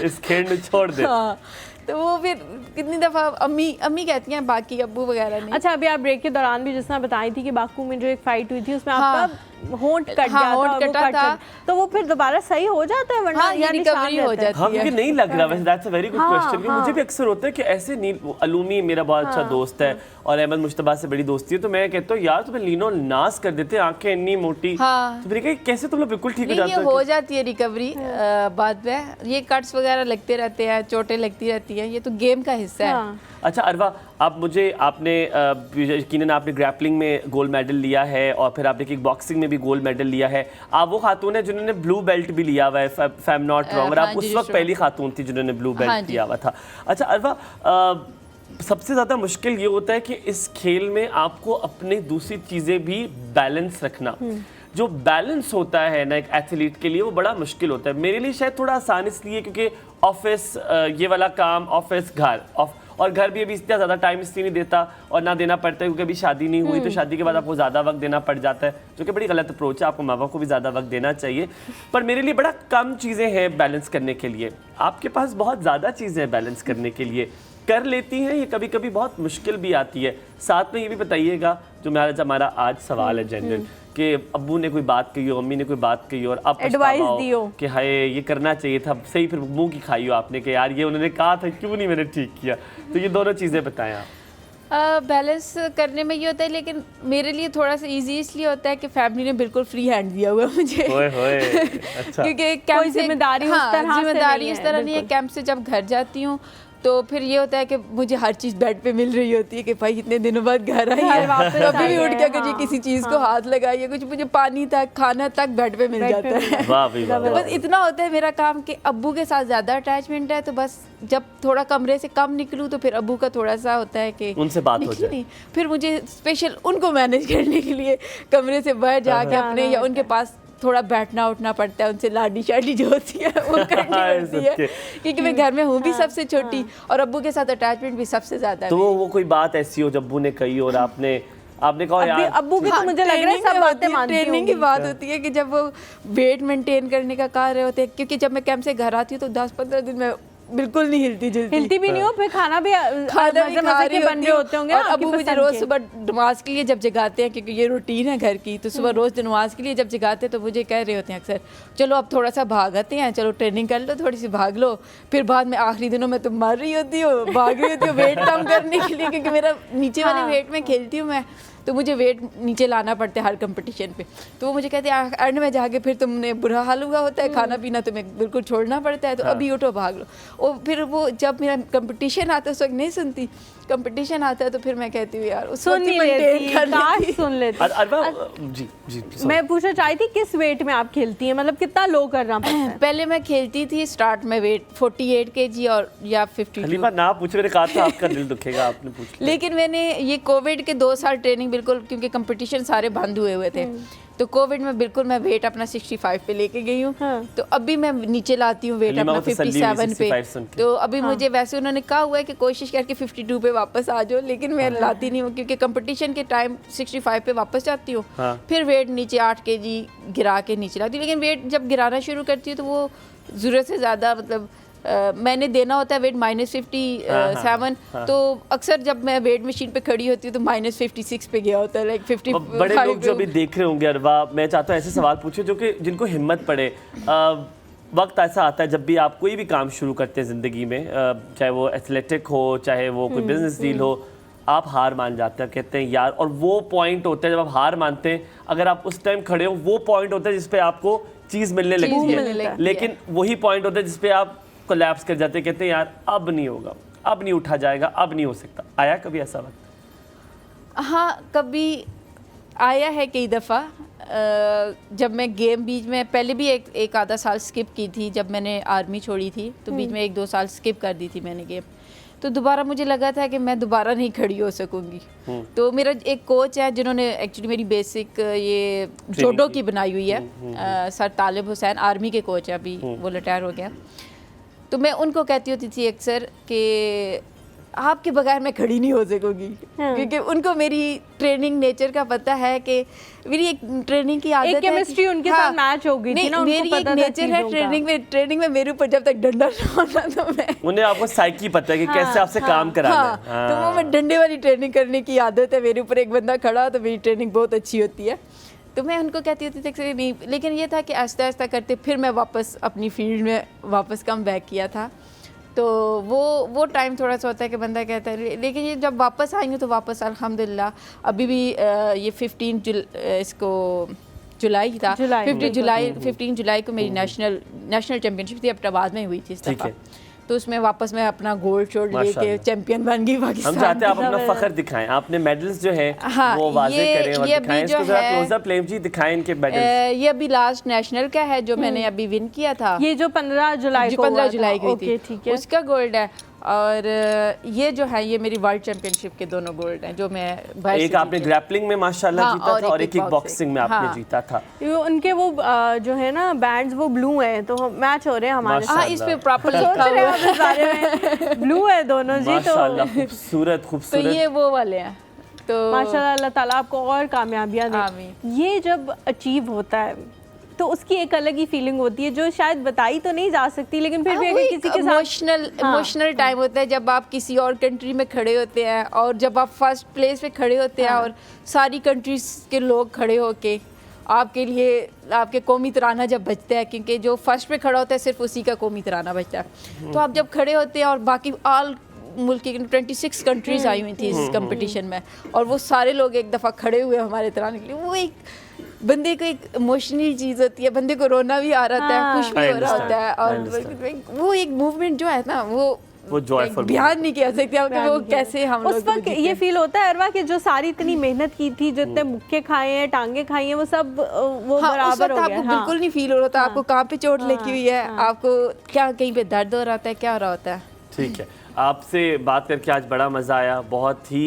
इस खेल में छोड़ दे। हाँ, तो वो फिर कितनी दफ़ा अम्मी कहती हैं, बाकी अब्बू वगैरह नहीं। अच्छा, अभी आप ब्रेक के दौरान भी जिस तरह बताई थी कि बाकू में जो एक फाइट हुई थी उसमें आपका होंठ कट गया होंठ कटा था, तो वो फिर दोबारा सही हो जाता है वरना या रिकवरी हो जाती है? मुझे नहीं लग रहा, वैसे that's a very good question. मुझे भी अक्सर होता है कि ऐसे अलूमी मेरा बहुत अच्छा दोस्त है और अहमद मुश्तबा से बड़ी दोस्ती है, तो मैं कहता हूँ यार तुम्हें लीनो नाश कर देते, आंखें इतनी मोटी, तो फिर कैसे तुम लोग बिल्कुल ठीक हो जाते हैं? हो जाती है रिकवरी बाद में, ये कट्स वगैरह लगते रहते हैं, चोटें लगती रहती हैं, ये तो गेम का हिस्सा है। अच्छा अरवा, आप मुझे आपने यकीनन आपने ग्रैपलिंग में गोल्ड मेडल लिया है और फिर आपने किक बॉक्सिंग में भी गोल्ड मेडल लिया है। आप वो खातून है जिन्होंने ब्लू बेल्ट भी लिया हुआ है, if I am not wrong, और आप उस वक्त पहली खातून थी जिन्होंने ब्लू बेल्ट लिया हुआ था। अच्छा अरवा, सबसे ज़्यादा मुश्किल ये होता है कि इस खेल में आपको अपनी दूसरी चीज़ें भी बैलेंस रखना। जो बैलेंस होता है ना एक एथलीट के लिए, वो बड़ा मुश्किल होता है। मेरे लिए शायद थोड़ा आसान इसलिए क्योंकि ऑफिस, ये वाला काम, ऑफिस, घर, और घर भी अभी इतना ज़्यादा टाइम इसलिए नहीं देता और ना देना पड़ता है क्योंकि अभी शादी नहीं हुई, तो शादी के बाद आपको ज़्यादा वक्त देना पड़ जाता है, जो कि बड़ी गलत अप्रोच है। आपको माँ बाप को भी ज़्यादा वक्त देना चाहिए, पर मेरे लिए बड़ा कम चीज़ें हैं बैलेंस करने के लिए। आपके पास बहुत ज़्यादा चीज़ें हैं बैलेंस करने के लिए, कर लेती हैं, ये कभी कभी बहुत मुश्किल भी आती है। साथ में ये भी बताइएगा, जो हमारा आज सवाल है जनरल, कि अब्बू ने कोई बात कही हो, अम्मी ने कोई बात कही हो और आप एडवाइस दी हो कि हाय ये करना चाहिए था, सही फिर मुंह की खाई हो आपने कि यार ये उन्होंने कहा था, क्यों नहीं मैंने ठीक किया। तो ये दोनों चीज़ें बताएं आप। बैलेंस करने में ये होता है, लेकिन मेरे लिए थोड़ा सा इजी इसलिए होता है कि फैमिली ने बिल्कुल फ्री हैंड दिया हुआ है मुझे। होए अच्छा। क्योंकि कोई जिम्मेदारी उस तरह नहीं है। कैंप से जब घर जाती हूँ तो फिर ये होता है कि मुझे हर चीज़ बेड पे मिल रही होती है कि भाई इतने दिनों बाद घर आई है, कभी भी उठ के अगर किसी चीज़ को हाथ लगाइए, कुछ मुझे पानी तक खाना तक बेड पे मिल जाता है। तो बस इतना होता है मेरा काम कि अब्बू के साथ ज़्यादा अटैचमेंट है, तो बस जब थोड़ा कमरे से कम निकलूँ तो फिर अब्बू का थोड़ा सा होता है कि उनसे बात हो जाए। फिर मुझे स्पेशल उनको मैनेज करने के लिए कमरे से बाहर जाके अपने या उनके पास थोड़ा बैठना उठना पड़ता है, उनसे लाडी शाडी जो होती है वो करनी पड़ती है, क्योंकि मैं घर में हूँ भी सबसे छोटी और अब्बू के साथ अटैचमेंट भी सबसे ज़्यादा। तो वो कोई बात ऐसी हो जब अब्बू ने कही और आपने कहा यार अब्बू की, तो मुझे लग रहा है सब बातें मानती होंगी। ट्रेनिंग की बात होती है कि जब वो वेट मेंटेन करने का कह रहे होते हैं, क्योंकि जब मैं कैंप से घर आती हूँ तो 10-15 दिन में बिल्कुल नहीं हिलती भी नहीं हो, फिर खाना भी खा रही बन रहे होते होंगे। और अबू मुझे रोज सुबह नमाज के लिए जब जगाते हैं, क्योंकि ये रूटीन है घर की, तो सुबह रोज नमाज के लिए जब जगाते हैं तो मुझे कह रहे होते हैं अक्सर, चलो अब थोड़ा सा भागते हैं, चलो ट्रेनिंग कर लो, थोड़ी सी भाग लो। फिर बाद में आखिरी दिनों में तुम मर रही होती हो, भाग रही होती हो वेट कम करने के लिए, क्योंकि मेरा नीचे वाले वेट में खेलती हूँ मैं, तो मुझे वेट नीचे लाना पड़ता है हर कंपटीशन पे। तो वो मुझे कहते हैं एंड में जाके फिर तुमने बुरा हाल हुआ होता है, खाना पीना तुम्हें बिल्कुल छोड़ना पड़ता है, तो अभी उठो भाग लो। और फिर वो जब मेरा कंपटीशन आता है उस वक्त नहीं सुनती, कंपटीशन आता है तो फिर मैं कहती हूँ यार उस वक्त सुन लेती। जी मैं पूछना चाहती थी किस वेट में आप खेलती हैं, मतलब कितना लो करना पड़ता है? पहले मैं खेलती थी स्टार्ट में वेट 48 kg और या 52। ना पूछे, मैंने कहा था आपका दिल दुखेगा, आपने पूछ लिया। लेकिन मैंने ये कोविड के 2 साल ट्रेनिंग बिल्कुल, क्योंकि कंपटीशन सारे बंद हुए थे, तो कोविड में बिल्कुल मैं वेट अपना 65 पे लेके गई हूँ। तो अभी मैं नीचे लाती हूँ वेट अपना 57 पे। तो अभी मुझे वैसे उन्होंने कहा हुआ है कि कोशिश करके 52 पे वापस आ जाओ, लेकिन मैं लाती नहीं हूँ क्योंकि कंपटीशन के टाइम 65 पे वापस जाती हूँ, फिर वेट नीचे 8 kg गिरा के नीचे लाती हूँ। लेकिन वेट जब गिराना शुरू करती हूँ तो वो ज़रूरत से ज़्यादा, मतलब मैंने देना होता है वेट -57, तो अक्सर जब मैं वेट मशीन पे खड़ी होती हूँ तो -56 पे गया होता है, लाइक 50। बड़े लोग जो अभी देख रहे होंगे अरवा, मैं चाहता हूँ ऐसे सवाल पूछे जो कि जिनको हिम्मत पड़े। वक्त ऐसा आता है जब भी आप कोई भी काम शुरू करते हैं ज़िंदगी में, चाहे वो एथलेटिक हो, चाहे वो कोई बिजनेस डील हो, आप हार मान जाते हैं, कहते हैं यार, और वो पॉइंट होता है जब आप हार मानते हैं, अगर आप उस टाइम खड़े हो, वो पॉइंट होता है जिसपे आपको चीज़ मिलने लगती है, लेकिन वही पॉइंट होता है जिसपे आप कोलैप्स कर जाते हैं, कहते हैं यार अब नहीं होगा, अब नहीं उठा जाएगा, अब नहीं हो सकता। आया कभी ऐसा वक्त? हाँ, कभी आया है कई दफ़ा। जब मैं गेम बीच में पहले भी एक आधा साल स्किप की थी, जब मैंने आर्मी छोड़ी थी तो बीच में 1-2 साल स्किप कर दी थी मैंने गेम, तो दोबारा मुझे लगा था कि मैं दोबारा नहीं खड़ी हो सकूंगी। तो मेरा एक कोच है जिन्होंने एक्चुअली मेरी बेसिक ये जोडो की बनाई हुई है, सर तालिब हुसैन, आर्मी के कोच है, अभी वो रिटायर हो गया। तो मैं उनको कहती होती थी अक्सर कि आपके बगैर मैं खड़ी नहीं हो सकूंगी, क्योंकि उनको मेरी ट्रेनिंग नेचर का पता है कि मेरी एक ट्रेनिंग की आदत है, केमिस्ट्री उनके साथ मैच हो गई थी ना, मेरी एक नेचर है ट्रेनिंग में मेरे ऊपर जब तक डंडा ना होना तो मैं, उन्हें आपको साइकी पता है कि कैसे आपसे काम कराना है। तो वो मैं डंडे वाली ट्रेनिंग करने की आदत है, मेरे ऊपर एक बंदा खड़ा तो मेरी ट्रेनिंग बहुत अच्छी होती है। तो मैं उनको कहती होती थी नहीं, लेकिन ये था कि आहिस्ता आहिस्ता करते फिर मैं वापस अपनी फील्ड में वापस कम बैक किया था। तो वो टाइम थोड़ा सा होता है कि बंदा कहता है, लेकिन ये जब वापस आई हूँ तो वापस अल्हम्दुलिल्लाह अभी भी ये 15 जुलाई था, 15 जुलाई को मेरी नेशनल चैम्पियनशिप थी, अब्टाबाद में हुई थी इस दफ़ा, तो उसमें वापस मैं अपना गोल्ड शोल्ड लेके चैंपियन बन गई पाकिस्तान। हम चाहते हैं आप अपना फख्र दिखाएं, आपने मेडल्स जो है वो वाज़े करें और दिखाएं, इसको जरा क्लोज़अप प्लेम जी दिखाएं इनके मेडल्स। ये अभी लास्ट नेशनल का है जो मैंने अभी विन किया था, ये जो 15 जुलाई को 15 जुलाई की थी, उसका गोल्ड है। और ये जो है ये मेरी वर्ल्ड चैंपियनशिप के दोनों गोल्ड हैं जो मैं बाहर एक से आपने जीती। ग्रैपलिंग में माशाल्लाह हाँ, जीता था और एक किक बॉक्सिंग में आपने हाँ। जीता था। उनके वो जो है ना बैंड्स वो ब्लू हैं, तो मैच हो रहे हैं हमारे हाँ, इस पे प्रॉपर लिखा सोच रहे हुआ हैं सारे में ब्लू है दोनों जी। तो माशाल्लाह खूबसूरत तो खूबसूरत। ये वो वाले हैं। तो माशाल्लाह, अल्लाह ताला आपको और कामयाबियां दे। आमीन। ये जब अचीव होता है तो उसकी एक अलग ही फीलिंग होती है जो शायद बताई तो नहीं जा सकती, लेकिन फिर भी अगर किसी के साथ इमोशनल टाइम होता है जब आप किसी और कंट्री में खड़े होते हैं और जब आप फर्स्ट प्लेस पे खड़े होते हैं और सारी कंट्रीज के लोग खड़े होके आपके लिए आपके कौमी तराना जब बजता है, क्योंकि जो फर्स्ट पे खड़ा होता है सिर्फ उसी का कौमी तराना बजता है, तो आप जब खड़े होते हैं और बाकी ऑल मुल्क की 26 कंट्रीज आई हुई थी इस कंपटीशन में और वो सारे लोग एक दफ़ा खड़े हुए हमारे तराने के लिए, वो एक बंदे को एक इमोशनल चीज़ होती है, बंदे को रोना भी आ रहा है, खुश भी हो रहा होता है, और वो एक मूवमेंट जो है ना वो जॉयफुल बयान नहीं किया सकते कि वो कैसे हम उस वक्त ये फील होता है अरवा कि जो सारी इतनी मेहनत की थी, जो इतने मुक्के खाए हैं, टांगे खाई हैं, वो सब वो हाँ, बराबर हो आपको गया। बिल्कुल नहीं फील हो रहा था आपको कहाँ पे चोट लगी हुई है, आपको क्या कहीं पे दर्द हो रहा है, क्या हो रहा होता है। ठीक है, आपसे बात करके आज बड़ा मज़ा आया, बहुत ही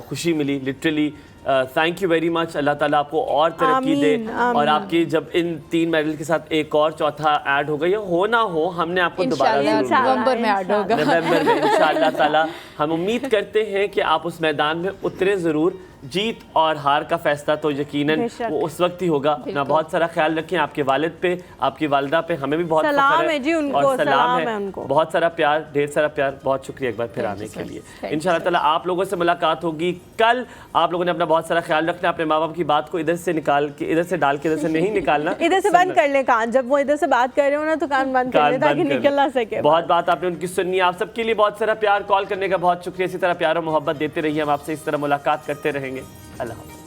खुशी मिली, literally thank you very much. अल्लाह ताला आपको और तरक्की दे और आपकी जब इन 3 मेडल के साथ एक और चौथा ऐड हो गई हो ना हो, हमने आपको दोबारा नवंबर में ऐड होगा, नवंबर में इंशाअल्लाह ताला। हम उम्मीद करते हैं कि आप उस मैदान में उतरे ज़रूर। जीत और हार का फैसला तो यकीनन वो उस वक्त ही होगा। अपना बहुत सारा ख्याल रखें, आपके वालिद पे, आपकी वालिदा पे हमें भी बहुत सलाम है जी उनको, और सलाम है उनको। बहुत सारा प्यार, ढेर सारा प्यार, बहुत शुक्रिया एक बार फिर आने के लिए। इंशाअल्लाह ताला आप लोगों से मुलाकात होगी कल। आप लोगों ने अपना बहुत सारा ख्याल रखना, अपने माँ बाप की बात को इधर से निकाल के, इधर से डाल के इधर से नहीं निकालना, इधर से बंद कर ले कान, जब वो इधर से बात कर रहे हो ना तो कान बंद कर ले ताकि निकल ना सके। बहुत बात आपने उनकी सुननी। आप सबके लिए बहुत सारा प्यार, कॉल करने का बहुत शुक्रिया। इसी तरह प्यार और मोहब्बत देते रहिए, हम आपसे इस तरह मुलाकात करते रहेंगे। अल्लाह हाफ़िज़।